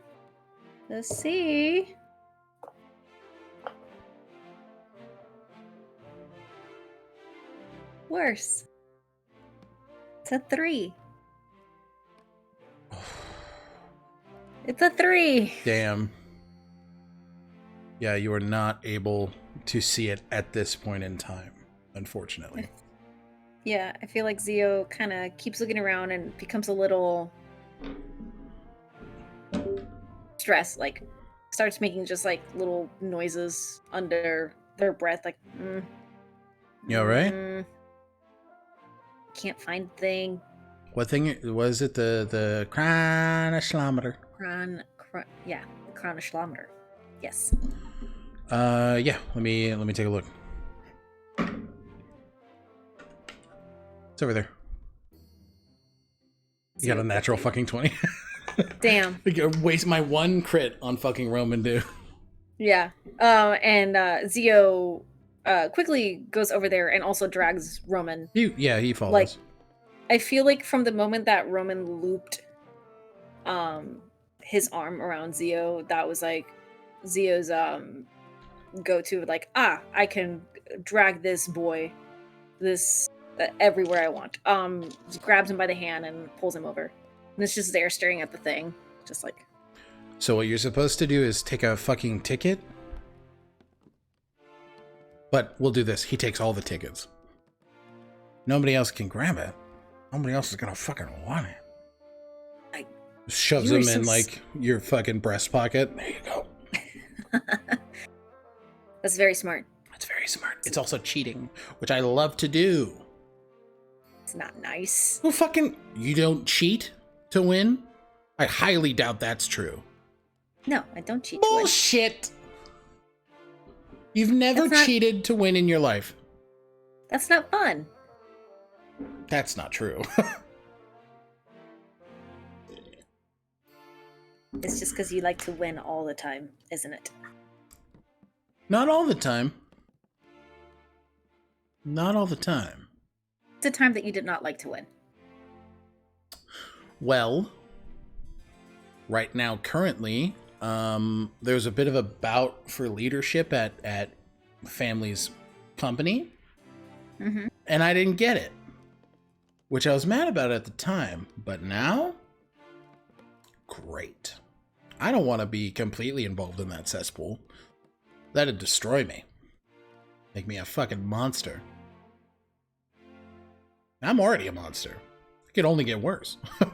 [SPEAKER 2] Let's see. Worse. It's a 3. It's a 3.
[SPEAKER 1] Damn. Yeah, you are not able to see it at this point in time, unfortunately.
[SPEAKER 2] Yeah, I feel like Zio kind of keeps looking around and becomes a little stressed, like starts making just like little noises under their breath, like
[SPEAKER 1] You alright?
[SPEAKER 2] Can't find the thing.
[SPEAKER 1] What thing was it? The chronometer.
[SPEAKER 2] Yeah, the chronometer. Yes.
[SPEAKER 1] Yeah. Let me take a look. It's over there. You got a natural fucking 20.
[SPEAKER 2] Damn.
[SPEAKER 1] Waste my one crit on fucking Roman, dude.
[SPEAKER 2] Yeah. And Zio quickly goes over there and also drags Roman.
[SPEAKER 1] He follows.
[SPEAKER 2] Like, I feel like from the moment that Roman looped his arm around Zio, that was like Zio's go-to, like, I can drag this boy everywhere I want. Just grabs him by the hand and pulls him over. And it's just there staring at the thing. Just like,
[SPEAKER 1] so what you're supposed to do is take a fucking ticket. But we'll do this. He takes all the tickets. Nobody else can grab it. Nobody else is gonna fucking want it. Shoves
[SPEAKER 2] You
[SPEAKER 1] them
[SPEAKER 2] are
[SPEAKER 1] in
[SPEAKER 2] so
[SPEAKER 1] like your fucking breast pocket. There you go.
[SPEAKER 2] that's very smart.
[SPEAKER 1] That's very smart. It's also cheating, which I love to do.
[SPEAKER 2] It's not nice.
[SPEAKER 1] Well, fucking, you don't cheat to win? I highly doubt that's true.
[SPEAKER 2] No, I don't cheat to win.
[SPEAKER 1] Bullshit! You've never
[SPEAKER 2] That's not-
[SPEAKER 1] cheated to win in your life.
[SPEAKER 2] That's not fun.
[SPEAKER 1] That's not true.
[SPEAKER 2] It's just because you like to win all the time, isn't it?
[SPEAKER 1] Not all the time. Not all the time.
[SPEAKER 2] It's a time that you did not like to win.
[SPEAKER 1] Well, right now, currently, there's a bit of a bout for leadership at family's company,
[SPEAKER 2] Mm-hmm.
[SPEAKER 1] and I didn't get it, which I was mad about at the time. But now, great. I don't want to be completely involved in that cesspool. That'd destroy me. Make me a fucking monster. I'm already a monster. It could only get worse.
[SPEAKER 2] All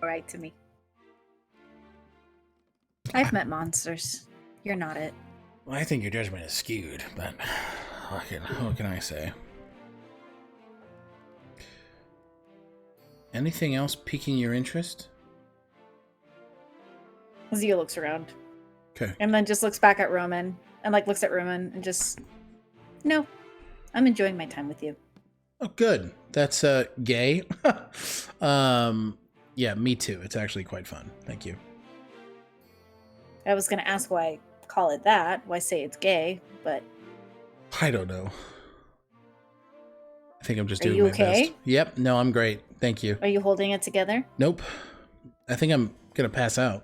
[SPEAKER 2] right to me. I've met monsters. You're not it.
[SPEAKER 1] Well, I think your judgment is skewed, but what can I say? Anything else piquing your interest?
[SPEAKER 2] Zio looks around.
[SPEAKER 1] Okay.
[SPEAKER 2] And then just looks back at Roman and like looks at Roman and just, no, I'm enjoying my time with you.
[SPEAKER 1] Oh, good. That's gay. Yeah, me too. It's actually quite fun. Thank you.
[SPEAKER 2] I was gonna ask why call it that, why say it's gay, but
[SPEAKER 1] I don't know. I think I'm just
[SPEAKER 2] Are
[SPEAKER 1] doing
[SPEAKER 2] you
[SPEAKER 1] my
[SPEAKER 2] okay?
[SPEAKER 1] best. Yep. No, I'm great. Thank you.
[SPEAKER 2] are you holding it together?
[SPEAKER 1] Nope. I think I'm gonna pass out.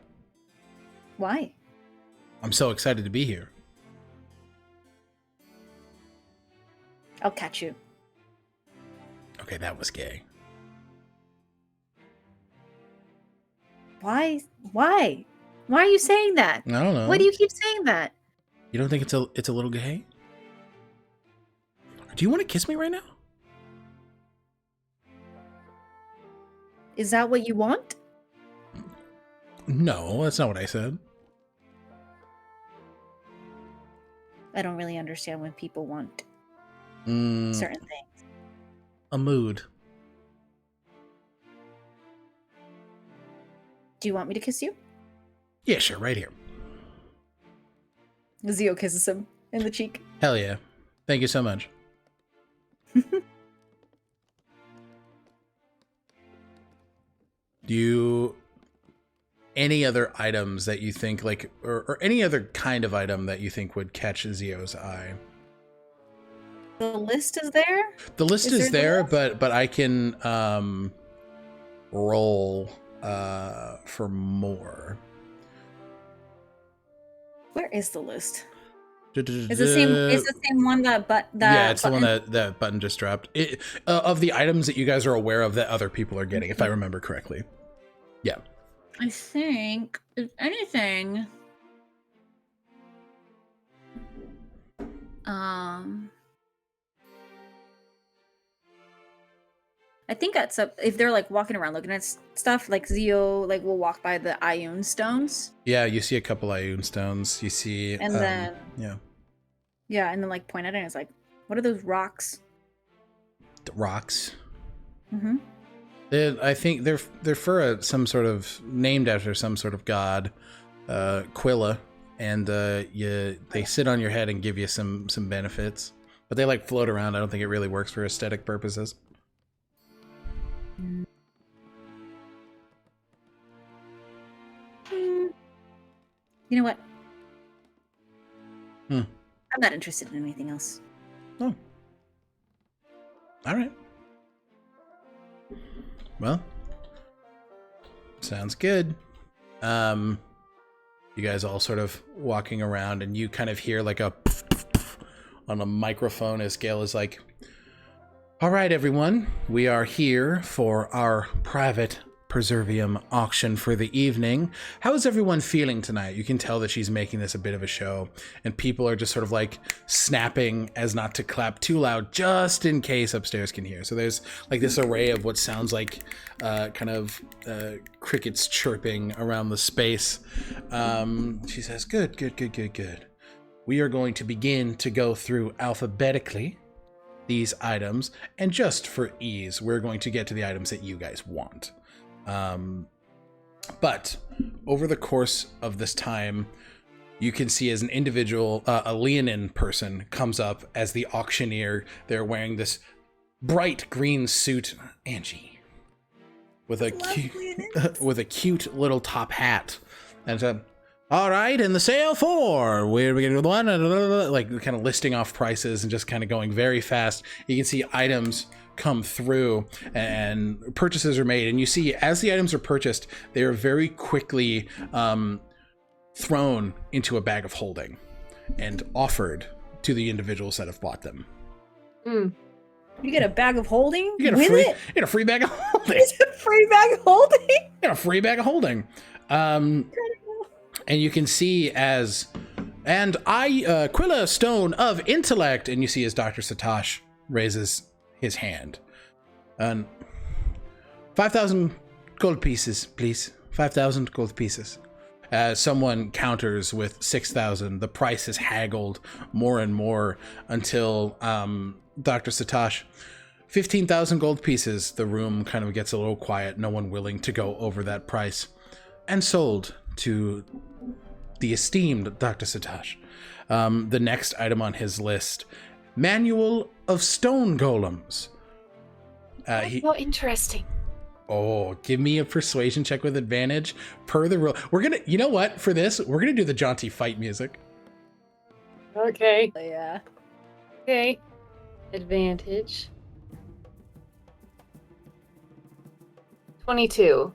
[SPEAKER 2] Why?
[SPEAKER 1] I'm so excited to be here.
[SPEAKER 2] I'll catch you.
[SPEAKER 1] Okay, that was gay.
[SPEAKER 2] Why? Why? Why are you saying that?
[SPEAKER 1] I don't know.
[SPEAKER 2] Why do you keep saying that?
[SPEAKER 1] You don't think it's a little gay? Do you want to kiss me right now?
[SPEAKER 2] Is that what you want?
[SPEAKER 1] No, that's not what I said.
[SPEAKER 2] I don't really understand when people want certain things.
[SPEAKER 1] A mood.
[SPEAKER 2] Do you want me to kiss you?
[SPEAKER 1] Yeah, sure, right here.
[SPEAKER 2] Zio kisses him in the cheek.
[SPEAKER 1] Hell yeah. Thank you so much. Do you... Any other items that you think, like, or any other kind of item that you think would catch Zio's eye?
[SPEAKER 2] The list is there?
[SPEAKER 1] The list
[SPEAKER 2] Is
[SPEAKER 1] is
[SPEAKER 2] there
[SPEAKER 1] there,
[SPEAKER 2] the list?
[SPEAKER 1] but I can roll for more.
[SPEAKER 2] Where is the list?
[SPEAKER 1] It's
[SPEAKER 2] It's the same one that
[SPEAKER 1] yeah, it's
[SPEAKER 2] button.
[SPEAKER 1] the one that button just dropped. Of the items that you guys are aware of that other people are getting, if I remember correctly. Yeah.
[SPEAKER 2] I think, if anything, I think that's if they're like walking around looking at stuff, like Zio like will walk by the Ioun stones.
[SPEAKER 1] Yeah, you see a couple Ioun stones. You see,
[SPEAKER 2] And then
[SPEAKER 1] yeah,
[SPEAKER 2] and then like point at it and it's like, what are those rocks?
[SPEAKER 1] the rocks.
[SPEAKER 2] Mm-hmm.
[SPEAKER 1] I think they're for some sort of named after some sort of god, Quilla, and they sit on your head and give you some benefits, but they like float around. I don't think it really works for aesthetic purposes.
[SPEAKER 2] You know what?
[SPEAKER 1] Hmm.
[SPEAKER 2] I'm not interested in anything else.
[SPEAKER 1] Oh. All right. Well, sounds good. You guys all sort of walking around, and you kind of hear like a on a microphone as Gale is like, all right, everyone, we are here for our private Perservium auction for the evening. How is everyone feeling tonight? You can tell that she's making this a bit of a show, and people are just sort of like snapping as not to clap too loud just in case upstairs can hear. So there's like this array of what sounds like crickets chirping around the space. She says, good. We are going to begin to go through alphabetically these items, and just for ease, we're going to get to the items that you guys want. But over the course of this time, you can see as an individual, a Leonin person comes up as the auctioneer. They're wearing this bright green suit, Angie, with a cute little top hat, and said, "All right, and the sale for we're beginning with one," like kind of listing off prices and just kind of going very fast. You can see items come through and purchases are made, and you see as the items are purchased, they are very quickly thrown into a bag of holding and offered to the individuals that have bought them.
[SPEAKER 2] You get a bag of holding?
[SPEAKER 1] You get a free bag of holding.
[SPEAKER 2] It's a free bag of holding?
[SPEAKER 1] You get a free bag of holding. And you can see as, and Quilla Stone of Intellect, and you see as Dr. Satosh raises his hand. 5,000 gold pieces, please. 5,000 gold pieces. Someone counters with 6,000. The price is haggled more and more until Dr. Satosh, 15,000 gold pieces. The room kind of gets a little quiet, no one willing to go over that price. And sold to the esteemed Dr. Satosh. The next item on his list, Manual of Stone Golems.
[SPEAKER 3] How interesting.
[SPEAKER 1] Oh, give me a persuasion check with advantage per the rule. We're gonna, you know what? For this, we're gonna do the jaunty fight music.
[SPEAKER 5] Okay.
[SPEAKER 2] Yeah.
[SPEAKER 5] Okay. Advantage. 22.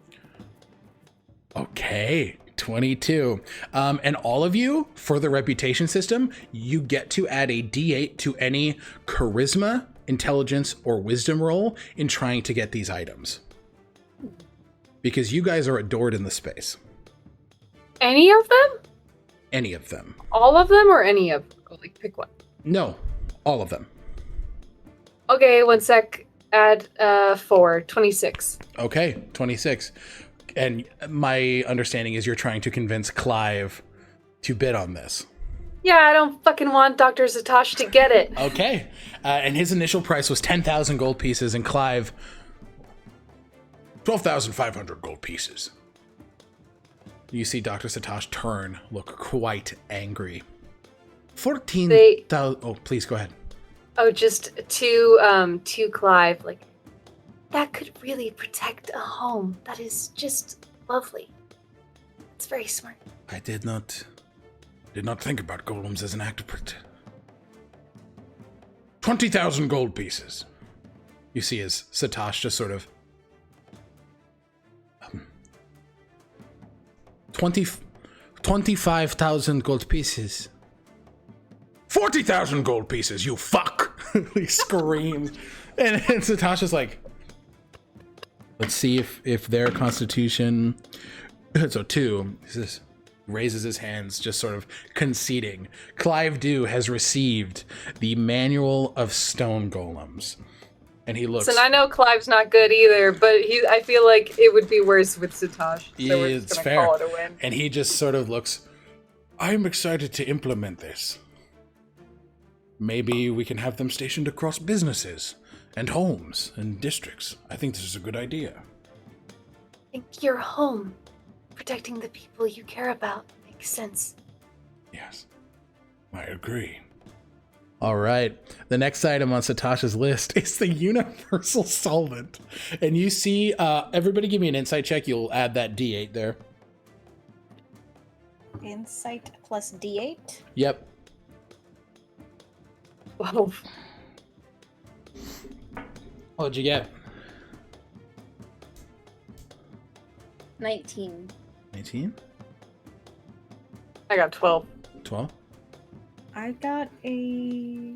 [SPEAKER 1] Okay, 22. And all of you, for the reputation system, you get to add a D8 to any charisma, intelligence, or wisdom roll in trying to get these items. Because you guys are adored in the space.
[SPEAKER 5] Any of them?
[SPEAKER 1] Any of them.
[SPEAKER 5] All of them or any of them? Like, pick one.
[SPEAKER 1] No, all of them.
[SPEAKER 5] Okay, one sec. Add 4. 26.
[SPEAKER 1] Okay, 26. And my understanding is you're trying to convince Clive to bid on this.
[SPEAKER 5] Yeah, I don't fucking want Dr. Satosh to get it.
[SPEAKER 1] Okay. And his initial price was 10,000 gold pieces, and Clive,
[SPEAKER 6] 12,500 gold pieces.
[SPEAKER 1] you see Dr. Satosh turn, look quite angry. 14,000. Oh, please go ahead.
[SPEAKER 5] Oh, just to Clive, like, that could really protect a home. That is just lovely. It's very smart.
[SPEAKER 6] I did not think about golems as an act of 20,000 gold pieces.
[SPEAKER 1] You see as Satosh just sort of 25,000 gold pieces.
[SPEAKER 6] 40,000 gold pieces, you fuck!
[SPEAKER 1] He screams. And Satosha's like, let's see if their constitution. So 2. He just raises his hands, just sort of conceding. Clive Dew has received the Manual of Stone Golems. And he looks.
[SPEAKER 5] And I know Clive's not good either, but I feel like it would be worse with Satosh. So we're just
[SPEAKER 1] It's
[SPEAKER 5] gonna
[SPEAKER 1] fair.
[SPEAKER 5] call it a win.
[SPEAKER 1] And he just sort of looks,
[SPEAKER 6] I'm excited to implement this. Maybe we can have them stationed across businesses and homes and districts. I think this is a good idea.
[SPEAKER 3] I think your home, protecting the people you care about, makes sense.
[SPEAKER 6] Yes, I agree.
[SPEAKER 1] all right. The next item on Satosha's list is the Universal Solvent. And you see, everybody give me an insight check. You'll add that D8 there.
[SPEAKER 2] Insight plus D8.
[SPEAKER 1] Yep.
[SPEAKER 5] Whoa.
[SPEAKER 1] What'd you get?
[SPEAKER 2] 19.
[SPEAKER 1] 19?
[SPEAKER 5] I got 12.
[SPEAKER 1] 12?
[SPEAKER 2] I got a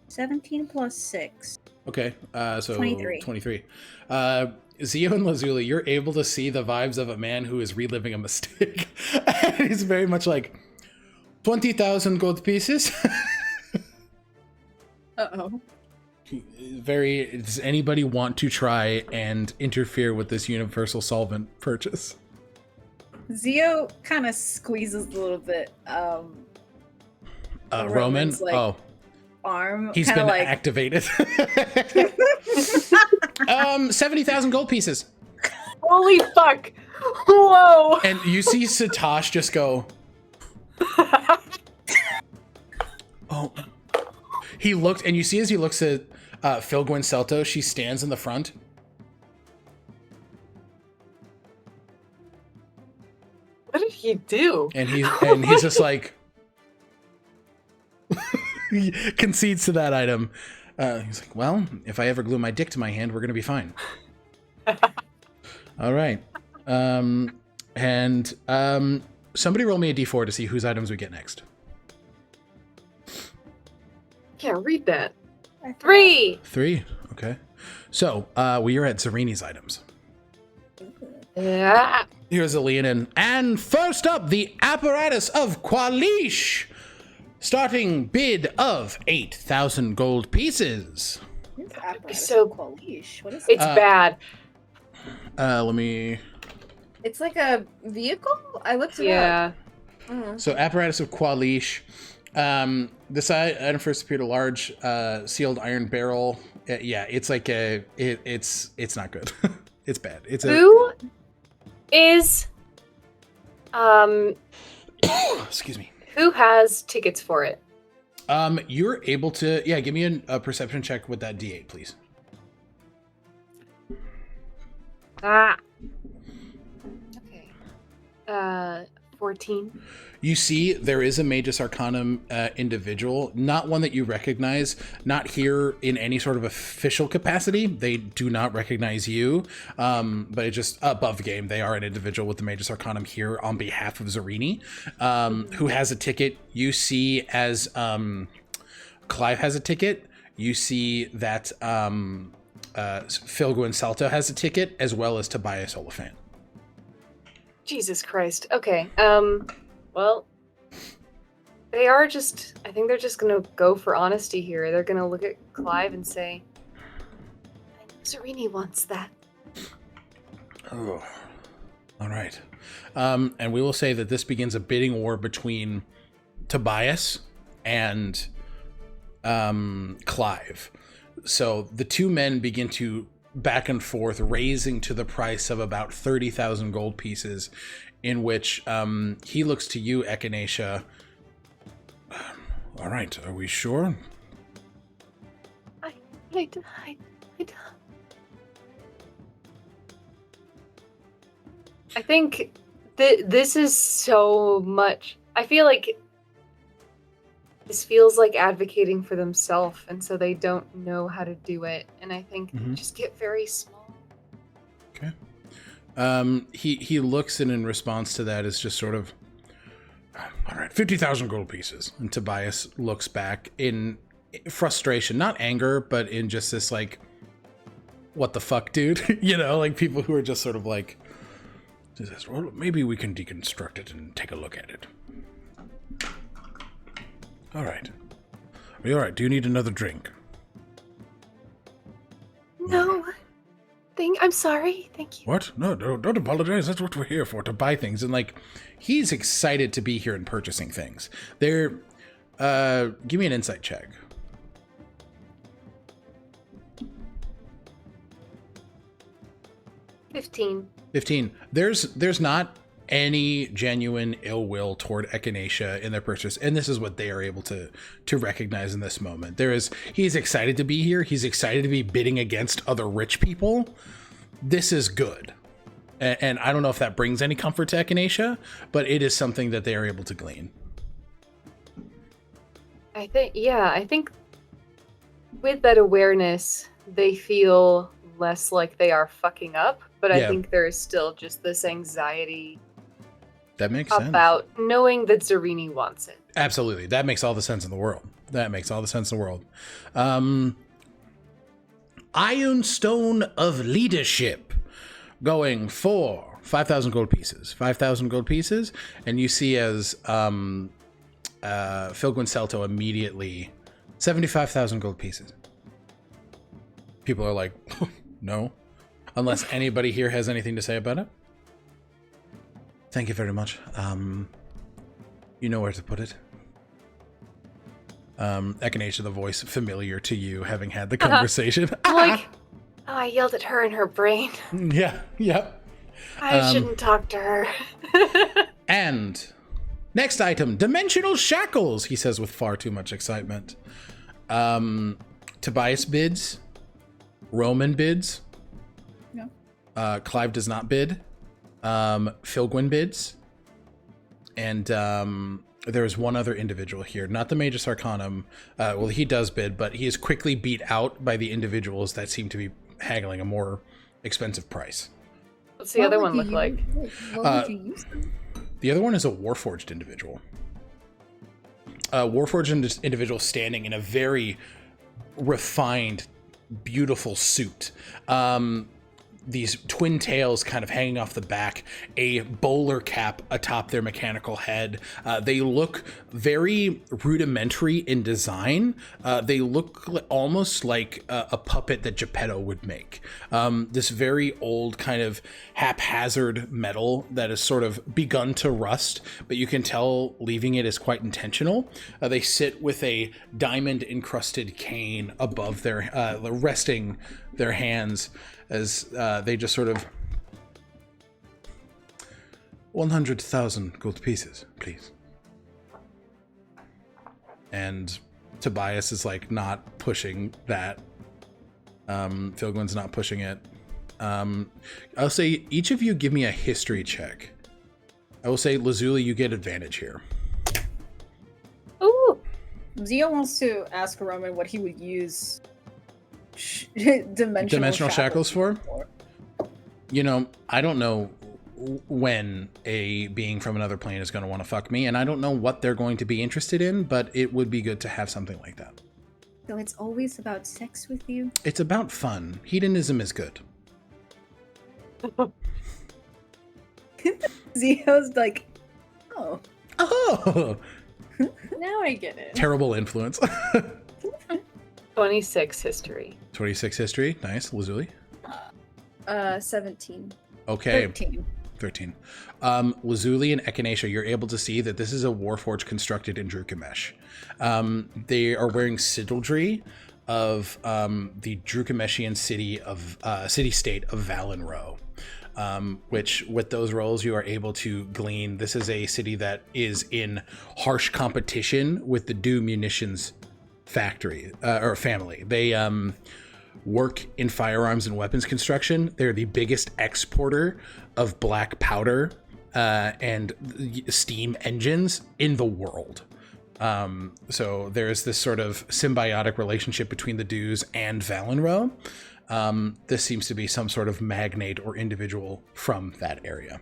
[SPEAKER 2] 17 plus 6.
[SPEAKER 1] Okay, so
[SPEAKER 2] 23.
[SPEAKER 1] 23. Zio and Lazuli, you're able to see the vibes of a man who is reliving a mistake. He's very much like, 20,000 gold pieces?
[SPEAKER 4] Uh-oh.
[SPEAKER 1] Does anybody want to try and interfere with this universal solvent purchase?
[SPEAKER 2] Zio kind of squeezes a little bit.
[SPEAKER 1] Roman?
[SPEAKER 2] Roman's, like,
[SPEAKER 1] Oh,
[SPEAKER 2] arm.
[SPEAKER 1] he's
[SPEAKER 2] kinda
[SPEAKER 1] been
[SPEAKER 2] like,
[SPEAKER 1] activated. 70,000 gold pieces.
[SPEAKER 5] Holy fuck! Whoa!
[SPEAKER 1] And you see Satosh just go, oh. He looked, and you see as he looks at Phil Gwyncelto, she stands in the front.
[SPEAKER 5] What did he do?
[SPEAKER 1] And he's just like, he concedes to that item. He's like, well, if I ever glue my dick to my hand, we're gonna be fine. All right. Somebody roll me a d4 to see whose items we get next.
[SPEAKER 5] Can't read that. 3!
[SPEAKER 1] 3. Okay. So we are at Zarini's items.
[SPEAKER 5] Yeah.
[SPEAKER 1] Here's a Leonin. And first up, the apparatus of Qualish. Starting bid of 8,000 gold pieces.
[SPEAKER 5] So
[SPEAKER 2] Qualish. What is
[SPEAKER 5] it's bad.
[SPEAKER 1] Let me.
[SPEAKER 4] It's like a vehicle? I looked it
[SPEAKER 5] Yeah.
[SPEAKER 4] up.
[SPEAKER 1] So apparatus of Qualish. This item first appeared a large sealed iron barrel. Yeah, it's like it's not good. It's bad.
[SPEAKER 5] Who is
[SPEAKER 1] excuse me.
[SPEAKER 5] who has tickets for it?
[SPEAKER 1] You're able to give me a perception check with that D8, please.
[SPEAKER 5] Okay. 14.
[SPEAKER 1] You see, there is a Magus Arcanum individual, not one that you recognize, not here in any sort of official capacity. They do not recognize you, but it's just above game. They are an individual with the Magus Arcanum here on behalf of Zarini, who has a ticket. You see as Clive has a ticket. You see that Phil Gwyncelto has a ticket, as well as Tobias Oliphant.
[SPEAKER 5] Jesus Christ. Okay. Well, I think they're just gonna go for honesty here. They're gonna look at Clive and say,
[SPEAKER 3] I know Zarini wants that.
[SPEAKER 1] Oh, all right. And we will say that this begins a bidding war between Tobias and Clive. So the two men begin to back and forth, raising to the price of about 30,000 gold pieces, in which he looks to you, Echinacea.
[SPEAKER 6] All right, are we sure?
[SPEAKER 5] I think this is so much. I feel like this feels like advocating for themselves, and so they don't know how to do it. And I think they just get very small.
[SPEAKER 1] Okay. He looks, and in response to that is just sort of,
[SPEAKER 6] all right, 50,000 gold pieces.
[SPEAKER 1] and Tobias looks back in frustration, not anger, but in just this like, what the fuck, dude? You know, like people who are just sort of like,
[SPEAKER 6] He says, well, maybe we can deconstruct it and take a look at it. All right. Are you all right? Do you need another drink?
[SPEAKER 3] No. I'm sorry. Thank you.
[SPEAKER 6] What? No, don't apologize. That's what we're here for.
[SPEAKER 1] to buy things, and like he's excited to be here and purchasing things. They're give me an insight check.
[SPEAKER 3] 15.
[SPEAKER 1] 15. There's not any genuine ill will toward Echinacea in their purchase, and this is what they are able to recognize in this moment. He's excited to be here. He's excited to be bidding against other rich people. This is good. And I don't know if that brings any comfort to Echinacea, but it is something that they are able to glean.
[SPEAKER 5] I think with that awareness, they feel less like they are fucking up, but I think there is still just this anxiety
[SPEAKER 1] That makes sense.
[SPEAKER 5] about knowing that Zarini wants it.
[SPEAKER 1] Absolutely. That makes all the sense in the world. Ironstone of Leadership, going for 5,000 gold pieces. 5,000 gold pieces, and you see as Phil Guincelto immediately 75,000 gold pieces. People are like, no, unless anybody here has anything to say about it. Thank you very much. You know where to put it. Echinacea, the voice familiar to you, having had the conversation.
[SPEAKER 3] Like, I yelled at her in her brain.
[SPEAKER 1] Yeah.
[SPEAKER 3] I shouldn't talk to her.
[SPEAKER 1] And next item, dimensional shackles, he says with far too much excitement. Tobias bids. Roman bids.
[SPEAKER 4] No.
[SPEAKER 1] Clive does not bid. Philgwyn bids. And there's one other individual here, not the Magus Arcanum. Well, he does bid, but he is quickly beat out by the individuals that seem to be haggling a more expensive price.
[SPEAKER 5] What's the other one look like?
[SPEAKER 4] What would you use them?
[SPEAKER 1] The other one is a Warforged individual. Warforged individual standing in a very refined, beautiful suit. These twin tails kind of hanging off the back, a bowler cap atop their mechanical head. They look very rudimentary in design. They look almost like a puppet that Geppetto would make. This very old kind of haphazard metal that has sort of begun to rust, but you can tell leaving it is quite intentional. They sit with a diamond encrusted cane above their resting their hands as they just sort of 100,000 gold pieces, please. And Tobias is like not pushing that. Philgwyn's not pushing it. I'll say each of you give me a history check. I will say Lazuli, you get advantage here.
[SPEAKER 5] Ooh.
[SPEAKER 4] Zio wants to ask Roman what he would use dimensional
[SPEAKER 1] shackles for? You know, I don't know when a being from another plane is going to want to fuck me, and I don't know what they're going to be interested in, but it would be good to have something like that.
[SPEAKER 4] So it's always about sex with you?
[SPEAKER 1] It's about fun. Hedonism is good.
[SPEAKER 4] Zio's like, oh.
[SPEAKER 7] Now I get it.
[SPEAKER 1] Terrible influence.
[SPEAKER 5] 26 history.
[SPEAKER 1] 26 history. Nice. Lazuli.
[SPEAKER 4] 17.
[SPEAKER 1] Okay.
[SPEAKER 4] 13.
[SPEAKER 1] 13. Lazuli and Echinacea, you're able to see that this is a warforge constructed in Drukamesh. They are wearing sigildry of the Drukameshian city-state of Valenro. Which with those rolls you are able to glean. This is a city that is in harsh competition with the Dew Munitions factory or family. They work in firearms and weapons construction. They're the biggest exporter of black powder and steam engines in the world. So there's this sort of symbiotic relationship between the Dews and Valenro. This seems to be some sort of magnate or individual from that area.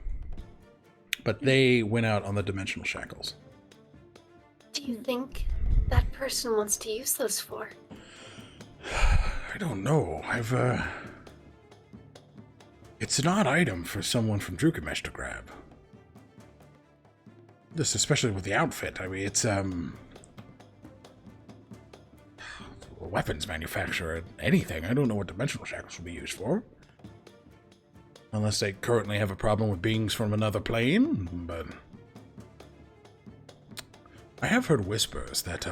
[SPEAKER 1] But they went out on the dimensional shackles.
[SPEAKER 3] Do you think that person wants to use those for?
[SPEAKER 6] I don't know. It's an odd item for someone from Drukamesh to grab. This, especially with the outfit. I mean, it's, a weapons manufacturer, anything. I don't know what dimensional shackles will be used for. Unless they currently have a problem with beings from another plane, but... I have heard whispers that,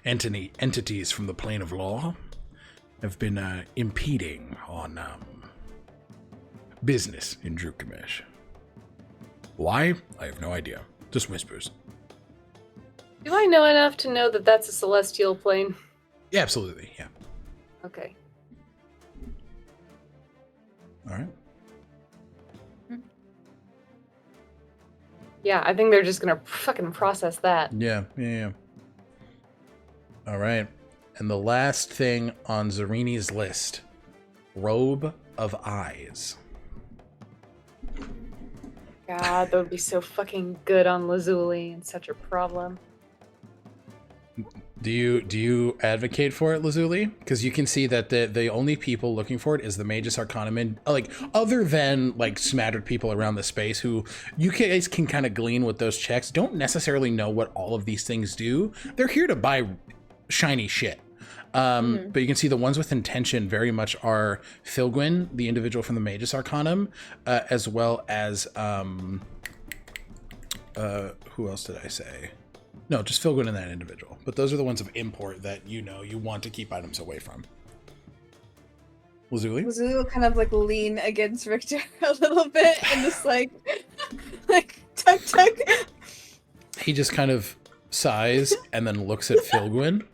[SPEAKER 6] entities from the plane of law have been, impeding on, business in Drukamesh. Why? I have no idea. Just whispers.
[SPEAKER 5] Do I know enough to know that that's a celestial plane?
[SPEAKER 1] Yeah, absolutely, yeah.
[SPEAKER 5] Okay.
[SPEAKER 1] All right.
[SPEAKER 5] Yeah, I think they're just gonna fucking process that.
[SPEAKER 1] Yeah. All right. And the last thing on Zarini's list, Robe of Eyes.
[SPEAKER 5] God, that would be so fucking good on Lazuli and such a problem.
[SPEAKER 1] Do you advocate for it, Lazuli? Because you can see that the only people looking for it is the Magus Arcanum, and like other than like smattered people around the space who you guys can kind of glean with those checks, don't necessarily know what all of these things do. They're here to buy shiny shit. But you can see the ones with intention very much are Filgwyn, the individual from the Magus Arcanum, as well as who else did I say? No, just Filgwyn and that individual. But those are the ones of import that you know you want to keep items away from. Lazuli?
[SPEAKER 4] Lazuli will kind of like lean against Richter a little bit and just like tug.
[SPEAKER 1] He just kind of sighs and then looks at Filgwyn,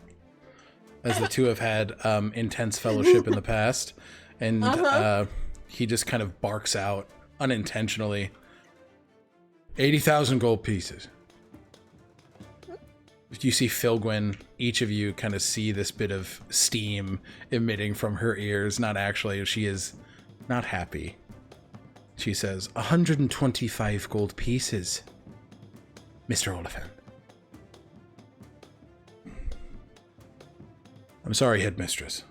[SPEAKER 1] as the two have had intense fellowship in the past. And he just kind of barks out unintentionally, 80,000 gold pieces. You see Filgwyn, each of you kind of see this bit of steam emitting from her ears. Not actually, she is not happy. She says, 125 gold pieces, Mr. Oliphant. I'm sorry, headmistress.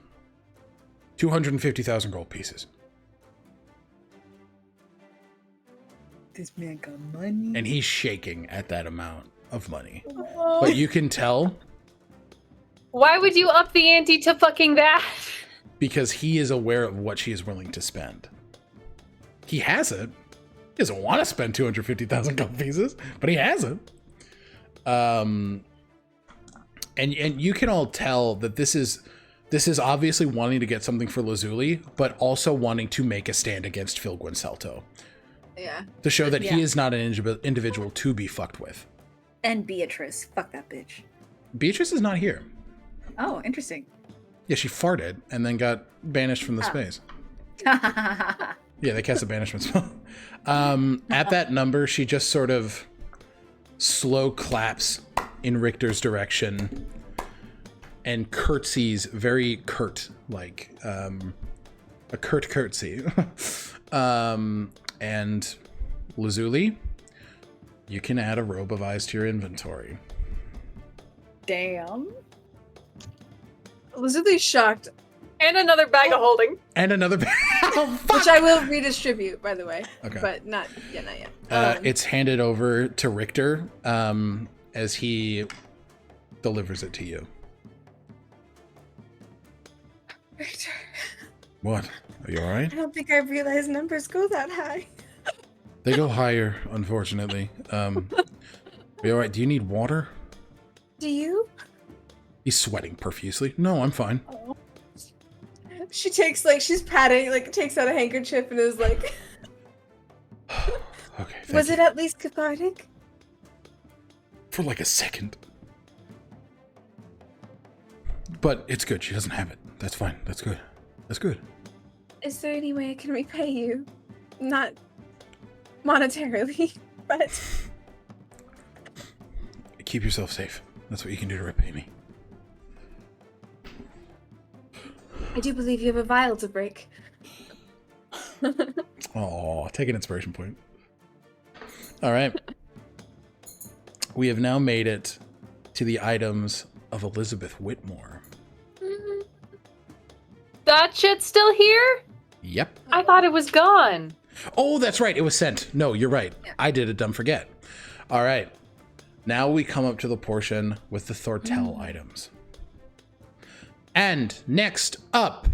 [SPEAKER 1] 250,000 gold pieces.
[SPEAKER 7] This man got money.
[SPEAKER 1] And he's shaking at that amount of money. But you can tell
[SPEAKER 5] Why would you up the ante to fucking that?
[SPEAKER 1] because he is aware of what she is willing to spend. He has it. He doesn't want to spend 250,000 gold pieces, but he has it. And you can all tell that this is obviously wanting to get something for Lazuli, but also wanting to make a stand against Filgwyn Celto.
[SPEAKER 4] Yeah.
[SPEAKER 1] To show that he
[SPEAKER 2] Yeah.
[SPEAKER 1] is not an individual to be fucked with.
[SPEAKER 7] And Beatrice. Fuck that bitch.
[SPEAKER 1] Beatrice is not here.
[SPEAKER 7] Oh, interesting.
[SPEAKER 1] Yeah, she farted and then got banished from the space. Yeah, they cast a banishment spell. At that number, she just sort of slow claps in Richter's direction and curtsies very curt, like a curt curtsy. And Lazuli, you can add a robe of eyes to your inventory.
[SPEAKER 7] Damn.
[SPEAKER 4] Lazuli's shocked,
[SPEAKER 5] And another bag of holding.
[SPEAKER 1] And another. Oh, fuck!
[SPEAKER 4] which I will redistribute, by the way.
[SPEAKER 1] Okay.
[SPEAKER 4] But not yet.
[SPEAKER 1] It's handed over to Richter as he delivers it to you.
[SPEAKER 4] Richter,
[SPEAKER 1] What? Are you all right?
[SPEAKER 4] I don't think I realized numbers go that high.
[SPEAKER 6] They go higher, unfortunately. Are you alright? Do you need water?
[SPEAKER 4] Do you?
[SPEAKER 6] He's sweating profusely. No, I'm fine.
[SPEAKER 4] Oh. She takes, like, she's patting, like, takes out a handkerchief and is like...
[SPEAKER 6] Okay,
[SPEAKER 4] Was it
[SPEAKER 6] you.
[SPEAKER 4] at least cathartic?
[SPEAKER 6] For like a second. But it's good. She doesn't have it. That's fine. That's good. That's good.
[SPEAKER 4] Is there any way I can repay you? Not monetarily, but...
[SPEAKER 6] Keep yourself safe. That's what you can do to repay me.
[SPEAKER 4] I do believe you have a vial to break.
[SPEAKER 6] Oh, take an inspiration point. All right. We have now made it to the items of Elizabeth Whitmore.
[SPEAKER 5] That shit's still here?
[SPEAKER 6] Yep.
[SPEAKER 5] I thought it was gone.
[SPEAKER 6] Oh, that's right. It was sent. No, you're right. I did a dumb forget. All right. Now we come up to the portion with the Thor'tel items. And next up,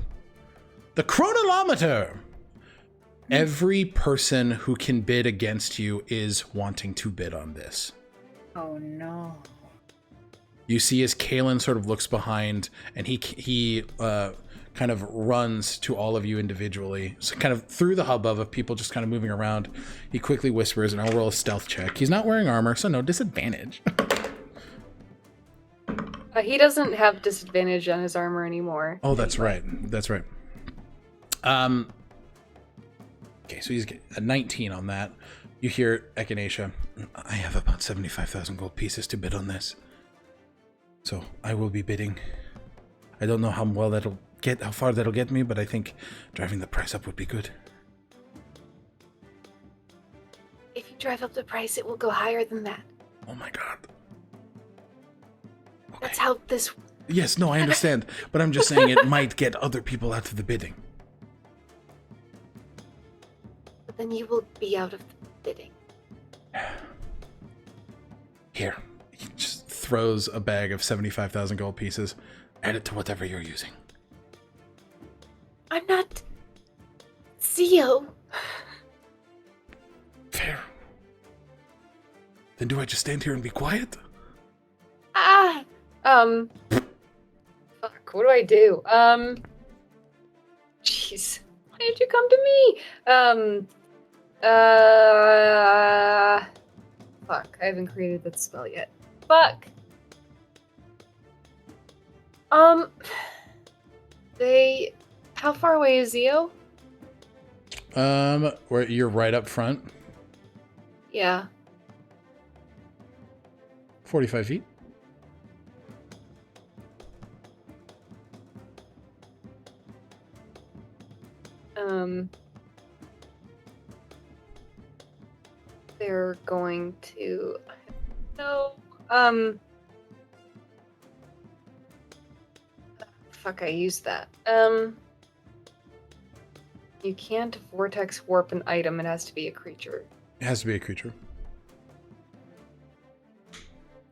[SPEAKER 6] the chronolometer. Every person who can bid against you is wanting to bid on this.
[SPEAKER 7] Oh no.
[SPEAKER 6] You see as Kalen sort of looks behind and he kind of runs to all of you individually. So kind of through the hubbub of people just kind of moving around, he quickly whispers, and I'll roll a stealth check. He's not wearing armor, so no disadvantage.
[SPEAKER 5] He doesn't have disadvantage on his armor anymore.
[SPEAKER 6] Oh, that's right. That's right. Okay, so he's a 19 on that. You hear Echinacea. I have about 75,000 gold pieces to bid on this. So I will be bidding. I don't know how far that'll get me, but I think driving the price up would be good.
[SPEAKER 3] If you drive up the price, it will go higher than that.
[SPEAKER 6] Oh my god. Okay.
[SPEAKER 3] That's how this...
[SPEAKER 6] Yes, no, I understand. But I'm just saying it might get other people out of the bidding.
[SPEAKER 3] But then you will be out of the bidding.
[SPEAKER 6] Here. He just throws a bag of 75,000 gold pieces. Add it to whatever you're using.
[SPEAKER 3] I'm not... Zio.
[SPEAKER 6] Fair. Then do I just stand here and be quiet?
[SPEAKER 5] Fuck, what do I do? Jeez. Why did you come to me? Fuck, I haven't created that spell yet. Fuck. How far away is Zio?
[SPEAKER 6] Where you're right up front.
[SPEAKER 5] Yeah.
[SPEAKER 6] 45 feet.
[SPEAKER 5] They're going to... No, fuck, I used that. You can't vortex warp an item, it has to be a creature.
[SPEAKER 6] It has to be a creature.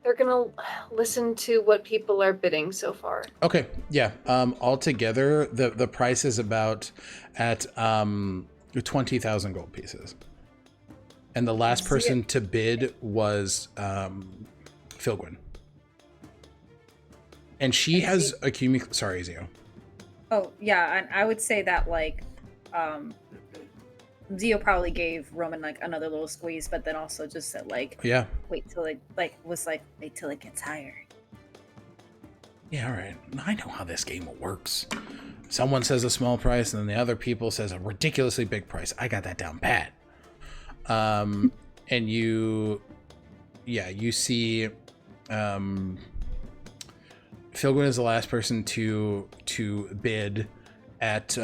[SPEAKER 5] They're gonna listen to what people are bidding so far.
[SPEAKER 6] Okay, yeah. Altogether, the price is about at 20,000 gold pieces. And the last person to bid was Philgwyn. And she has accumulated... Sorry, Zio.
[SPEAKER 7] Oh, yeah, and I would say that, like, Zio probably gave Roman, like, another little squeeze, but then also just said, like,
[SPEAKER 6] Yeah.
[SPEAKER 7] wait till it, wait till it gets higher.
[SPEAKER 6] Yeah, all right. I know how this game works. Someone says a small price, and then the other people says a ridiculously big price. I got that down pat. And you see, Philgwyn is the last person to bid at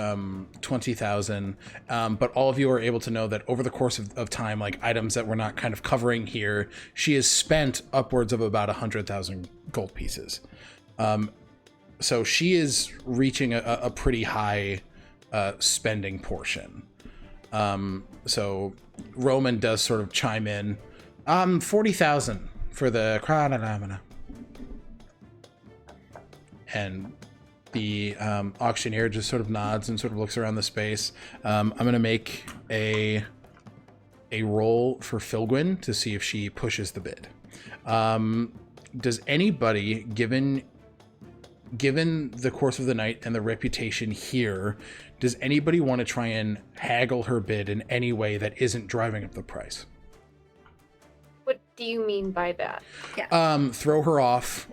[SPEAKER 6] 20,000. But all of you are able to know that over the course of time, like items that we're not kind of covering here, she has spent upwards of about 100,000 gold pieces. So she is reaching a pretty high spending portion. So Roman does sort of chime in. 40,000 for the chronolometer. And the auctioneer just sort of nods and sort of looks around the space. I'm going to make a
[SPEAKER 1] a roll for Filgwyn to see if she pushes the bid. Does anybody, given the course of the night and the reputation here, does anybody want to try and haggle her bid in any way that isn't driving up the price?
[SPEAKER 5] What do you mean by that?
[SPEAKER 1] Throw her off,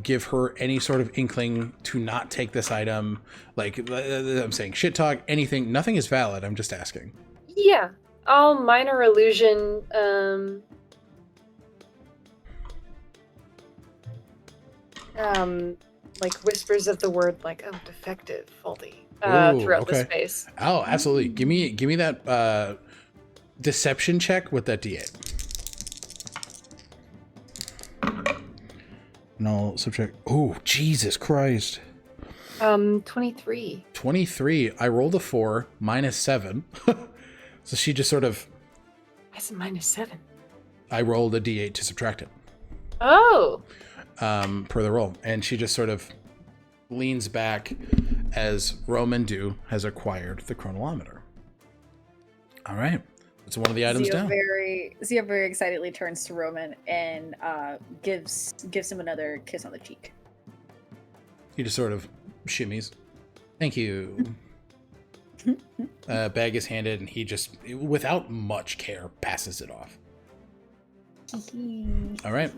[SPEAKER 1] give her any sort of inkling to not take this item. Like, I'm saying shit talk, anything, nothing is valid. I'm just asking.
[SPEAKER 5] Yeah, I'll minor illusion, like whispers of the word, like, oh, defective, faulty, throughout the space.
[SPEAKER 1] Oh, absolutely. Give me that deception check with that D8. And I'll subtract. Oh, Jesus Christ.
[SPEAKER 5] 23.
[SPEAKER 1] 23. I rolled a 4, -7. So she just sort of.
[SPEAKER 5] That's a -7.
[SPEAKER 1] I rolled a D8 to subtract it.
[SPEAKER 5] Oh.
[SPEAKER 1] Per the roll. And she just sort of leans back as Roman has acquired the chronolometer. All right. It's one of the items down.
[SPEAKER 7] Zia very excitedly turns to Roman and gives him another kiss on the cheek.
[SPEAKER 1] He just sort of shimmies. Thank you. Bag is handed, and he just, without much care, passes it off. All right.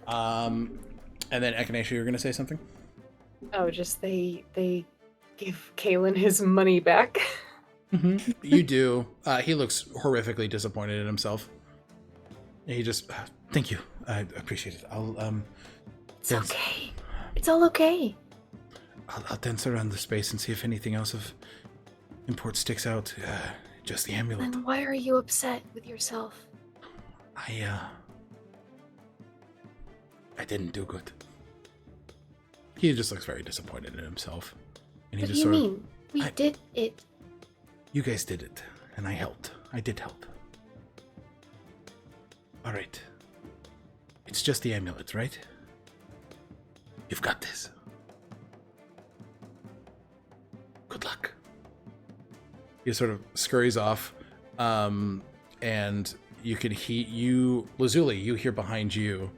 [SPEAKER 1] And then Echinacea, you're going to say something?
[SPEAKER 5] Oh, just they give Kalen his money back.
[SPEAKER 1] Mm-hmm. You do. He looks horrifically disappointed in himself. He just, thank you. I appreciate it. I'll
[SPEAKER 5] It's okay. It's all okay.
[SPEAKER 1] I'll dance around the space and see if anything else of import sticks out. Just the amulet.
[SPEAKER 3] Then why are you upset with yourself?
[SPEAKER 1] I didn't do good. He just looks very disappointed in himself. And he
[SPEAKER 3] What do
[SPEAKER 1] just
[SPEAKER 3] you
[SPEAKER 1] sort
[SPEAKER 3] mean? We did it.
[SPEAKER 1] You guys did it, and I helped. I did help. All right. It's just the amulet, right? You've got this. Good luck. He sort of scurries off, and you can Lazuli, you hear behind you,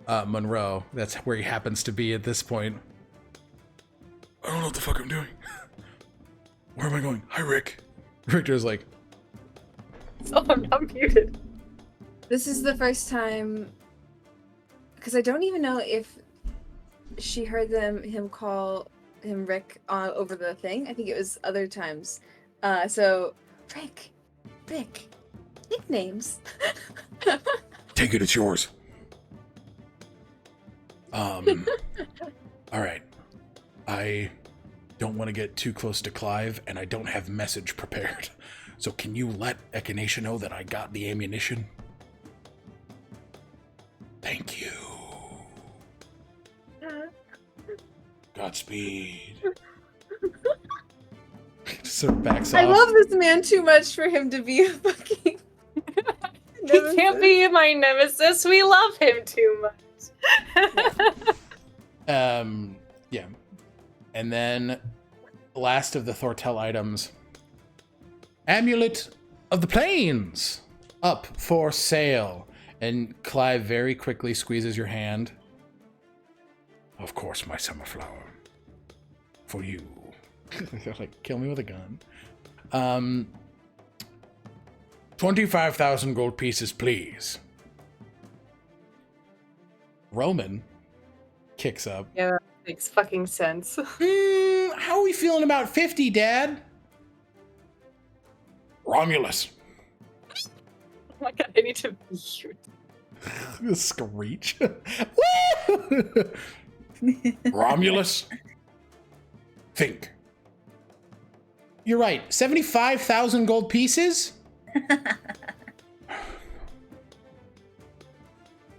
[SPEAKER 1] Monroe. That's where he happens to be at this point. I don't know what the fuck I'm doing. Where am I going? Hi, Rick. Richter's like,
[SPEAKER 5] Oh, I'm not muted.
[SPEAKER 4] This is the first time, because I don't even know if she heard him call him Rick over the thing. I think it was other times. So, Rick, nicknames.
[SPEAKER 6] Take it, it's yours.
[SPEAKER 1] all right. I don't want to get too close to Clive, and I don't have message prepared. So can you let Echinacea know that I got the ammunition? Thank you. Godspeed. Just sort of backs off.
[SPEAKER 4] I love this man too much for him to be a fucking.
[SPEAKER 5] He can't be my nemesis. We love him too much.
[SPEAKER 1] Yeah. And then, last of the Thor'tel items. Amulet of the Plains! Up for sale. And Clive very quickly squeezes your hand.
[SPEAKER 6] Of course, my summer flower. For you.
[SPEAKER 1] Like, kill me with a gun.
[SPEAKER 6] 25,000 gold pieces, please.
[SPEAKER 1] Roman kicks up.
[SPEAKER 5] Yeah, that makes fucking sense.
[SPEAKER 1] How are we feeling about 50, Dad?
[SPEAKER 6] Romulus.
[SPEAKER 5] Oh my god, I need to mute.
[SPEAKER 1] Screech.
[SPEAKER 6] Romulus. Think.
[SPEAKER 1] You're right. 75,000 gold pieces?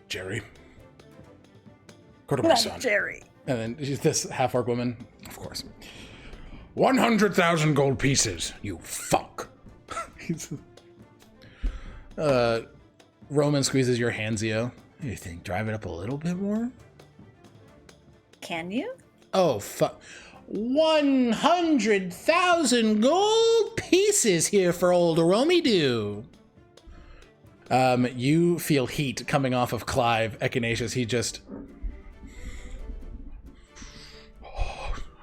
[SPEAKER 6] Jerry. Go to my son.
[SPEAKER 7] Jerry.
[SPEAKER 1] And then she's this half-orc woman. Of course.
[SPEAKER 6] 100,000 gold pieces, you fuck.
[SPEAKER 1] Roman squeezes your hand, Zio. You think drive it up a little bit more?
[SPEAKER 7] Can you?
[SPEAKER 1] Oh, fuck. 100,000 gold pieces here for old Romidoo. You feel heat coming off of Clive Echinacea. He just...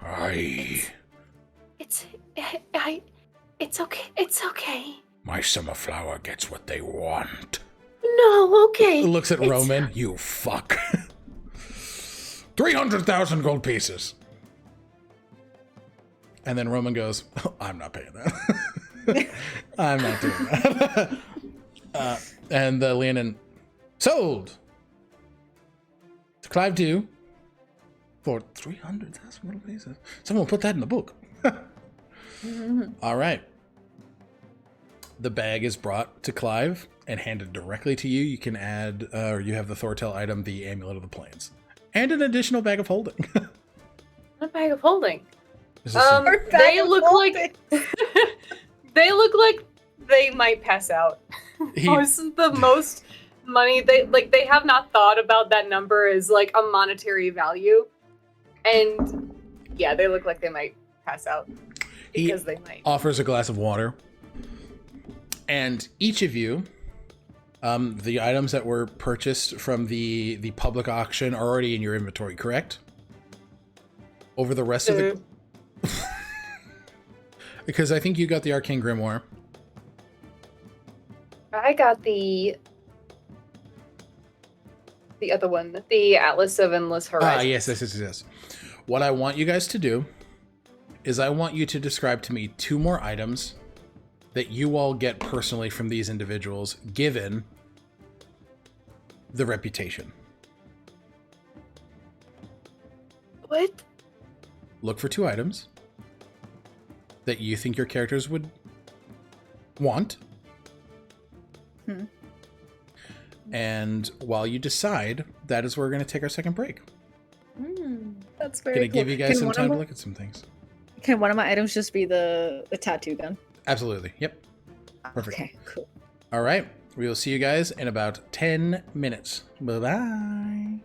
[SPEAKER 6] Aye.
[SPEAKER 3] It's okay. It's okay.
[SPEAKER 6] My summer flower gets what they want.
[SPEAKER 3] No, okay.
[SPEAKER 1] looks at Roman.
[SPEAKER 6] You fuck. 300,000 gold pieces.
[SPEAKER 1] And then Roman goes, oh, I'm not paying that. I'm not doing that. And Leonin, sold to Clive 2 for 300,000 gold pieces. Someone put that in the book. All right. The bag is brought to Clive and handed directly to you. You can add, or you have the Thor'tel item, the Amulet of the Plains, and an additional bag of holding.
[SPEAKER 5] A bag of holding.
[SPEAKER 1] Is this a-
[SPEAKER 5] They look like they look like they might pass out. This is the most money they have not thought about that number as like a monetary value, and yeah, they look like they might pass out because they might.
[SPEAKER 1] Offers a glass of water, and each of you, the items that were purchased from the public auction are already in your inventory, correct? Over the rest of the... Because I think you got the Arcane Grimoire.
[SPEAKER 5] I got the other one, the Atlas of Endless Horizons.
[SPEAKER 1] Yes. What I want you guys to do is I want you to describe to me 2 more items that you all get personally from these individuals, given the reputation.
[SPEAKER 3] What?
[SPEAKER 1] Look for 2 items that you think your characters would want. And while you decide, that is where we're going to take our second break.
[SPEAKER 7] That's very
[SPEAKER 1] Going to
[SPEAKER 7] cool.
[SPEAKER 1] give you guys
[SPEAKER 7] Can
[SPEAKER 1] some
[SPEAKER 7] one
[SPEAKER 1] time
[SPEAKER 7] of
[SPEAKER 1] to
[SPEAKER 7] my-
[SPEAKER 1] look at some things.
[SPEAKER 7] Can one of my items just be the tattoo gun?
[SPEAKER 1] Absolutely. Yep. Perfect.
[SPEAKER 7] Okay, cool.
[SPEAKER 1] All right. We will see you guys in about 10 minutes. Bye-bye.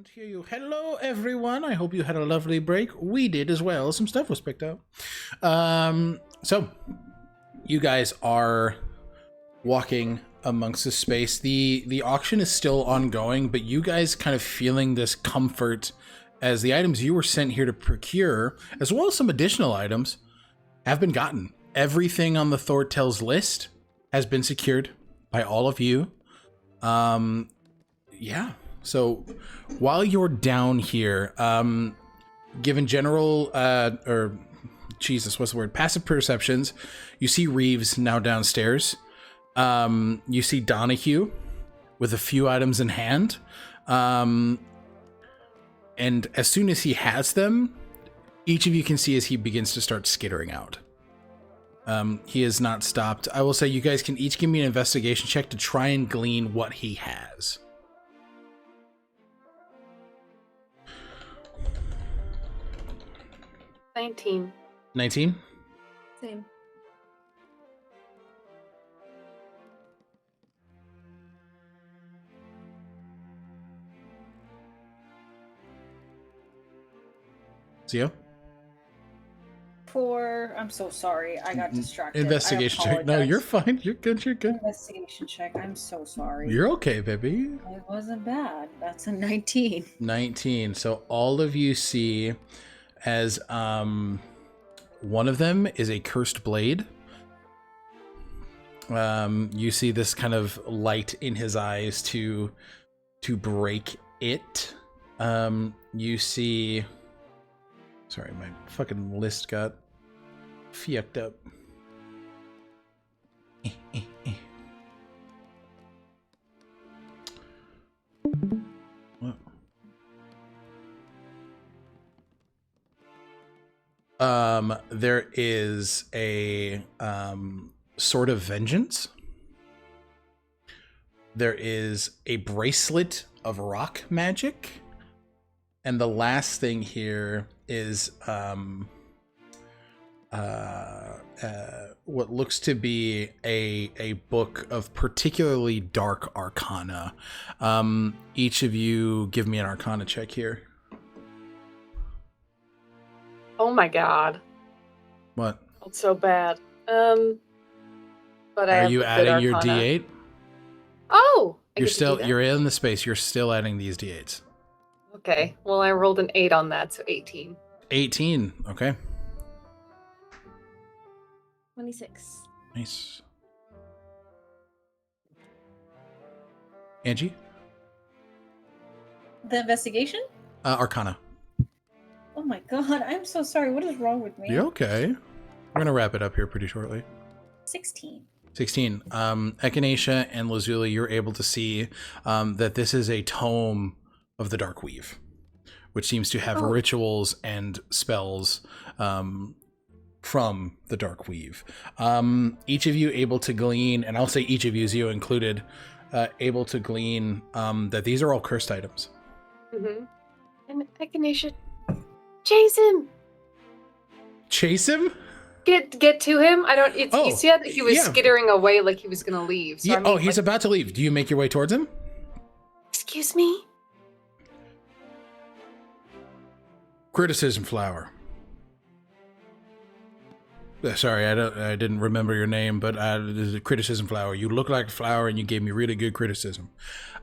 [SPEAKER 6] can't hear you. Hello, everyone. I hope you had a lovely break. We did as well. Some stuff was picked up. So, you guys are walking amongst the space. The auction is still ongoing, but you guys kind of feeling this comfort as the items you were sent here to procure, as well as some additional items, have been gotten. Everything on the Thor'tel's list has been secured by all of you. Yeah. So while you're down here, given general, passive perceptions, you see Reeves now downstairs. You see Donahue with a few items in hand. And as soon as he has them, each of you can see as he begins to start skittering out. He has not stopped. I will say you guys can each give me an investigation check to try and glean what he has.
[SPEAKER 5] 19.
[SPEAKER 6] 19?
[SPEAKER 4] Same.
[SPEAKER 6] Zio?
[SPEAKER 7] I'm so sorry. I got distracted.
[SPEAKER 6] Investigation
[SPEAKER 7] I
[SPEAKER 6] check. No,
[SPEAKER 7] apologize.
[SPEAKER 6] you're fine. You're good. You're good.
[SPEAKER 7] Investigation check. I'm so sorry.
[SPEAKER 6] You're okay, baby.
[SPEAKER 7] It wasn't bad. That's a 19.
[SPEAKER 6] 19. So all of you see as one of them is a cursed blade. You see this kind of light in his eyes to break it. You see... Sorry, my fucking list got fucked up. There is a sword of vengeance. There is a bracelet of rock magic. And the last thing here is what looks to be a book of particularly dark arcana. Each of you give me an arcana check here.
[SPEAKER 5] Oh my god.
[SPEAKER 6] What?
[SPEAKER 5] That's so bad. But I
[SPEAKER 6] Are
[SPEAKER 5] have
[SPEAKER 6] you
[SPEAKER 5] the good
[SPEAKER 6] adding your
[SPEAKER 5] arcana.
[SPEAKER 6] D8?
[SPEAKER 5] Oh! I
[SPEAKER 6] You're
[SPEAKER 5] get to do
[SPEAKER 6] still
[SPEAKER 5] that?
[SPEAKER 6] you're in the space. You're still adding these D8s.
[SPEAKER 5] Okay, well I rolled an 8 on that, so 18.
[SPEAKER 6] 18. Okay.
[SPEAKER 4] 26.
[SPEAKER 6] Nice. Angie?
[SPEAKER 7] The investigation?
[SPEAKER 6] Arcana.
[SPEAKER 7] Oh my god, I'm so sorry. What is wrong with me?
[SPEAKER 6] You're okay. We're gonna wrap it up here pretty shortly.
[SPEAKER 7] 16.
[SPEAKER 6] 16. Echinacea and Lazuli, you're able to see that this is a tome of the Dark Weave, which seems to have rituals and spells from the Dark Weave. Each of you able to glean, and I'll say each of you, Zio included, able to glean that these are all cursed items.
[SPEAKER 5] Mm-hmm. And Echinacea, chase him!
[SPEAKER 6] Chase him?
[SPEAKER 5] Get to him. I don't.
[SPEAKER 6] Oh,
[SPEAKER 5] you said he was
[SPEAKER 6] yeah.
[SPEAKER 5] skittering away like he was gonna leave. So
[SPEAKER 6] Yeah.
[SPEAKER 5] I mean,
[SPEAKER 6] He's about to leave. Do you make your way towards him?
[SPEAKER 5] Excuse me.
[SPEAKER 6] Criticism flower. Sorry, I didn't remember your name, but this is a criticism flower. You look like a flower, and you gave me really good criticism.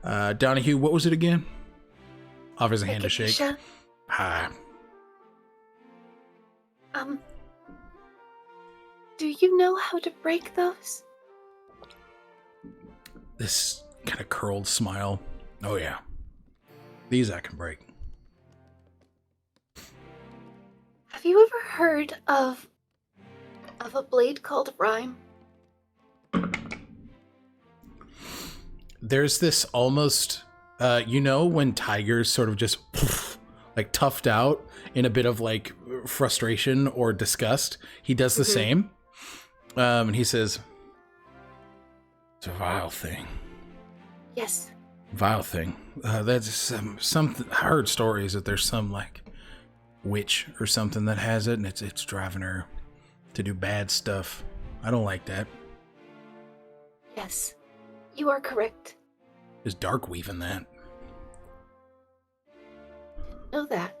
[SPEAKER 6] Donahue, what was it again? Offers a hand to shake.
[SPEAKER 3] Echinacea,
[SPEAKER 6] Hi.
[SPEAKER 3] do you know how to break those?
[SPEAKER 6] This kind of curled smile. Oh yeah, these I can break.
[SPEAKER 3] Have you ever heard of a blade called Rhyme?
[SPEAKER 6] There's this almost, when tigers sort of just like toughed out in a bit of like frustration or disgust, he does the same. And he says, "It's a vile thing.
[SPEAKER 3] Yes.
[SPEAKER 6] Vile thing. That's something. I heard stories that there's some like witch or something that has it, and it's driving her to do bad stuff. I don't like that.
[SPEAKER 3] Yes. You are correct.
[SPEAKER 6] There's dark weave in that.
[SPEAKER 3] know that.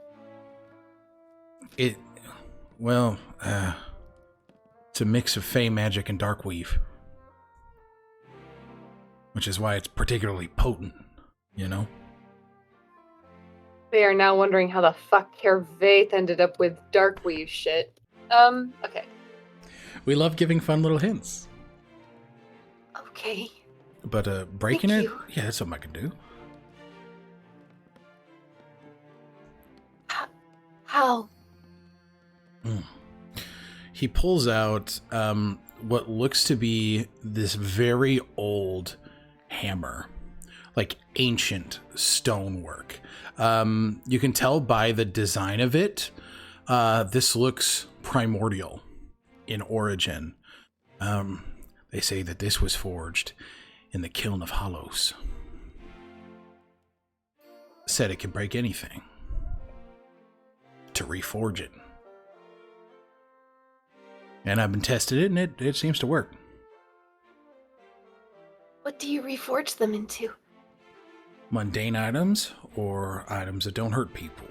[SPEAKER 6] It's a mix of fey magic and dark weave. Which is why it's particularly potent, you know?
[SPEAKER 5] They are now wondering how the fuck Herr Vaith ended up with Darkweave shit. Okay.
[SPEAKER 6] We love giving fun little hints.
[SPEAKER 3] Okay.
[SPEAKER 6] But breaking
[SPEAKER 3] Thank
[SPEAKER 6] it?
[SPEAKER 3] you.
[SPEAKER 6] Yeah, that's something I can do.
[SPEAKER 3] How?
[SPEAKER 6] He pulls out what looks to be this very old hammer. Like ancient stonework. You can tell by the design of it, this looks primordial in origin. They say that this was forged in the Kiln of Hollows. Said it can break anything. To reforge it. And I've been tested it, and it seems to work.
[SPEAKER 3] What do you reforge them into?
[SPEAKER 6] Mundane items, or items that don't hurt people.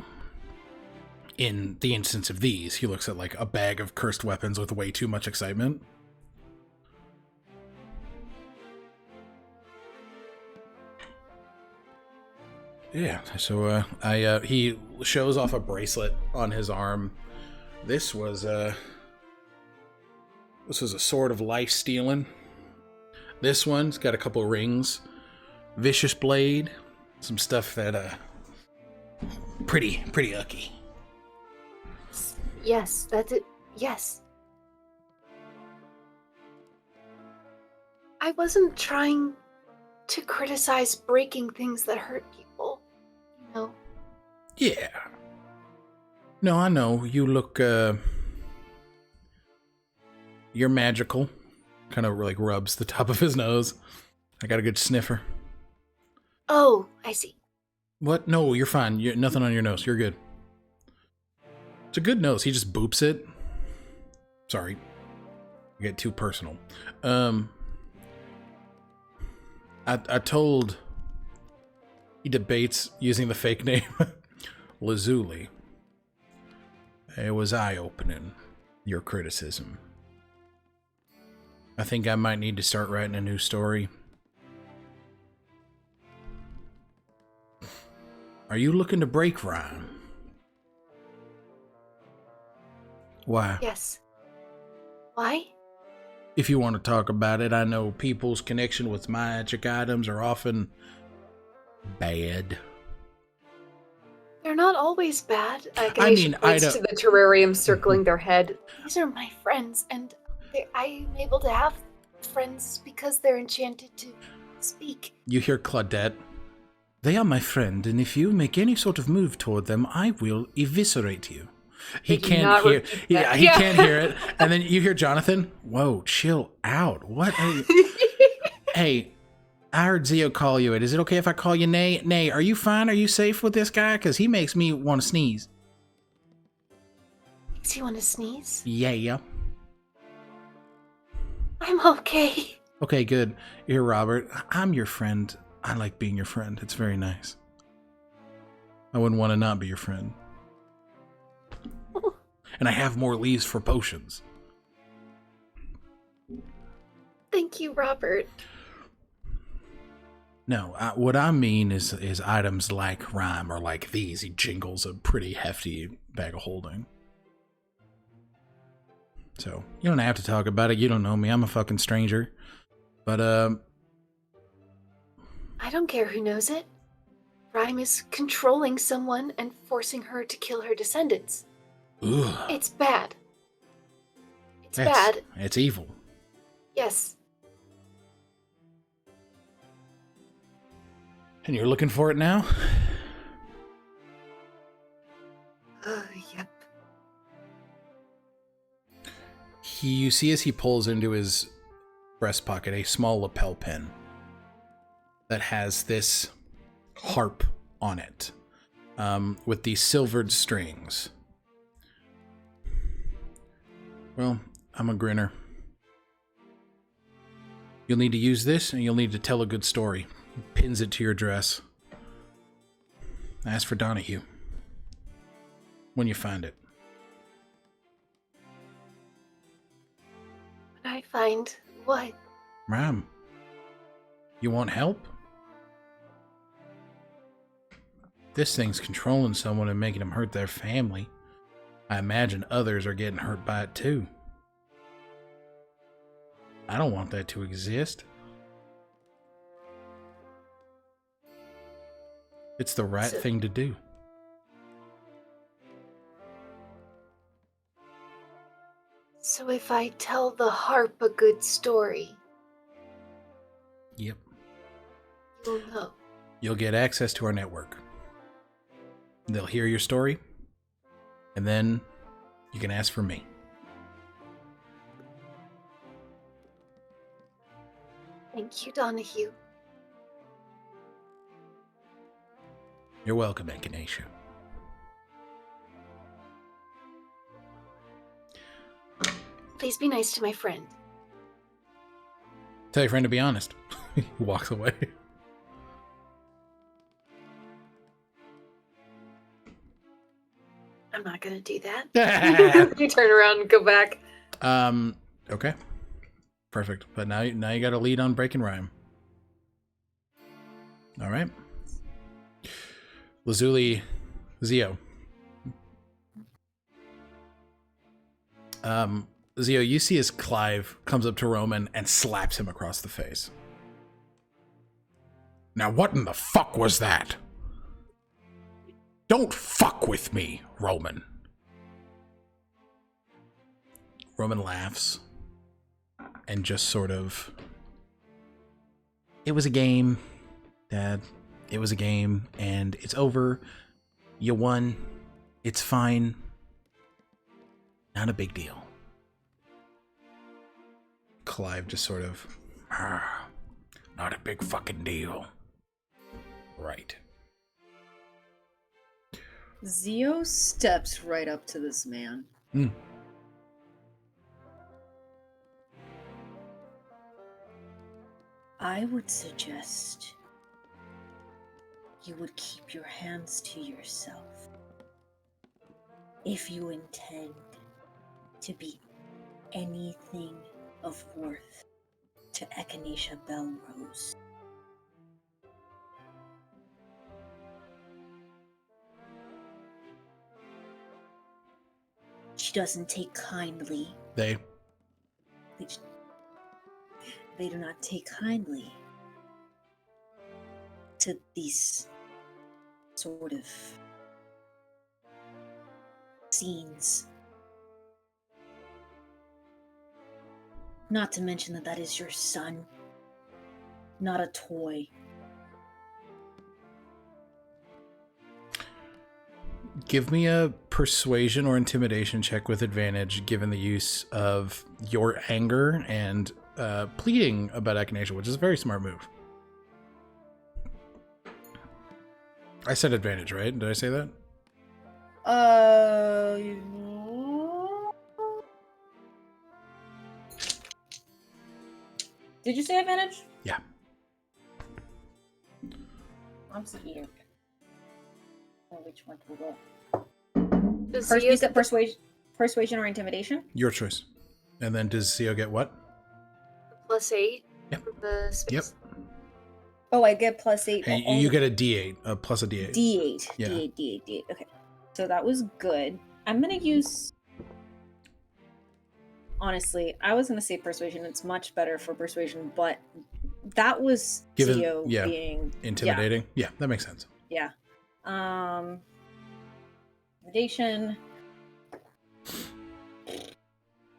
[SPEAKER 6] In the instance of these, he looks at like a bag of cursed weapons with way too much excitement. Yeah, so he shows off a bracelet on his arm. This was a sword of life stealing. This one's got a couple rings, vicious blade, some stuff that pretty ucky.
[SPEAKER 3] Yes, that's it. Yes. I wasn't trying to criticize breaking things that hurt people, you know.
[SPEAKER 6] Yeah. No, I know. You look, you're magical. Kind of like rubs the top of his nose. I got a good sniffer.
[SPEAKER 3] Oh, I see.
[SPEAKER 6] What? No, you're fine. Nothing on your nose. You're good. It's a good nose. He just boops it. Sorry. I get too personal. I told... He debates using the fake name. Lazuli. It was eye-opening, your criticism. I think I might need to start writing a new story. Are you looking to break rhyme? Why?
[SPEAKER 3] Yes. Why?
[SPEAKER 6] If you want to talk about it, I know people's connection with magic items are often bad.
[SPEAKER 3] They're not always bad.
[SPEAKER 5] Agonethetic points to the terrarium circling their head.
[SPEAKER 3] These are my friends, and I'm able to have friends because they're enchanted to speak.
[SPEAKER 6] You hear Claudette? They are my friend, and if you make any sort of move toward them, I will eviscerate you. He can't hear. Yeah, he can't hear it. And then you hear Jonathan. Whoa, chill out. What? Are you? Hey, I heard Zio call you it. Is it okay if I call you Nay? Nay, are you fine? Are you safe with this guy? Because he makes me want to sneeze.
[SPEAKER 3] Does he want to sneeze?
[SPEAKER 6] Yeah.
[SPEAKER 3] I'm okay.
[SPEAKER 6] Okay, good. Here, Robert. I'm your friend. I like being your friend. It's very nice. I wouldn't want to not be your friend. And I have more leaves for potions.
[SPEAKER 3] Thank you, Robert.
[SPEAKER 6] No, what I mean is items like rhyme or like these. He jingles a pretty hefty bag of holding. So, you don't have to talk about it. You don't know me. I'm a fucking stranger. But,
[SPEAKER 3] I don't care who knows it. Rhyme is controlling someone and forcing her to kill her descendants.
[SPEAKER 6] ugh,
[SPEAKER 3] It's bad. It's bad.
[SPEAKER 6] It's evil.
[SPEAKER 3] Yes.
[SPEAKER 6] And you're looking for it now?
[SPEAKER 3] Yep.
[SPEAKER 6] You see as he pulls into his breast pocket a small lapel pin that has this harp on it with these silvered strings. Well, I'm a grinner. You'll need to use this and you'll need to tell a good story. Pins it to your dress. Ask for Donahue. when you find it.
[SPEAKER 3] When I find what?
[SPEAKER 6] Ram, you want help? This thing's controlling someone and making them hurt their family. I imagine others are getting hurt by it too. I don't want that to exist. It's the right thing to do.
[SPEAKER 3] So if I tell the harp a good story,
[SPEAKER 6] Yep.
[SPEAKER 3] you'll know.
[SPEAKER 6] You'll get access to our network. They'll hear your story, and then you can ask for me.
[SPEAKER 3] Thank you, Donahue.
[SPEAKER 6] You're welcome, Echinacea.
[SPEAKER 3] Please be nice to my friend.
[SPEAKER 6] Tell your friend to be honest. He walks away.
[SPEAKER 3] I'm not gonna do that.
[SPEAKER 5] You turn around and go back.
[SPEAKER 6] Okay. Perfect. But now you got a lead on breaking rhyme. All right. Lazuli, Zio. Zio, you see as Clive comes up to Roman and slaps him across the face. Now what in the fuck was that? Don't fuck with me, Roman. Roman laughs and just sort of... It was a game, Dad. It was a game, and it's over. You won. It's fine. Not a big deal. Clive just sort of... Not a big fucking deal. Right.
[SPEAKER 7] Zio steps right up to this man. I would suggest you would keep your hands to yourself if you intend to be anything of worth to Echinacea Belrose. She doesn't take kindly.
[SPEAKER 6] They
[SPEAKER 7] They do not take kindly to these sort of scenes. Not to mention that is your son, not a toy.
[SPEAKER 6] Give me a persuasion or intimidation check with advantage, given the use of your anger and pleading about Echinacea, which is a very smart move. I said advantage, right? Did I say that?
[SPEAKER 7] Did you say advantage?
[SPEAKER 6] Yeah.
[SPEAKER 7] I'm here. Oh, which one to go?
[SPEAKER 5] Does
[SPEAKER 7] First,
[SPEAKER 5] Zio
[SPEAKER 7] you said persuasion or intimidation?
[SPEAKER 6] Your choice. And then does Zio get what?
[SPEAKER 5] +8
[SPEAKER 6] Yep.
[SPEAKER 5] for the space?
[SPEAKER 6] Yep.
[SPEAKER 7] Oh, I get +8.
[SPEAKER 6] And you get a D8, plus a D8.
[SPEAKER 7] D8.
[SPEAKER 6] Yeah.
[SPEAKER 7] D8. Okay. So that was good. I'm going to use... Honestly, I was going to say persuasion. It's much better for persuasion, but that was Zio being...
[SPEAKER 6] Intimidating? Yeah, that makes sense.
[SPEAKER 7] Yeah. Intimidation.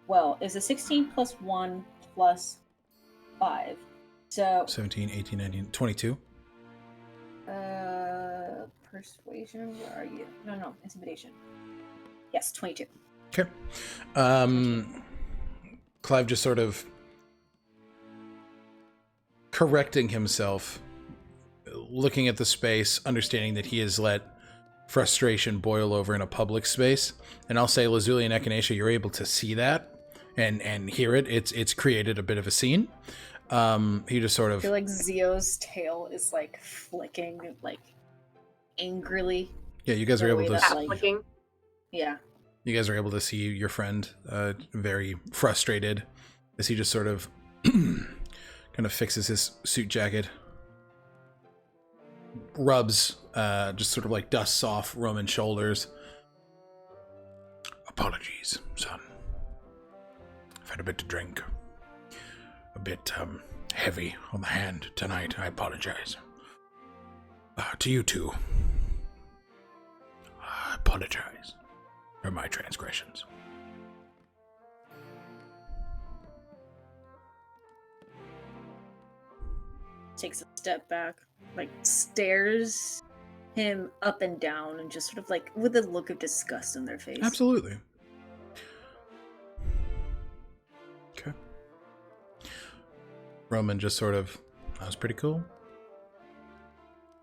[SPEAKER 7] Well, it's a 16 plus 1 plus 5. So
[SPEAKER 6] 17, 18, 19, 22.
[SPEAKER 7] Persuasion, where are you? No, intimidation. Yes, 22.
[SPEAKER 6] Okay. Clive just sort of correcting himself, looking at the space, understanding that he has let frustration boil over in a public space. And I'll say, Lazuli and Echinacea, you're able to see that and hear it. It's created a bit of a scene. He just sort
[SPEAKER 7] I
[SPEAKER 6] of...
[SPEAKER 7] feel like Zio's tail is like flicking, like angrily.
[SPEAKER 6] Yeah, you guys are able to...
[SPEAKER 7] Like-
[SPEAKER 5] Flicking.
[SPEAKER 7] Yeah.
[SPEAKER 1] You guys are able to see your friend very frustrated as he just sort of kind of fixes his suit jacket, rubs, just sort of like dusts off Roman's shoulders.
[SPEAKER 6] Apologies, son. I've had a bit to drink. A bit heavy on the hand tonight. I apologize. To you two, I apologize for my transgressions.
[SPEAKER 7] Takes a step back, like stares him up and down, and just sort of like with a look of disgust on their face.
[SPEAKER 1] Absolutely. Okay. Roman just sort of, that was pretty cool.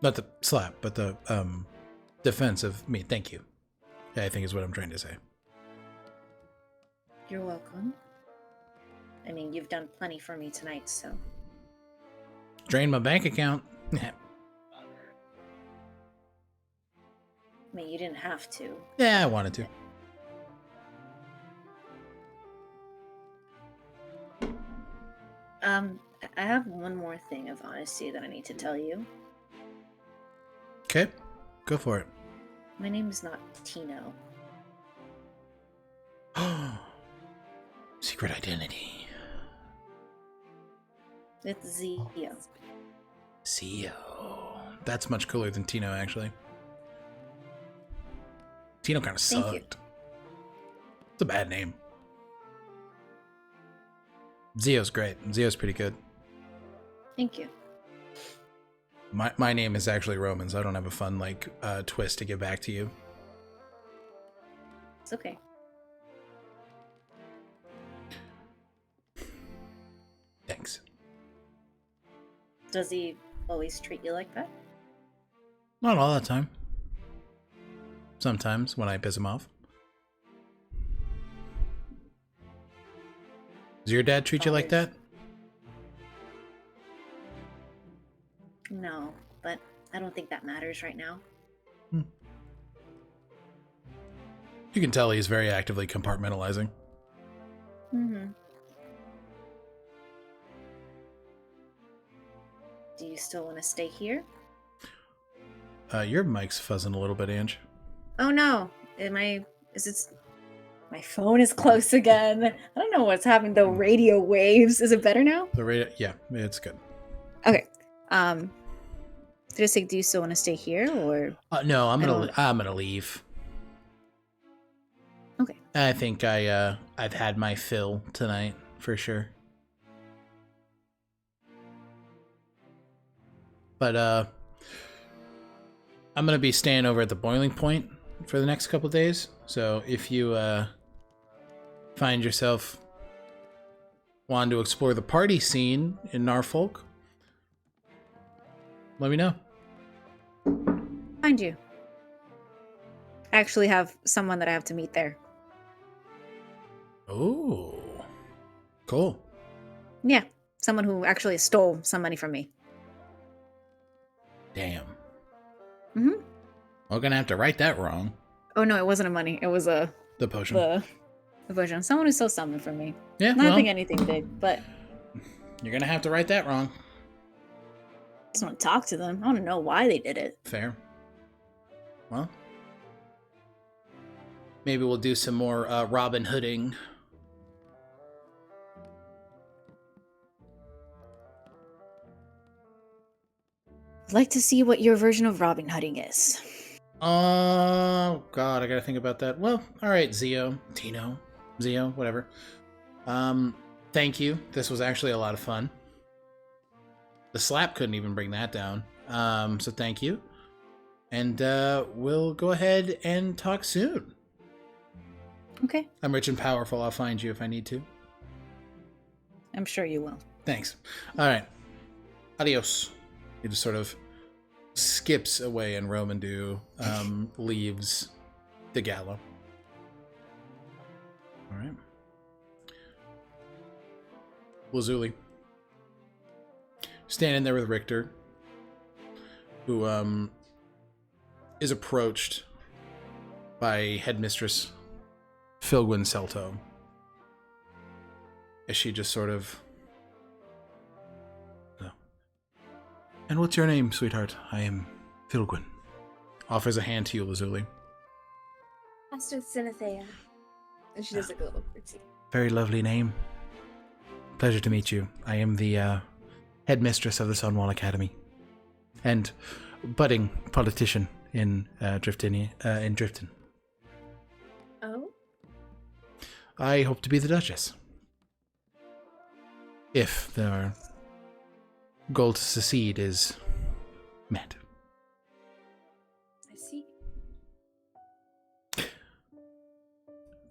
[SPEAKER 1] Not the slap, but the defense of me. Thank you. I think is what I'm trying to say.
[SPEAKER 7] You're welcome. I mean, you've done plenty for me tonight, so.
[SPEAKER 1] Drain my bank account.
[SPEAKER 7] I mean, you didn't have to.
[SPEAKER 1] Yeah, I wanted to.
[SPEAKER 7] I have one more thing of honesty that I need to tell you.
[SPEAKER 1] Okay, go for it.
[SPEAKER 7] My name is not Tino.
[SPEAKER 1] Secret identity.
[SPEAKER 7] It's Zio.
[SPEAKER 1] Zio. That's much cooler than Tino, actually. Tino kind of
[SPEAKER 7] Thank you.
[SPEAKER 1] sucked. It's a bad name. Zio's great. Zio's pretty good.
[SPEAKER 7] Thank you.
[SPEAKER 1] My name is actually Roman, so I don't have a fun twist to give back to you.
[SPEAKER 7] It's okay.
[SPEAKER 1] Thanks.
[SPEAKER 7] Does he always treat you like that?
[SPEAKER 1] Not all the time. Sometimes when I piss him off. Does your dad treat you like that?
[SPEAKER 7] No, but I don't think that matters right now.
[SPEAKER 1] You can tell he's very actively compartmentalizing.
[SPEAKER 7] Mm-hmm. Do you still want to stay here?
[SPEAKER 1] Your mic's fuzzing a little bit, Ange.
[SPEAKER 7] Oh no! My phone is close again. I don't know what's happening. The radio waves. Is it better now?
[SPEAKER 1] The radio, yeah, it's good.
[SPEAKER 7] Okay. Did I say, do you still want to stay here, or?
[SPEAKER 1] No, I'm gonna leave.
[SPEAKER 7] Okay.
[SPEAKER 1] I think I've had my fill tonight for sure. But I'm gonna be staying over at the boiling point for the next couple days. So if you find yourself wanting to explore the party scene in Norfolk, let me know.
[SPEAKER 7] Find you. I actually have someone that I have to meet there.
[SPEAKER 1] Oh, cool.
[SPEAKER 7] Yeah, someone who actually stole some money from me.
[SPEAKER 1] Damn.
[SPEAKER 7] Mm-hmm.
[SPEAKER 1] We're gonna have to write that wrong.
[SPEAKER 7] Oh no, it wasn't a money. It was
[SPEAKER 1] the potion.
[SPEAKER 7] The potion. Someone who stole something from me.
[SPEAKER 1] Yeah,
[SPEAKER 7] Nothing anything big, but
[SPEAKER 1] you're gonna have to write that wrong.
[SPEAKER 7] I just want to talk to them. I want to know why they did it.
[SPEAKER 1] Fair. Well, maybe we'll do some more Robin Hooding.
[SPEAKER 7] I'd like to see what your version of Robin Hooding is.
[SPEAKER 1] Oh, God, I gotta think about that. Well, alright, Tino, Zio, whatever. Thank you. This was actually a lot of fun. The slap couldn't even bring that down. So thank you. And we'll go ahead and talk soon.
[SPEAKER 7] Okay.
[SPEAKER 1] I'm rich and powerful. I'll find you if I need to.
[SPEAKER 7] I'm sure you will.
[SPEAKER 1] Thanks. Alright. Adios. He just sort of skips away, and Romandu leaves the Gala. All right. Lazuli, standing there with Richter, who is approached by Headmistress Philwyn Celto. As she just sort of... No. And what's your name, sweetheart? I am Philwyn. Offers a hand to you, Lazuli.
[SPEAKER 4] Master Echinacea. And she does like a little curtsy.
[SPEAKER 1] Very lovely name. Pleasure to meet you. I am the headmistress of the Sunwall Academy. And budding politician in Drifton.
[SPEAKER 4] Oh?
[SPEAKER 1] I hope to be the Duchess. If their goal to secede is met.
[SPEAKER 4] I see.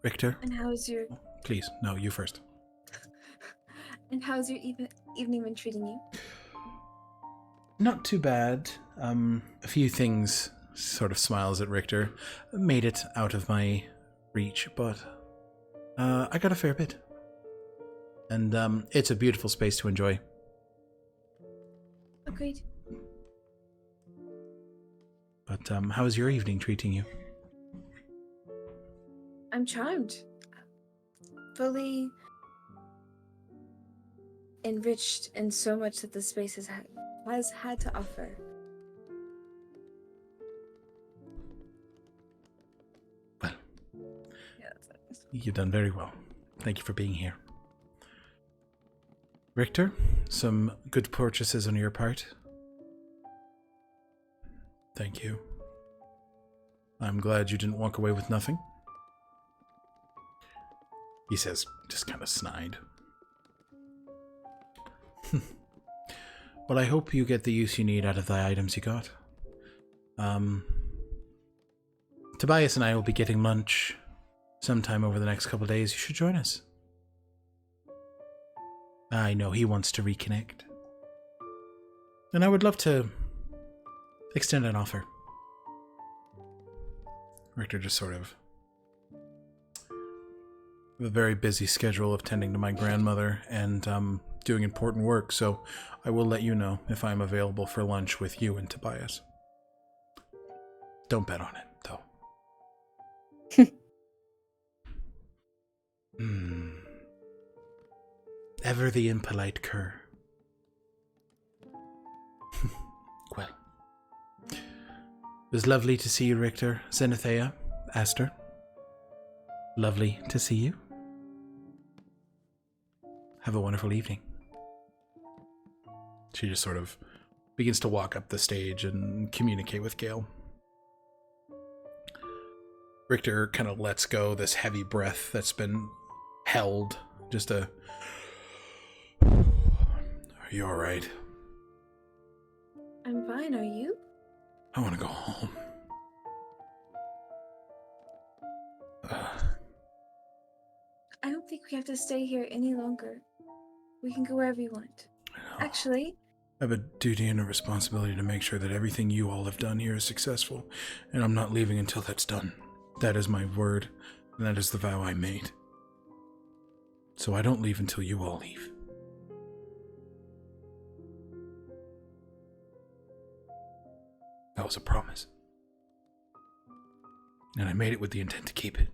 [SPEAKER 1] Richter?
[SPEAKER 4] And how's your
[SPEAKER 1] Please, no, you first.
[SPEAKER 4] and how's your evening been treating you?
[SPEAKER 1] Not too bad. A few things, sort of smiles at Richter, made it out of my reach, but I got a fair bit. And it's a beautiful space to enjoy.
[SPEAKER 4] Agreed.
[SPEAKER 1] But how is your evening treating you?
[SPEAKER 4] I'm charmed. Fully enriched in so much that the space has had to offer.
[SPEAKER 1] Well,
[SPEAKER 4] Yeah, that's nice.
[SPEAKER 1] you've done very well. Thank you for being here. Richter, some good purchases on your part. Thank you. I'm glad you didn't walk away with nothing. He says, just kind of snide. Well, I hope you get the use you need out of the items you got. Tobias and I will be getting lunch sometime over the next couple of days. You should join us. I know he wants to reconnect. And I would love to extend an offer. Richter just sort of... I have a very busy schedule of tending to my grandmother and doing important work, so I will let you know if I'm available for lunch with you and Tobias. Don't bet on it, though. Ever the impolite cur. Well. It was lovely to see you, Richter. Zenithea, Aster. Lovely to see you. Have a wonderful evening. She just sort of begins to walk up the stage and communicate with Gale. Richter kind of lets go this heavy breath that's been held. Just a... Are you alright?
[SPEAKER 4] I'm fine, are you?
[SPEAKER 1] I want to go home.
[SPEAKER 4] I don't think we have to stay here any longer. We can go wherever you want. Actually,
[SPEAKER 1] I have a duty and a responsibility to make sure that everything you all have done here is successful, and I'm not leaving until that's done. That is my word, and that is the vow I made. So I don't leave until you all leave. That was a promise. And I made it with the intent to keep it.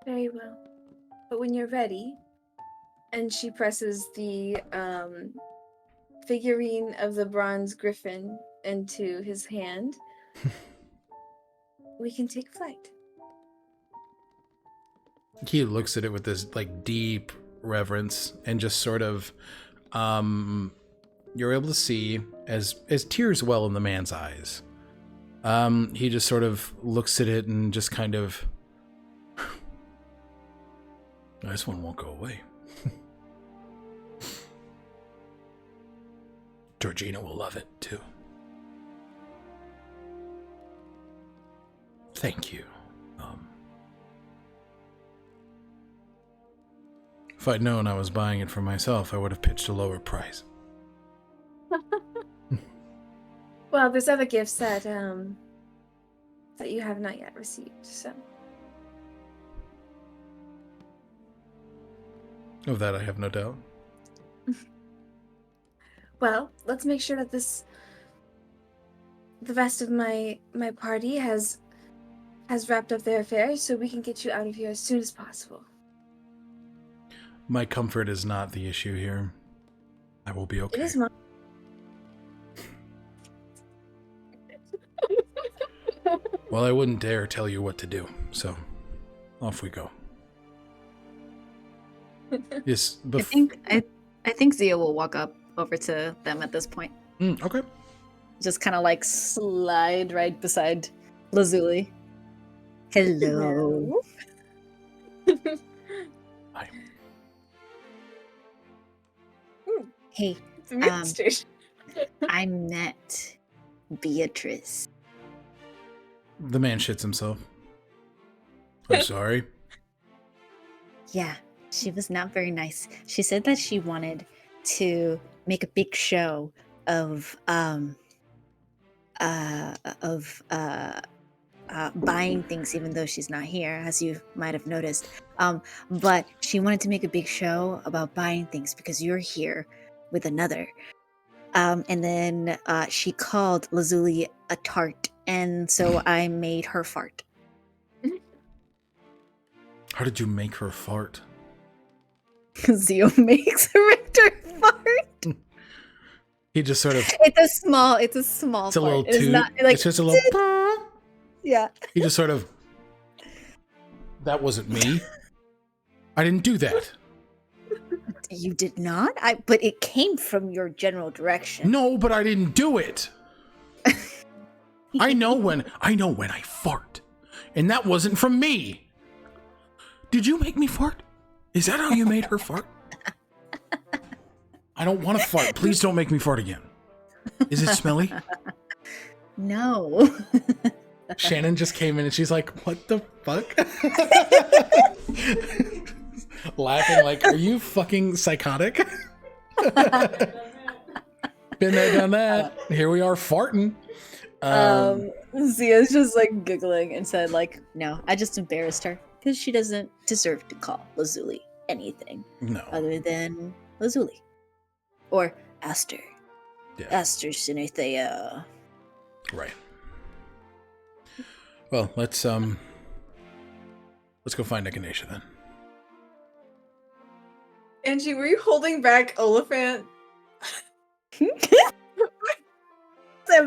[SPEAKER 4] very well. But when you're ready, and she presses the figurine of the bronze griffin into his hand, we can take flight.
[SPEAKER 1] He looks at it with this like deep reverence and just sort of you're able to see as tears well in the man's eyes. He just sort of looks at it and just kind of this one won't go away. Georgina will love it too. Thank you. If I'd known I was buying it for myself, I would have pitched a lower price.
[SPEAKER 4] Well, there's other gifts that that you have not yet received, so.
[SPEAKER 1] Of that I have no doubt.
[SPEAKER 4] Well, let's make sure that the rest of my party has wrapped up their affairs, so we can get you out of here as soon as possible.
[SPEAKER 6] My comfort is not the issue here. I will be okay.
[SPEAKER 4] It is mine.
[SPEAKER 6] Well, I wouldn't dare tell you what to do, so off we go. Yes,
[SPEAKER 7] I think Zia will walk up over to them at this point.
[SPEAKER 6] Okay.
[SPEAKER 7] Just kind of like slide right beside Lazuli. Hello.
[SPEAKER 6] Hi.
[SPEAKER 7] Hey,
[SPEAKER 3] It's a meeting station.
[SPEAKER 7] I met Beatrice.
[SPEAKER 6] The man shits himself. I'm sorry.
[SPEAKER 7] Yeah, she was not very nice. She said that she wanted to make a big show of buying things, even though she's not here, as you might have noticed. But she wanted to make a big show about buying things because you're here with another. And then she called Lazuli a tart, and so I made her fart.
[SPEAKER 6] How did you make her fart?
[SPEAKER 7] Zio makes a Richter fart.
[SPEAKER 6] He just sort of...
[SPEAKER 7] It's a small
[SPEAKER 6] It's a
[SPEAKER 7] fart.
[SPEAKER 6] little
[SPEAKER 7] It's
[SPEAKER 6] toot.
[SPEAKER 7] not like
[SPEAKER 6] It's just a little...
[SPEAKER 7] yeah.
[SPEAKER 6] He just sort of... That wasn't me. I didn't do that.
[SPEAKER 7] You did not? But it came from your general direction.
[SPEAKER 6] No, but I didn't do it. I know when I fart. And that wasn't from me. Did you make me fart? Is that how you made her fart? I don't want to fart. Please don't make me fart again. Is it smelly?
[SPEAKER 7] No.
[SPEAKER 6] Shannon just came in and she's like, what the fuck? Laughing like, are you fucking psychotic? Been there, done that. Here we are farting.
[SPEAKER 7] Zia's just like giggling and said like, no, I just embarrassed her because she doesn't deserve to call Lazuli anything
[SPEAKER 6] No.
[SPEAKER 7] other than Lazuli or Aster.
[SPEAKER 6] Yeah.
[SPEAKER 7] Aster Sinethea.
[SPEAKER 6] Right. Well, let's go find Echinacea then.
[SPEAKER 4] Angie, were you holding back Oliphant?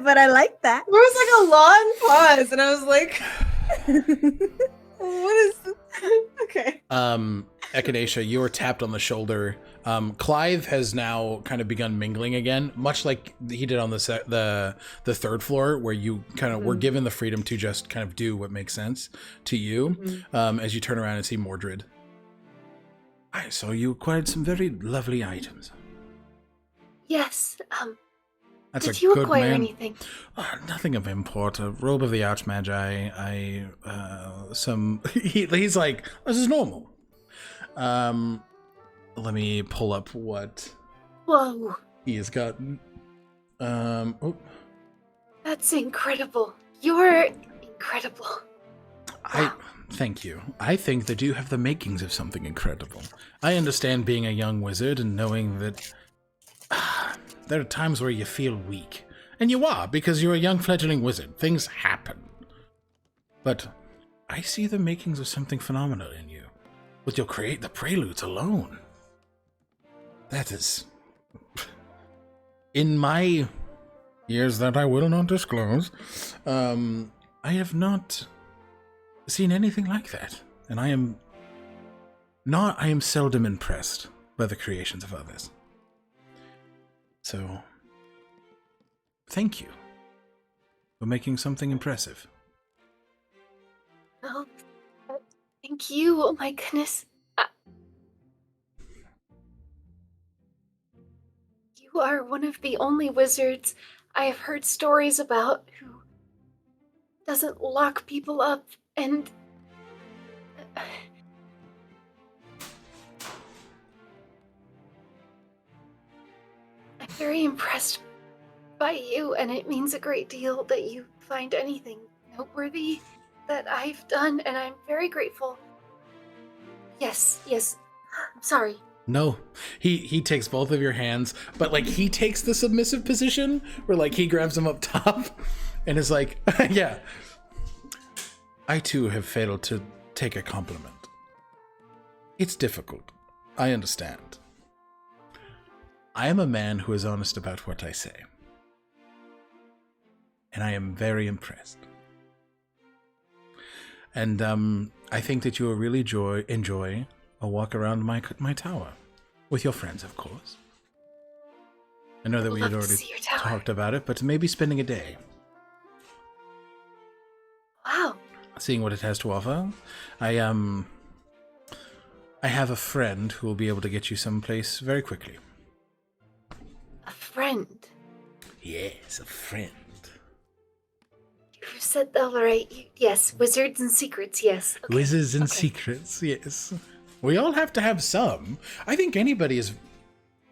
[SPEAKER 7] But I like that.
[SPEAKER 4] There was like a long pause, and I was like, "What is this?" Okay.
[SPEAKER 6] Echinacea, you were tapped on the shoulder. Clive has now kind of begun mingling again, much like he did on the third floor, where you kind of were given the freedom to just kind of do what makes sense to you. As you turn around and see Mordred. I saw you acquired some very lovely items.
[SPEAKER 3] Yes.
[SPEAKER 6] That's
[SPEAKER 3] Did
[SPEAKER 6] a
[SPEAKER 3] you
[SPEAKER 6] good
[SPEAKER 3] acquire
[SPEAKER 6] man.
[SPEAKER 3] anything?
[SPEAKER 6] Nothing of import. A robe of the Archmagi. He's like, this is normal. Let me pull up what
[SPEAKER 3] Whoa.
[SPEAKER 6] he has gotten.
[SPEAKER 3] That's incredible. You're incredible.
[SPEAKER 6] Thank you. I think that you have the makings of something incredible. I understand being a young wizard and knowing that there are times where you feel weak. And you are, because you're a young fledgling wizard. Things happen. But I see the makings of something phenomenal in you. But you'll create the preludes alone. That is... In my years that I will not disclose, I have not seen anything like that. And I am seldom impressed by the creations of others. So, thank you for making something impressive.
[SPEAKER 3] Oh, thank you. Oh my goodness. You are one of the only wizards I have heard stories about who doesn't lock people up and... I'm very impressed by you, and it means a great deal that you find anything noteworthy that I've done, and I'm very grateful. Yes, I'm sorry.
[SPEAKER 1] No, he takes both of your hands, but like he takes the submissive position where like he grabs him up top and is like, yeah, I too have failed to take a compliment. It's difficult. I understand. I am a man who is honest about what I say. And I am very impressed. And I think that you will really enjoy a walk around my tower. With your friends, of course. I know that we had already talked about it, but maybe spending a day.
[SPEAKER 3] Wow.
[SPEAKER 1] Seeing what it has to offer. I have a friend who will be able to get you someplace very quickly.
[SPEAKER 3] A friend.
[SPEAKER 1] Yes, a friend.
[SPEAKER 3] You said that all right. Yes, wizards and secrets, yes. Okay.
[SPEAKER 1] Wizards and secrets, yes. We all have to have some. I think anybody is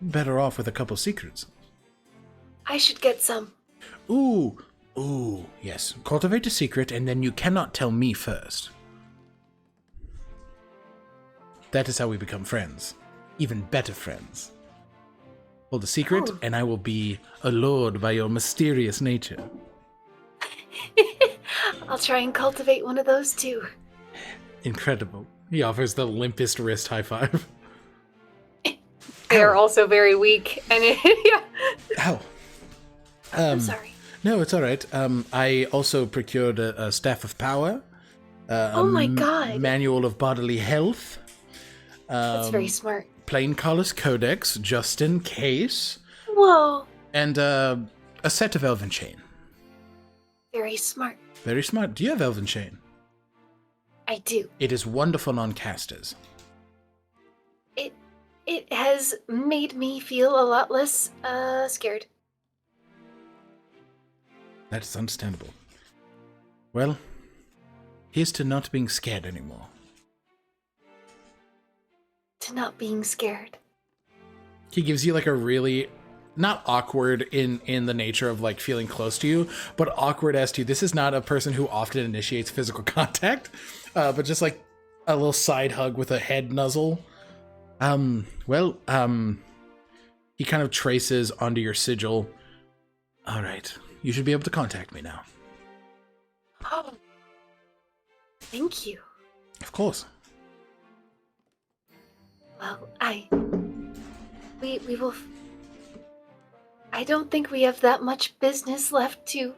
[SPEAKER 1] better off with a couple secrets.
[SPEAKER 3] I should get some.
[SPEAKER 1] Ooh, yes. Cultivate a secret, and then you cannot tell me first. That is how we become friends. Even better friends. Hold a secret, and I will be allured by your mysterious nature.
[SPEAKER 3] I'll try and cultivate one of those too.
[SPEAKER 1] Incredible. He offers the limpest wrist high five.
[SPEAKER 5] They are also very weak, and yeah.
[SPEAKER 1] Ow.
[SPEAKER 3] I'm sorry.
[SPEAKER 1] No, it's all right. I also procured a staff of power.
[SPEAKER 3] Oh my god.
[SPEAKER 1] Manual of bodily health.
[SPEAKER 3] That's very smart.
[SPEAKER 1] Plain Color's Codex, just in case.
[SPEAKER 3] Whoa.
[SPEAKER 1] And a set of Elven Chain.
[SPEAKER 3] Very smart.
[SPEAKER 1] Very smart. Do you have Elven Chain?
[SPEAKER 3] I do.
[SPEAKER 1] It is wonderful on casters.
[SPEAKER 3] It has made me feel a lot less scared.
[SPEAKER 1] That is understandable. Well, here's to not being scared anymore.
[SPEAKER 3] To not being scared.
[SPEAKER 1] He gives you like a really, not awkward in the nature of like feeling close to you, but awkward as to this is not a person who often initiates physical contact, but just like a little side hug with a head nuzzle. He kind of traces onto your sigil. All right, you should be able to contact me now.
[SPEAKER 3] Oh, thank you.
[SPEAKER 1] Of course.
[SPEAKER 3] Well, we will. I don't think we have that much business left to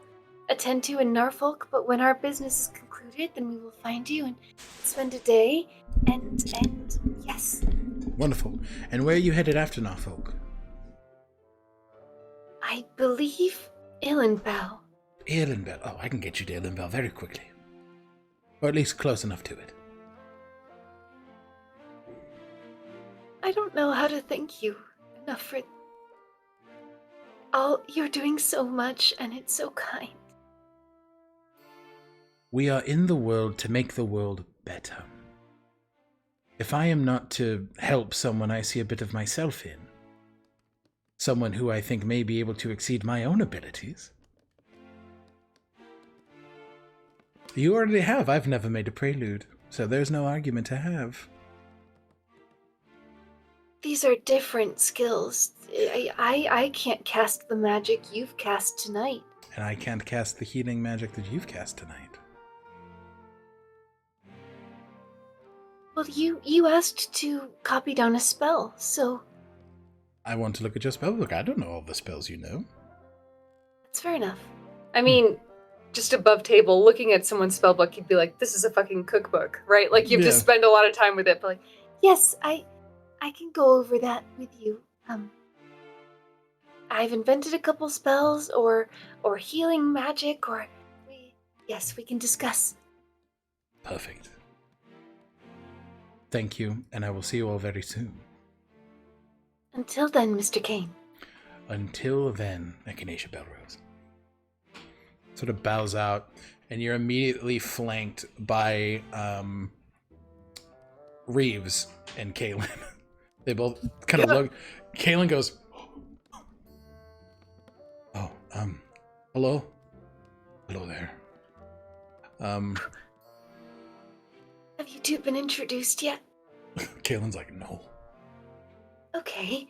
[SPEAKER 3] attend to in Norfolk, but when our business is concluded, then we will find you and spend a day. And yes.
[SPEAKER 1] Wonderful. And where are you headed after Norfolk?
[SPEAKER 3] I believe Ilenbell.
[SPEAKER 1] Ilenbell. Oh, I can get you to Ilenbell very quickly. Or at least close enough to it.
[SPEAKER 3] I don't know how to thank you enough for all you're doing so much, and it's so kind.
[SPEAKER 1] We are in the world to make the world better. If I am not to help someone I see a bit of myself in, someone who I think may be able to exceed my own abilities. You already have. I've never made a prelude, so there's no argument to have.
[SPEAKER 3] These are different skills. I can't cast the magic you've cast tonight.
[SPEAKER 1] And I can't cast the healing magic that you've cast tonight.
[SPEAKER 3] Well, you asked to copy down a spell, so...
[SPEAKER 1] I want to look at your spellbook. I don't know all the spells you know.
[SPEAKER 3] That's fair enough.
[SPEAKER 5] I mean, just above table, looking at someone's spellbook, you'd be like, this is a fucking cookbook, right? Like, you have to spend a lot of time with it, but like...
[SPEAKER 3] Yes, I can go over that with you. I've invented a couple spells, or healing magic, or... Yes, we can discuss.
[SPEAKER 1] Perfect. Thank you, and I will see you all very soon.
[SPEAKER 3] Until then, Mr. Kane.
[SPEAKER 1] Until then, Echinacea Belrose sort of bows out, and you're immediately flanked by Reeves and Kaylin. They both kind of look. Kaylin goes, "Oh, hello, hello there."
[SPEAKER 3] Have you two been introduced yet?
[SPEAKER 1] Kaylin's like, "No."
[SPEAKER 3] Okay.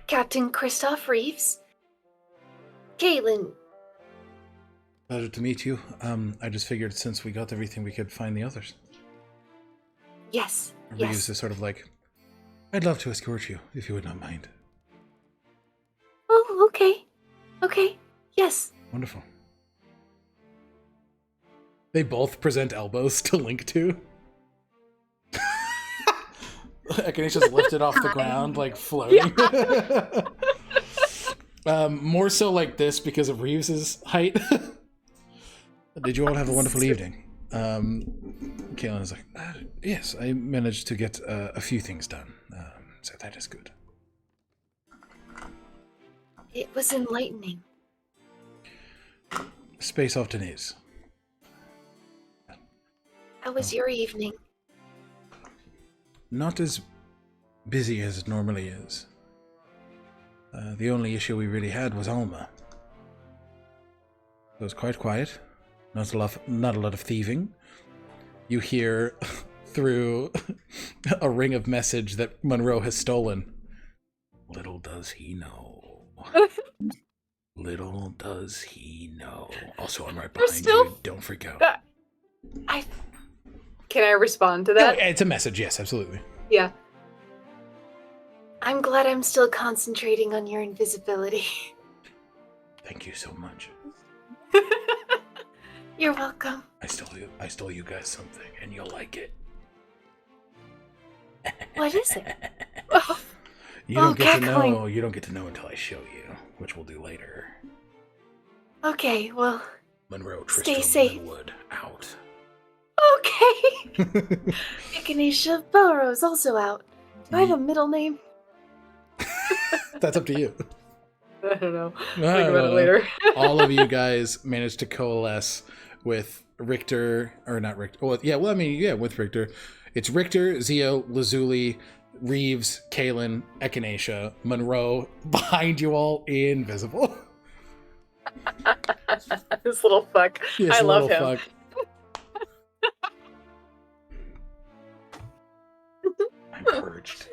[SPEAKER 3] Captain Christoph Reeves. Caitlin.
[SPEAKER 1] Pleasure to meet you. I just figured since we got everything, we could find the others.
[SPEAKER 3] Yes.
[SPEAKER 1] Reeves is sort of like, I'd love to escort you, if you would not mind.
[SPEAKER 3] Oh, okay. Okay. Yes.
[SPEAKER 1] Wonderful. They both present elbows to link to. Echinacea's lifted off the ground, like floating. More so like this because of Reeves's height. Did you all have a wonderful evening? Kaelin is like, yes, I managed to get a few things done, so that is good.
[SPEAKER 3] It was enlightening.
[SPEAKER 1] Space often is.
[SPEAKER 3] How was your evening?
[SPEAKER 1] Not as busy as it normally is. The only issue we really had was Alma. It was quite quiet. Not a lot of thieving. You hear through a ring of message that Monroe has stolen. Little does he know. Little does he know. Also, I'm right behind you. Don't freak out.
[SPEAKER 5] Can I respond to that?
[SPEAKER 1] No, it's a message, yes, absolutely.
[SPEAKER 5] Yeah.
[SPEAKER 3] I'm glad I'm still concentrating on your invisibility.
[SPEAKER 1] Thank you so much.
[SPEAKER 3] You're welcome.
[SPEAKER 1] I stole you guys something, and you'll like it.
[SPEAKER 3] What is it?
[SPEAKER 1] You don't get to
[SPEAKER 3] cackling.
[SPEAKER 1] know. You don't get to know until I show you, which we'll do later.
[SPEAKER 3] Okay, well,
[SPEAKER 1] Monroe,
[SPEAKER 3] Stay
[SPEAKER 1] Tristram,
[SPEAKER 3] safe.
[SPEAKER 1] Linwood, out.
[SPEAKER 3] okay. Echinacea Belrose also out. Do I have a middle name?
[SPEAKER 1] That's up to you.
[SPEAKER 5] I don't know.
[SPEAKER 1] I
[SPEAKER 5] Think
[SPEAKER 1] don't
[SPEAKER 5] about it
[SPEAKER 1] know.
[SPEAKER 5] later.
[SPEAKER 1] All of you guys managed to coalesce with Richter, or not Richter. With Richter. It's Richter, Zio, Lazuli, Reeves, Kaelin, Echinacea, Monroe, behind you all, invisible.
[SPEAKER 5] This little fuck.
[SPEAKER 1] Yes,
[SPEAKER 5] I love
[SPEAKER 1] little
[SPEAKER 5] him.
[SPEAKER 1] fuck. I'm purged.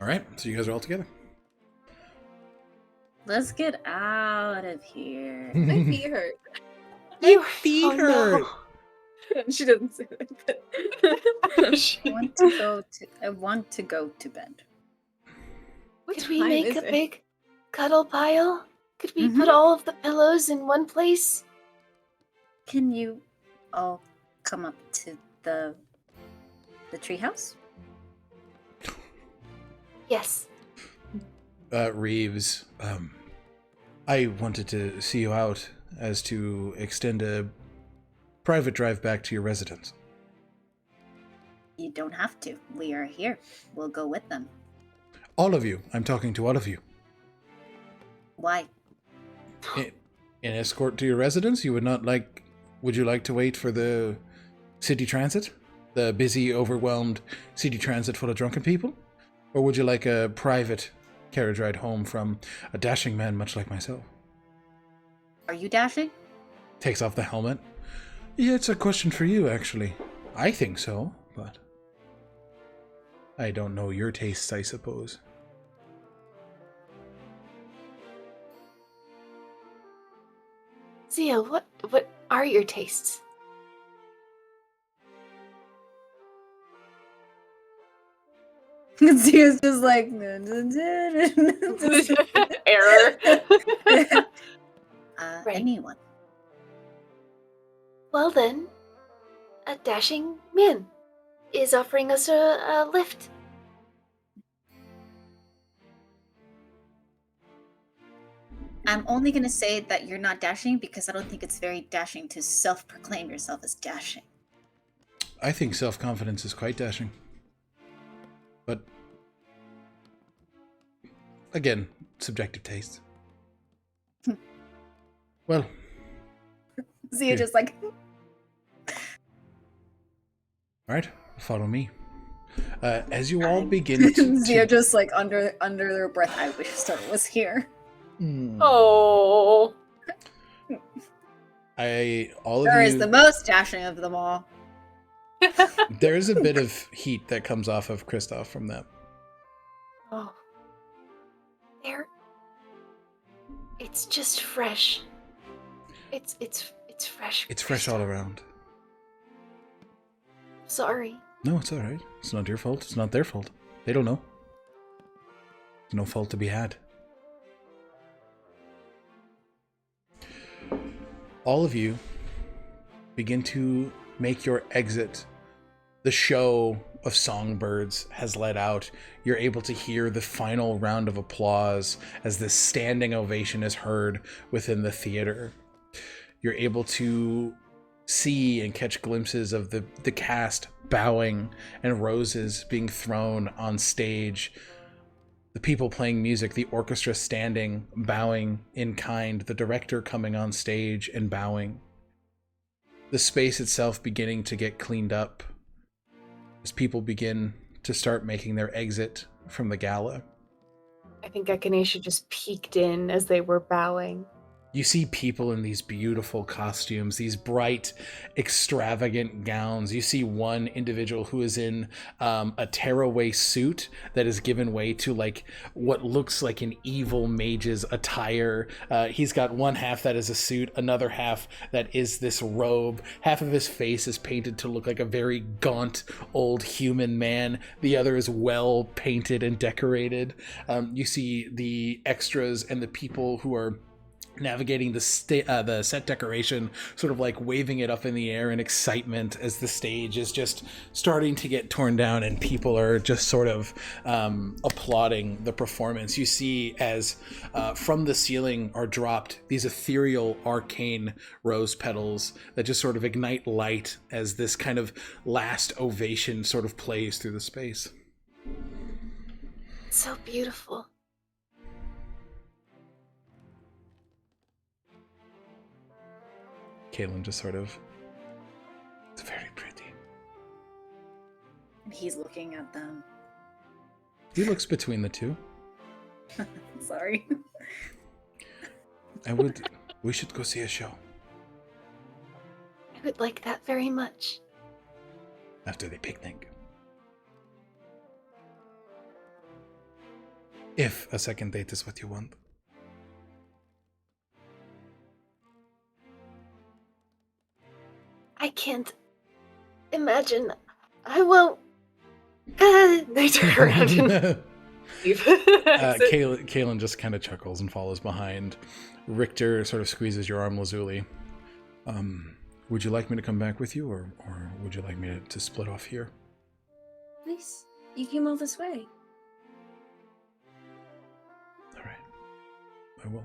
[SPEAKER 1] Alright, so you guys are all together.
[SPEAKER 2] Let's get out of here.
[SPEAKER 4] My feet hurt.
[SPEAKER 3] You
[SPEAKER 1] feet
[SPEAKER 3] no.
[SPEAKER 1] hurt.
[SPEAKER 4] She doesn't say that. But
[SPEAKER 2] I want to go to bed.
[SPEAKER 3] Could we
[SPEAKER 4] time
[SPEAKER 3] make
[SPEAKER 4] is
[SPEAKER 3] a
[SPEAKER 4] it?
[SPEAKER 3] big cuddle pile? Could we
[SPEAKER 2] Mm-hmm.
[SPEAKER 3] put all of the pillows in one place?
[SPEAKER 2] Can you all come up to the treehouse?
[SPEAKER 3] Yes.
[SPEAKER 1] Reeves, I wanted to see you out as to extend a private drive back to your residence.
[SPEAKER 2] You don't have to. We are here. We'll go with them.
[SPEAKER 1] All of you. I'm talking to all of you.
[SPEAKER 2] Why?
[SPEAKER 1] An escort to your residence? Would you like to wait for the city transit? The busy, overwhelmed city transit full of drunken people? Or would you like a private carriage ride home from a dashing man much like myself?
[SPEAKER 2] Are you dashing?
[SPEAKER 1] Takes off the helmet. Yeah, it's a question for you, actually. I think so, but I don't know your tastes, I suppose.
[SPEAKER 3] Zia, what are your tastes?
[SPEAKER 2] Zia's just like
[SPEAKER 5] Error.
[SPEAKER 3] Right.
[SPEAKER 2] Anyone.
[SPEAKER 3] Well then, a dashing man is offering us a lift.
[SPEAKER 2] I'm only gonna say that you're not dashing because I don't think it's very dashing to self-proclaim yourself as dashing.
[SPEAKER 1] I think self-confidence is quite dashing. But, again, subjective taste. Well,
[SPEAKER 2] Zia just like
[SPEAKER 1] alright, follow me. As you all begin
[SPEAKER 2] Zia
[SPEAKER 1] to...
[SPEAKER 2] just like under their breath. I wish Stone was here.
[SPEAKER 5] Oh.
[SPEAKER 1] All of
[SPEAKER 2] Her
[SPEAKER 1] you...
[SPEAKER 2] is the most dashing of them all.
[SPEAKER 1] There is a bit of heat that comes off of Kristoff from that.
[SPEAKER 3] Oh. There. It's just fresh. It's fresh.
[SPEAKER 1] It's fresh all around.
[SPEAKER 3] Sorry.
[SPEAKER 1] No, it's all right. It's not your fault. It's not their fault. They don't know. There's no fault to be had. All of you begin to make your exit. The show of songbirds has let out. You're able to hear the final round of applause as this standing ovation is heard within the theater. You're able to see and catch glimpses of the cast bowing and roses being thrown on stage. The people playing music, the orchestra standing, bowing in kind, the director coming on stage and bowing. The space itself beginning to get cleaned up as people begin to start making their exit from the gala.
[SPEAKER 5] I think Echinacea just peeked in as they were bowing.
[SPEAKER 1] You see people in these beautiful costumes, these bright, extravagant gowns. You see one individual who is in a tearaway suit that is given way to like what looks like an evil mage's attire. He's got one half that is a suit, another half that is this robe. Half of his face is painted to look like a very gaunt old human man. The other is well painted and decorated. You see the extras and the people who are navigating the set decoration, sort of like waving it up in the air in excitement as the stage is just starting to get torn down and people are just sort of applauding the performance. You see as from the ceiling are dropped these ethereal arcane rose petals that just sort of ignite light as this kind of last ovation sort of plays through the space.
[SPEAKER 3] So beautiful.
[SPEAKER 1] Caitlin just sort of, it's very pretty.
[SPEAKER 2] He's looking at them.
[SPEAKER 1] He looks between the two.
[SPEAKER 2] Sorry.
[SPEAKER 1] We should go see a show.
[SPEAKER 3] I would like that very much.
[SPEAKER 1] After the picnic. If a second date is what you want.
[SPEAKER 3] I can't imagine. I won't. They turn around and leave.
[SPEAKER 1] Kaylin just kind of chuckles and follows behind. Richter sort of squeezes your arm, Lazuli. Would you like me to come back with you, or would you like me to split off here?
[SPEAKER 4] Please, you came all this way.
[SPEAKER 1] All right, I will.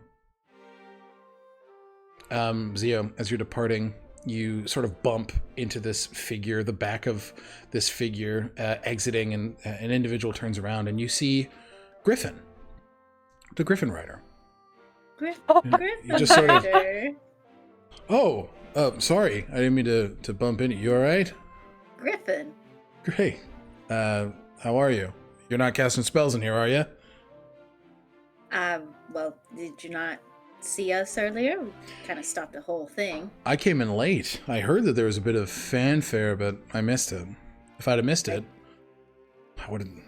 [SPEAKER 1] Zio, as you're departing, you sort of bump into this figure, the back of this figure exiting, and an individual turns around and you see Griffin, the Griffin Rider.
[SPEAKER 2] Griffin.
[SPEAKER 1] You just sort of, oh, sorry, I didn't mean to bump into you. You all right?
[SPEAKER 2] Griffin.
[SPEAKER 1] Great. How are you? You're not casting spells in here, are you?
[SPEAKER 2] Well, did you not see us earlier? We kind of stopped the whole thing.
[SPEAKER 1] I came in late. I heard that there was a bit of fanfare, but I missed it. If I'd have missed it,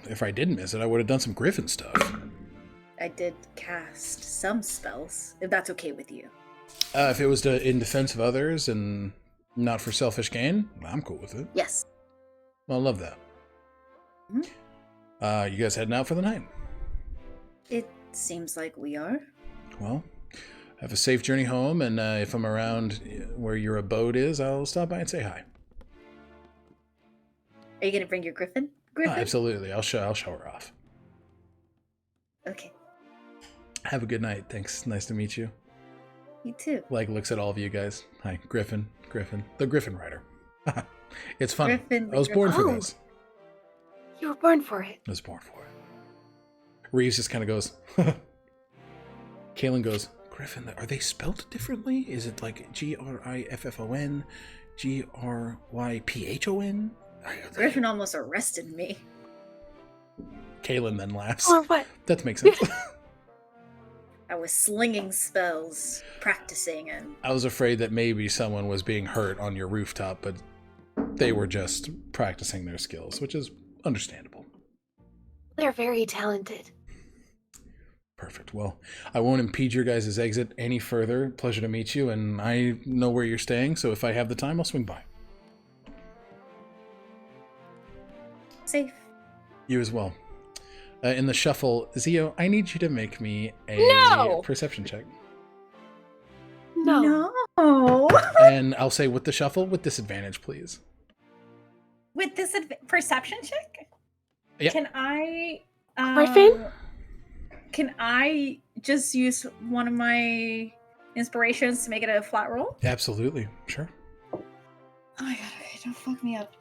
[SPEAKER 1] if I didn't miss it, I would have done some Griffin stuff.
[SPEAKER 2] I did cast some spells, if that's okay with you.
[SPEAKER 1] If it was in defense of others and not for selfish gain, I'm cool with it.
[SPEAKER 2] Yes.
[SPEAKER 1] I love that.
[SPEAKER 2] Mm-hmm.
[SPEAKER 1] You guys heading out for the night?
[SPEAKER 2] It seems like we are.
[SPEAKER 1] Well, have a safe journey home, and if I'm around where your abode is, I'll stop by and say hi.
[SPEAKER 2] Are you gonna bring your Griffin?
[SPEAKER 1] Oh, absolutely. I'll show her off.
[SPEAKER 2] Okay.
[SPEAKER 1] Have a good night. Thanks. Nice to meet you.
[SPEAKER 2] You too.
[SPEAKER 1] Like looks at all of you guys. Hi, Griffin, the Griffin Rider. It's funny. I was born for this.
[SPEAKER 3] You were born for it.
[SPEAKER 1] I was born for it. Reeves just kind of goes. Kaylin goes, Griffin, are they spelled differently? Is it like Griffon, Gryphon?
[SPEAKER 2] Griffin almost arrested me.
[SPEAKER 1] Kaylin then laughs.
[SPEAKER 3] Or what?
[SPEAKER 1] That makes sense.
[SPEAKER 2] I was slinging spells, practicing, and
[SPEAKER 1] I was afraid that maybe someone was being hurt on your rooftop, but They were just practicing their skills, which is understandable.
[SPEAKER 3] They're very talented.
[SPEAKER 1] Perfect. Well, I won't impede your guys' exit any further. Pleasure to meet you, and I know where you're staying, so if I have the time, I'll swing by.
[SPEAKER 2] Safe.
[SPEAKER 1] You as well. In the shuffle, Zio, I need you to make me a
[SPEAKER 5] No!
[SPEAKER 1] perception check.
[SPEAKER 3] No.
[SPEAKER 2] No.
[SPEAKER 1] And I'll say with the shuffle, with disadvantage, please.
[SPEAKER 2] With this perception check?
[SPEAKER 1] Yeah.
[SPEAKER 2] Can I...
[SPEAKER 3] Griffin?
[SPEAKER 2] Can I just use one of my inspirations to make it a flat roll?
[SPEAKER 1] Absolutely. Sure.
[SPEAKER 2] Oh my god, okay, don't fuck me up.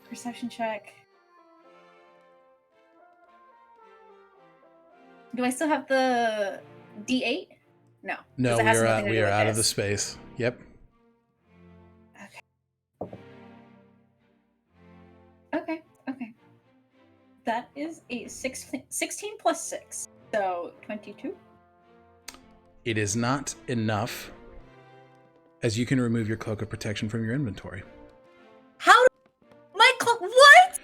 [SPEAKER 2] Perception check. Do I still have the D8? No.
[SPEAKER 1] No,
[SPEAKER 2] 'cause it has nothing to
[SPEAKER 1] we
[SPEAKER 2] do
[SPEAKER 1] are
[SPEAKER 2] with
[SPEAKER 1] out of the
[SPEAKER 2] this.
[SPEAKER 1] space. Yep.
[SPEAKER 2] Okay. That is a 16 plus 6. So 22.
[SPEAKER 1] It is not enough, as you can remove your cloak of protection from your inventory.
[SPEAKER 2] How? My cloak? What?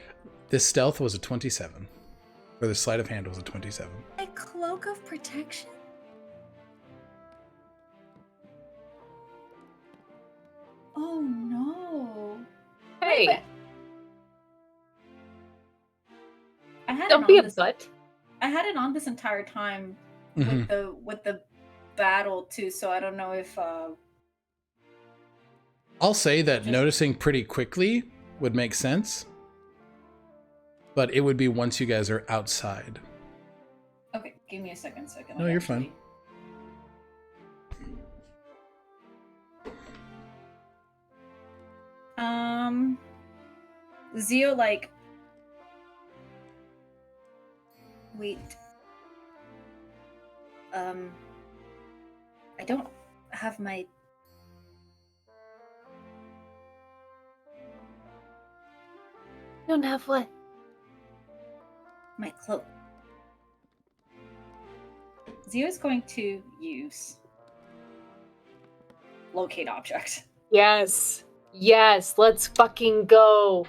[SPEAKER 1] This stealth was a 27. Or the sleight of hand was a 27.
[SPEAKER 2] My cloak of protection? Oh no.
[SPEAKER 5] Hey,
[SPEAKER 2] Wait, I had
[SPEAKER 5] don't
[SPEAKER 2] it
[SPEAKER 5] be
[SPEAKER 2] on
[SPEAKER 5] a
[SPEAKER 2] this.
[SPEAKER 5] butt.
[SPEAKER 2] I had it on this entire time
[SPEAKER 1] Mhm.
[SPEAKER 2] with the battle too, so I don't know if
[SPEAKER 1] I'll say that
[SPEAKER 2] Just-
[SPEAKER 1] noticing pretty quickly would make sense, but it would be once you guys are outside.
[SPEAKER 2] okay, give me a second so I can
[SPEAKER 1] No, you're fine.
[SPEAKER 2] Zio, like, wait. I don't have my.
[SPEAKER 3] Don't have what?
[SPEAKER 2] My cloak. Zio's going to use locate object.
[SPEAKER 5] Yes. Yes, let's fucking go.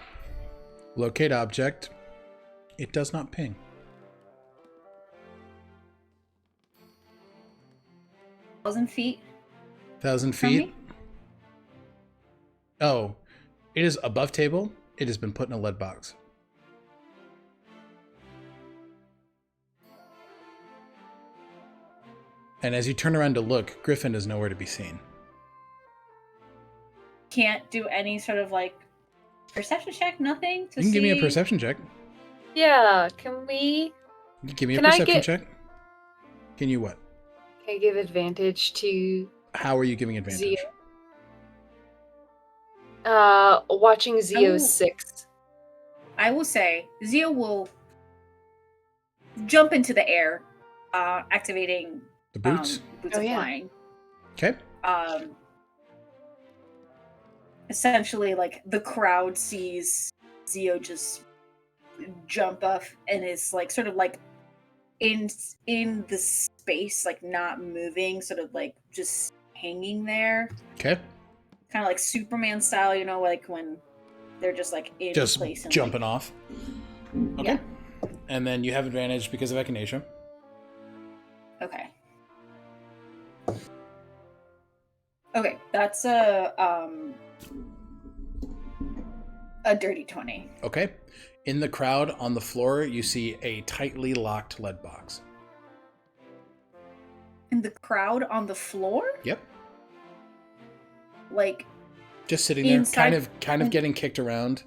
[SPEAKER 1] Locate object. It does not ping.
[SPEAKER 2] Thousand feet.
[SPEAKER 1] 1,000
[SPEAKER 2] From
[SPEAKER 1] feet.
[SPEAKER 2] me?
[SPEAKER 1] Oh, it is above table. It has been put in a lead box. And as you turn around to look, Griffin is nowhere to be seen.
[SPEAKER 2] Can't do any sort of like perception check. Nothing to
[SPEAKER 1] You can give me a
[SPEAKER 2] see-
[SPEAKER 1] perception check.
[SPEAKER 5] Yeah, can we?
[SPEAKER 1] Give me a
[SPEAKER 5] Can I
[SPEAKER 1] perception
[SPEAKER 5] get-
[SPEAKER 1] check. Can you what?
[SPEAKER 5] Can I give advantage to
[SPEAKER 1] How are you giving advantage?
[SPEAKER 5] Zio? Watching Zio's
[SPEAKER 2] Oh.
[SPEAKER 5] 6.
[SPEAKER 2] I will say Zio will jump into the air, activating
[SPEAKER 1] The boots?
[SPEAKER 2] boots
[SPEAKER 5] Oh,
[SPEAKER 2] of
[SPEAKER 5] yeah.
[SPEAKER 2] flying.
[SPEAKER 1] Okay.
[SPEAKER 2] Essentially, like the crowd sees Zio just jump up and is like sort of like in the space, like not moving, sort of like just hanging there,
[SPEAKER 1] Okay.
[SPEAKER 2] kind of like Superman style, you know, like when they're just like in
[SPEAKER 1] Just
[SPEAKER 2] place and
[SPEAKER 1] jumping
[SPEAKER 2] like,
[SPEAKER 1] off. Okay.
[SPEAKER 2] Yeah.
[SPEAKER 1] And then you have advantage because of Echinacea.
[SPEAKER 2] Okay. Okay, that's a dirty 20.
[SPEAKER 1] Okay. In the crowd on the floor, you see a tightly locked lead box.
[SPEAKER 2] In the crowd on the floor?
[SPEAKER 1] Yep.
[SPEAKER 2] Like,
[SPEAKER 1] Just sitting there,
[SPEAKER 2] Inside-
[SPEAKER 1] kind of getting kicked around.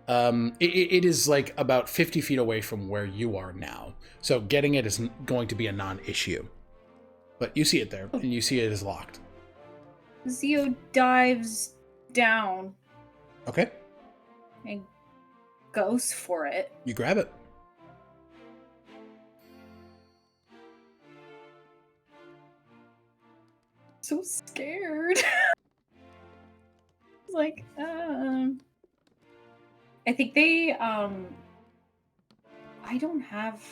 [SPEAKER 1] It is like about 50 feet away from where you are now. So getting it is going to be a non-issue. But you see it there, and you see it is locked.
[SPEAKER 2] Zio dives down
[SPEAKER 1] Okay.
[SPEAKER 2] and goes for it.
[SPEAKER 1] You grab it.
[SPEAKER 2] So scared. Like, I think they, I don't have.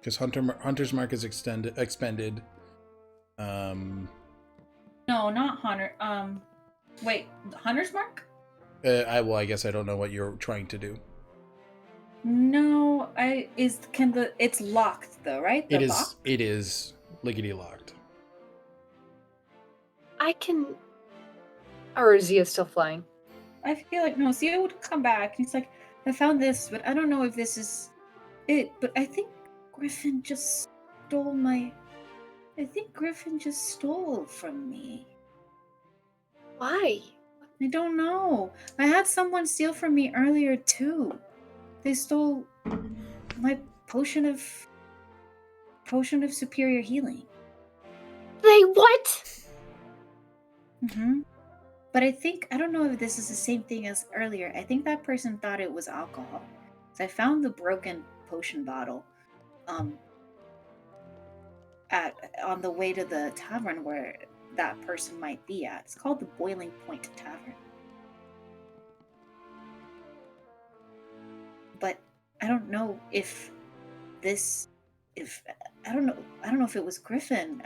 [SPEAKER 1] Because Hunter's Mark is expended.
[SPEAKER 2] No, not Hunter. Wait, Hunter's Mark?
[SPEAKER 1] I guess I don't know what you're trying to do.
[SPEAKER 7] No, it's locked though, right? The box?
[SPEAKER 1] It is lickety locked.
[SPEAKER 5] I can. Or is Zia still flying?
[SPEAKER 7] I feel like no, Zia would come back. He's like, I found this, but I don't know if this is it. But I think Griffin just stole from me.
[SPEAKER 3] Why?
[SPEAKER 7] I don't know. I had someone steal from me earlier too. They stole my potion of superior healing.
[SPEAKER 3] They what?
[SPEAKER 7] Mm-hmm. But I don't know if this is the same thing as earlier. I think that person thought it was alcohol. So I found the broken potion bottle on the way to the tavern where that person might be at. It's called the Boiling Point Tavern. But I don't know if I don't know if it was Griffin.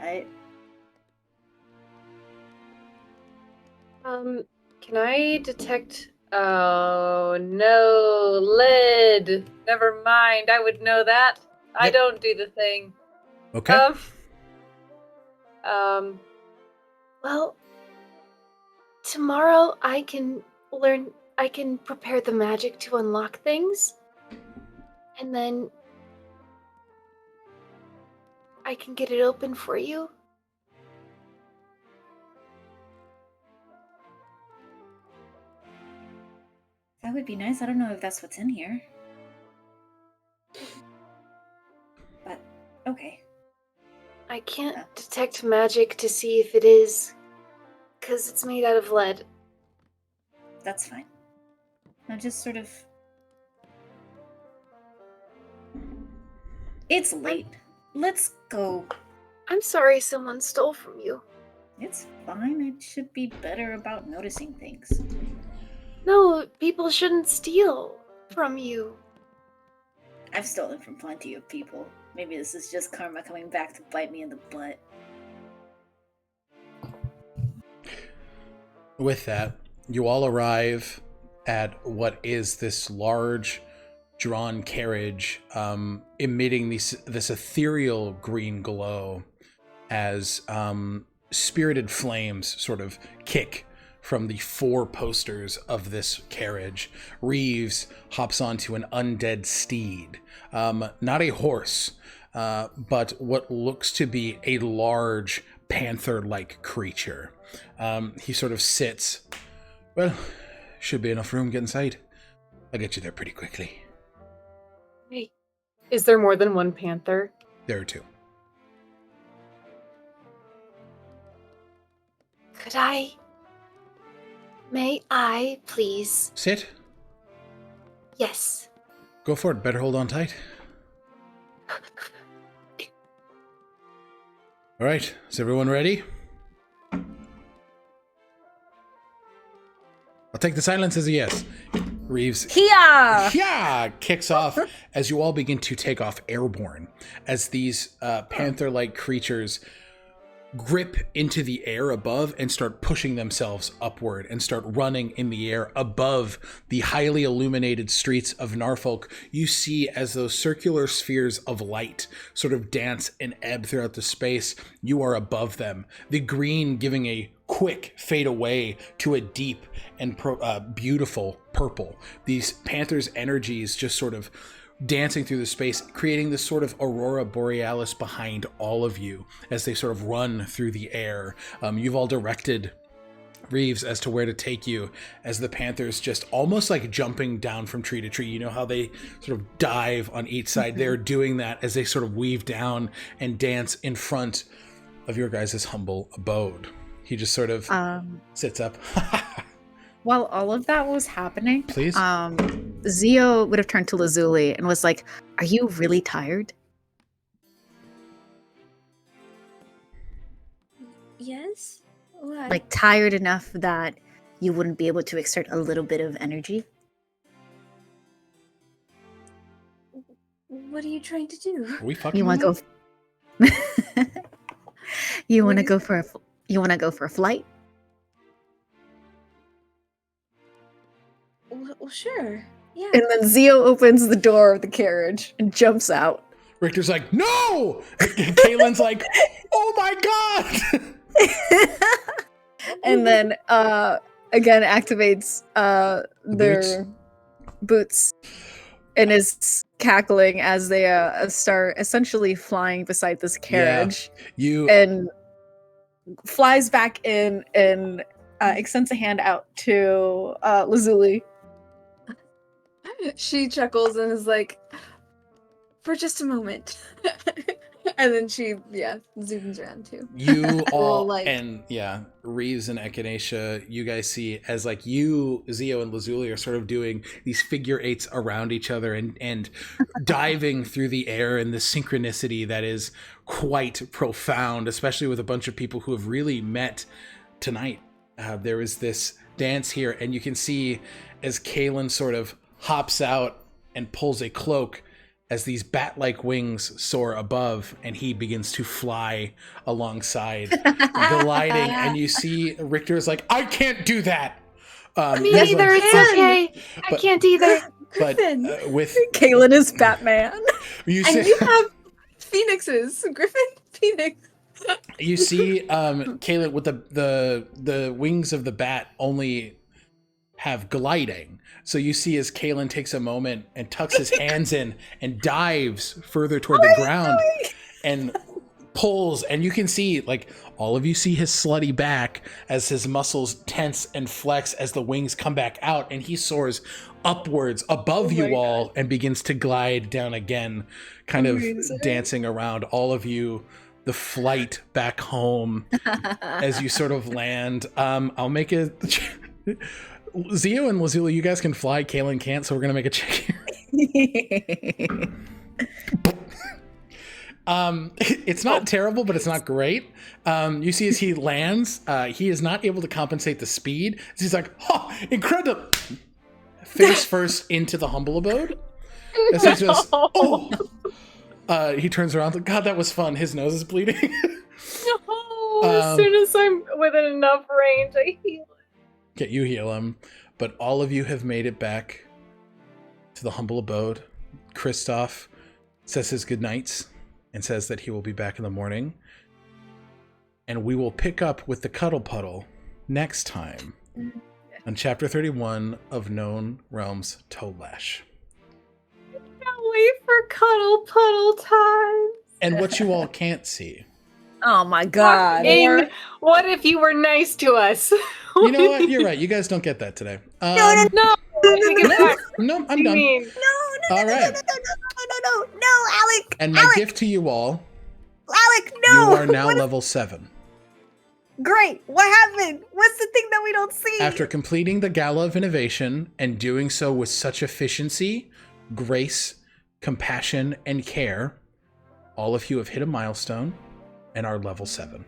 [SPEAKER 5] Can I detect? Oh no, lead. Never mind. I would know that. I
[SPEAKER 1] Yep.
[SPEAKER 5] don't do the thing.
[SPEAKER 1] Okay.
[SPEAKER 3] Well, tomorrow I can prepare the magic to unlock things. And then I can get it open for you.
[SPEAKER 7] That would be nice. I don't know if that's what's in here. But okay.
[SPEAKER 3] I can't detect magic to see if it is, because it's made out of lead.
[SPEAKER 7] That's fine. Now just sort of... It's late. Let's go.
[SPEAKER 3] I'm sorry someone stole from you.
[SPEAKER 7] It's fine. I should be better about noticing things.
[SPEAKER 3] No, people shouldn't steal from you.
[SPEAKER 7] I've stolen from plenty of people. Maybe this is just karma coming back to bite me in the butt.
[SPEAKER 1] With that, you all arrive at what is this large drawn carriage, emitting this ethereal green glow as spirited flames sort of kick from the four posters of this carriage. Reeves hops onto an undead steed, not a horse, but what looks to be a large panther-like creature. He sort of sits. Well, should be enough room. Get inside. I'll get you there pretty quickly.
[SPEAKER 5] Hey, is there more than one panther?
[SPEAKER 1] There are two.
[SPEAKER 3] May I, please?
[SPEAKER 1] Sit.
[SPEAKER 3] Yes.
[SPEAKER 1] Go for it. Better hold on tight. All right. Is everyone ready? I'll take the silence as a yes. Reeves kicks off as you all begin to take off airborne, as these panther-like creatures grip into the air above and start pushing themselves upward and start running in the air above the highly illuminated streets of Norfolk. You see as those circular spheres of light sort of dance and ebb throughout the space, you are above them. The green giving a quick fade away to a deep and beautiful purple. These Panthers' energies just sort of dancing through the space, creating this sort of aurora borealis behind all of you as they sort of run through the air. You've all directed Reeves as to where to take you, as the Panthers just almost like jumping down from tree to tree. You know how they sort of dive on each side? They're doing that as they sort of weave down and dance in front of your guys' humble abode. He just sort of sits up.
[SPEAKER 7] While all of that was happening,
[SPEAKER 1] Please?
[SPEAKER 7] Zio would have turned to Lazuli and was like, "Are you really tired?"
[SPEAKER 2] Yes? What?
[SPEAKER 7] Like tired enough that you wouldn't be able to exert a little bit of energy?
[SPEAKER 2] What are you trying to do?
[SPEAKER 1] Are we fucking
[SPEAKER 7] You want to
[SPEAKER 1] right
[SPEAKER 7] go? You want to
[SPEAKER 2] What
[SPEAKER 7] go
[SPEAKER 2] is
[SPEAKER 7] for a? You want to go for a flight?
[SPEAKER 4] Well, sure. Yeah.
[SPEAKER 7] And then Zio opens the door of the carriage and jumps out.
[SPEAKER 1] Richter's like, no! Kaylin's like, oh my god!
[SPEAKER 7] And then again activates their boots and is cackling as they start essentially flying beside this carriage.
[SPEAKER 1] You
[SPEAKER 7] And flies back in and extends a hand out to Lazuli.
[SPEAKER 4] She chuckles and is like, for just a moment. And then she, zooms around too.
[SPEAKER 1] You all,
[SPEAKER 4] like-
[SPEAKER 1] and Reeves and Echinacea, you guys see as like you, Zio, and Lazuli are sort of doing these figure eights around each other and diving through the air in the synchronicity that is quite profound, especially with a bunch of people who have really met tonight. There is this dance here, and you can see as Kaylin sort of hops out and pulls a cloak as these bat-like wings soar above, and he begins to fly alongside, gliding, and you see Richter's like, I can't do that!
[SPEAKER 5] Me neither, it's okay. I can't either.
[SPEAKER 1] But with...
[SPEAKER 7] Kaylin is Batman.
[SPEAKER 1] You
[SPEAKER 4] And
[SPEAKER 1] see,
[SPEAKER 4] you have phoenixes. Griffin, phoenix.
[SPEAKER 1] you see Kaylin with the wings of the bat only have gliding. So you see as Kaylin takes a moment and tucks his hands in and dives further toward the ground and pulls, and you can see, like, all of you see his slutty back as his muscles tense and flex as the wings come back out, and he soars upwards above you all and begins to glide down again, kind of dancing around all of you. The flight back home as you sort of land. I'll make it... Zio and Lazuli, you guys can fly. Kaylin can't, so we're gonna make a check here. It's not terrible, but it's not great. You see as he lands, he is not able to compensate the speed. So he's like, oh, incredible! Face first into the humble abode. As he's just, oh. He turns around, like, God, that was fun. His nose is bleeding.
[SPEAKER 5] As soon as I'm within enough range, I heal.
[SPEAKER 1] Okay, you heal him, but all of you have made it back to the humble abode. Kristoff says his goodnights and says that he will be back in the morning. And we will pick up with the Cuddle Puddle next time on Chapter 31 of Known Realms Tolesh.
[SPEAKER 5] Can't wait for Cuddle Puddle time.
[SPEAKER 1] And what you all can't see.
[SPEAKER 7] Oh my god.
[SPEAKER 5] Fucking, what if you were nice to us?
[SPEAKER 1] You know what? You're right. You guys don't get that today.
[SPEAKER 5] No, take it back.
[SPEAKER 1] No, I'm
[SPEAKER 5] You
[SPEAKER 1] done.
[SPEAKER 5] mean?
[SPEAKER 1] All right.
[SPEAKER 7] No, Alec.
[SPEAKER 1] And my gift to you all,
[SPEAKER 7] Alec,
[SPEAKER 1] you are now level 7.
[SPEAKER 7] Great. What happened? What's the thing that we don't see?
[SPEAKER 1] After completing the Gala of Innovation and doing so with such efficiency, grace, compassion, and care, all of you have hit a milestone and are level 7.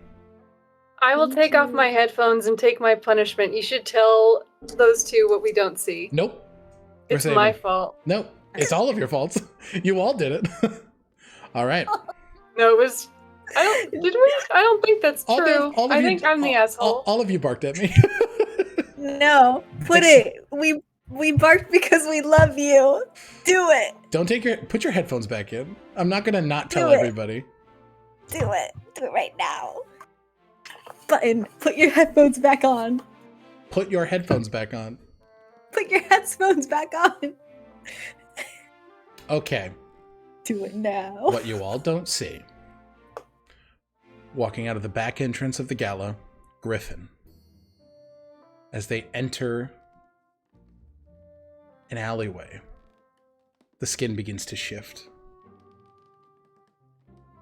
[SPEAKER 5] I will take off my headphones and take my punishment. You should tell those two what we don't see.
[SPEAKER 1] Nope.
[SPEAKER 5] It's my fault.
[SPEAKER 1] Nope. It's all of your faults. You all did it. All right.
[SPEAKER 5] No, it was... Did we? I don't think that's true. I think I'm the asshole.
[SPEAKER 1] All of you barked at me.
[SPEAKER 7] No. Put it. We barked because we love you. Do it.
[SPEAKER 1] Put your headphones back in. I'm not gonna not tell
[SPEAKER 7] Do it.
[SPEAKER 1] everybody.
[SPEAKER 7] Do it. Do it right now. Button. Put your headphones back on.
[SPEAKER 1] Put your headphones back on.
[SPEAKER 7] Put your headphones back on.
[SPEAKER 1] Okay.
[SPEAKER 7] Do it now.
[SPEAKER 1] What you all don't see. Walking out of the back entrance of the gala, Griffin. As they enter an alleyway, the skin begins to shift.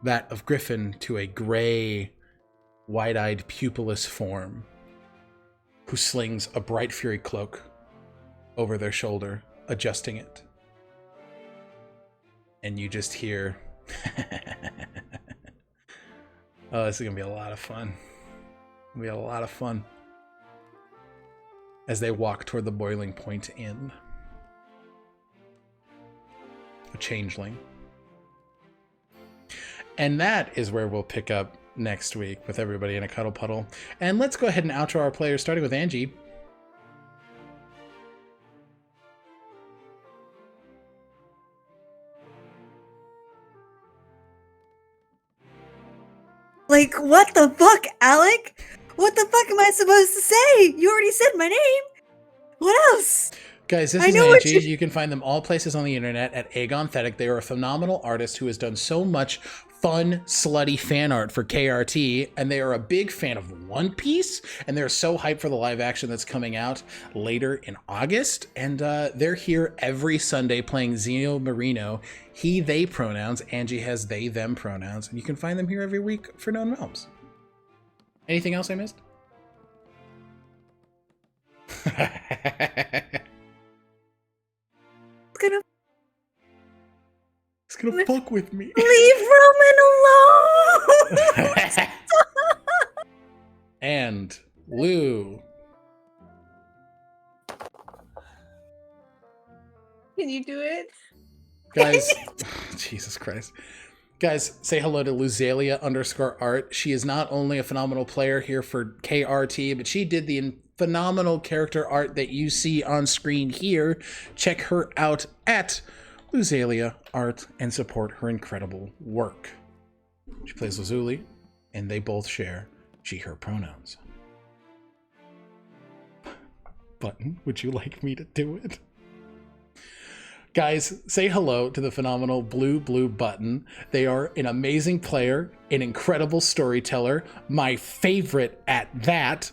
[SPEAKER 1] That of Griffin to a gray, wide-eyed, pupilless form who slings a bright fury cloak over their shoulder, adjusting it. And you just hear... Oh, this is going to be a lot of fun. It'll be a lot of fun. As they walk toward the Boiling Point Inn. A changeling. And that is where we'll pick up next week with everybody in a cuddle puddle. And let's go ahead and outro our players, starting with Angie.
[SPEAKER 7] Like, what the fuck, Alec? What the fuck am I supposed to say? You already said my name. What else?
[SPEAKER 1] Guys, this
[SPEAKER 7] I
[SPEAKER 1] is
[SPEAKER 7] know what
[SPEAKER 1] Angie. You can find them all places on the internet at Agonethetic. They are a phenomenal artist who has done so much fun, slutty fan art for KRT, and they are a big fan of One Piece, and they're so hyped for the live action that's coming out later in August, and they're here every Sunday playing Xeno Marino, he, they pronouns. Angie has they, them pronouns, and you can find them here every week for Known Realms. Anything else I missed? It's gonna fuck with me.
[SPEAKER 7] Leave Roman alone.
[SPEAKER 1] And Lou.
[SPEAKER 4] Can you do it?
[SPEAKER 1] Guys, Jesus Christ. Guys, say hello to Luzalia_art. She is not only a phenomenal player here for KRT, but she did the phenomenal character art that you see on screen here. Check her out at Luzalia Art and support her incredible work. She plays Lazuli, and they both share she, her pronouns. Button, would you like me to do it? Guys, say hello to the phenomenal Bluebluebutton. They are an amazing player, an incredible storyteller, my favorite at that,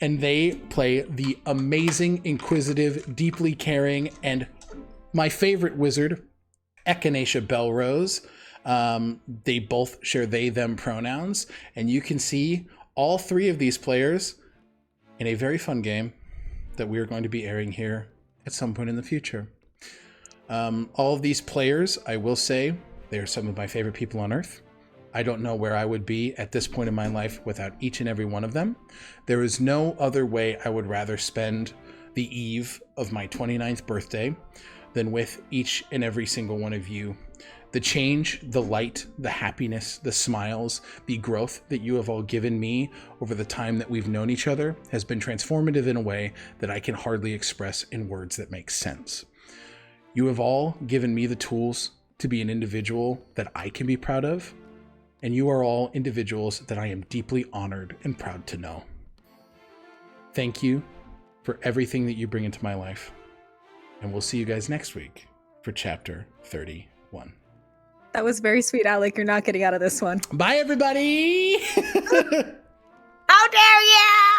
[SPEAKER 1] and they play the amazing, inquisitive, deeply caring, and my favorite wizard, Echinacea Belrose. They both share they, them pronouns, and you can see all three of these players in a very fun game that we are going to be airing here at some point in the future. All of these players, I will say, they are some of my favorite people on Earth. I don't know where I would be at this point in my life without each and every one of them. There is no other way I would rather spend the eve of my 29th birthday than with each and every single one of you. The change, the light, the happiness, the smiles, the growth that you have all given me over the time that we've known each other has been transformative in a way that I can hardly express in words that make sense. You have all given me the tools to be an individual that I can be proud of, and you are all individuals that I am deeply honored and proud to know. Thank you for everything that you bring into my life, and we'll see you guys next week for Chapter 31.
[SPEAKER 7] That was very sweet, Alec. You're not getting out of this one.
[SPEAKER 1] Bye, everybody!
[SPEAKER 7] How dare you!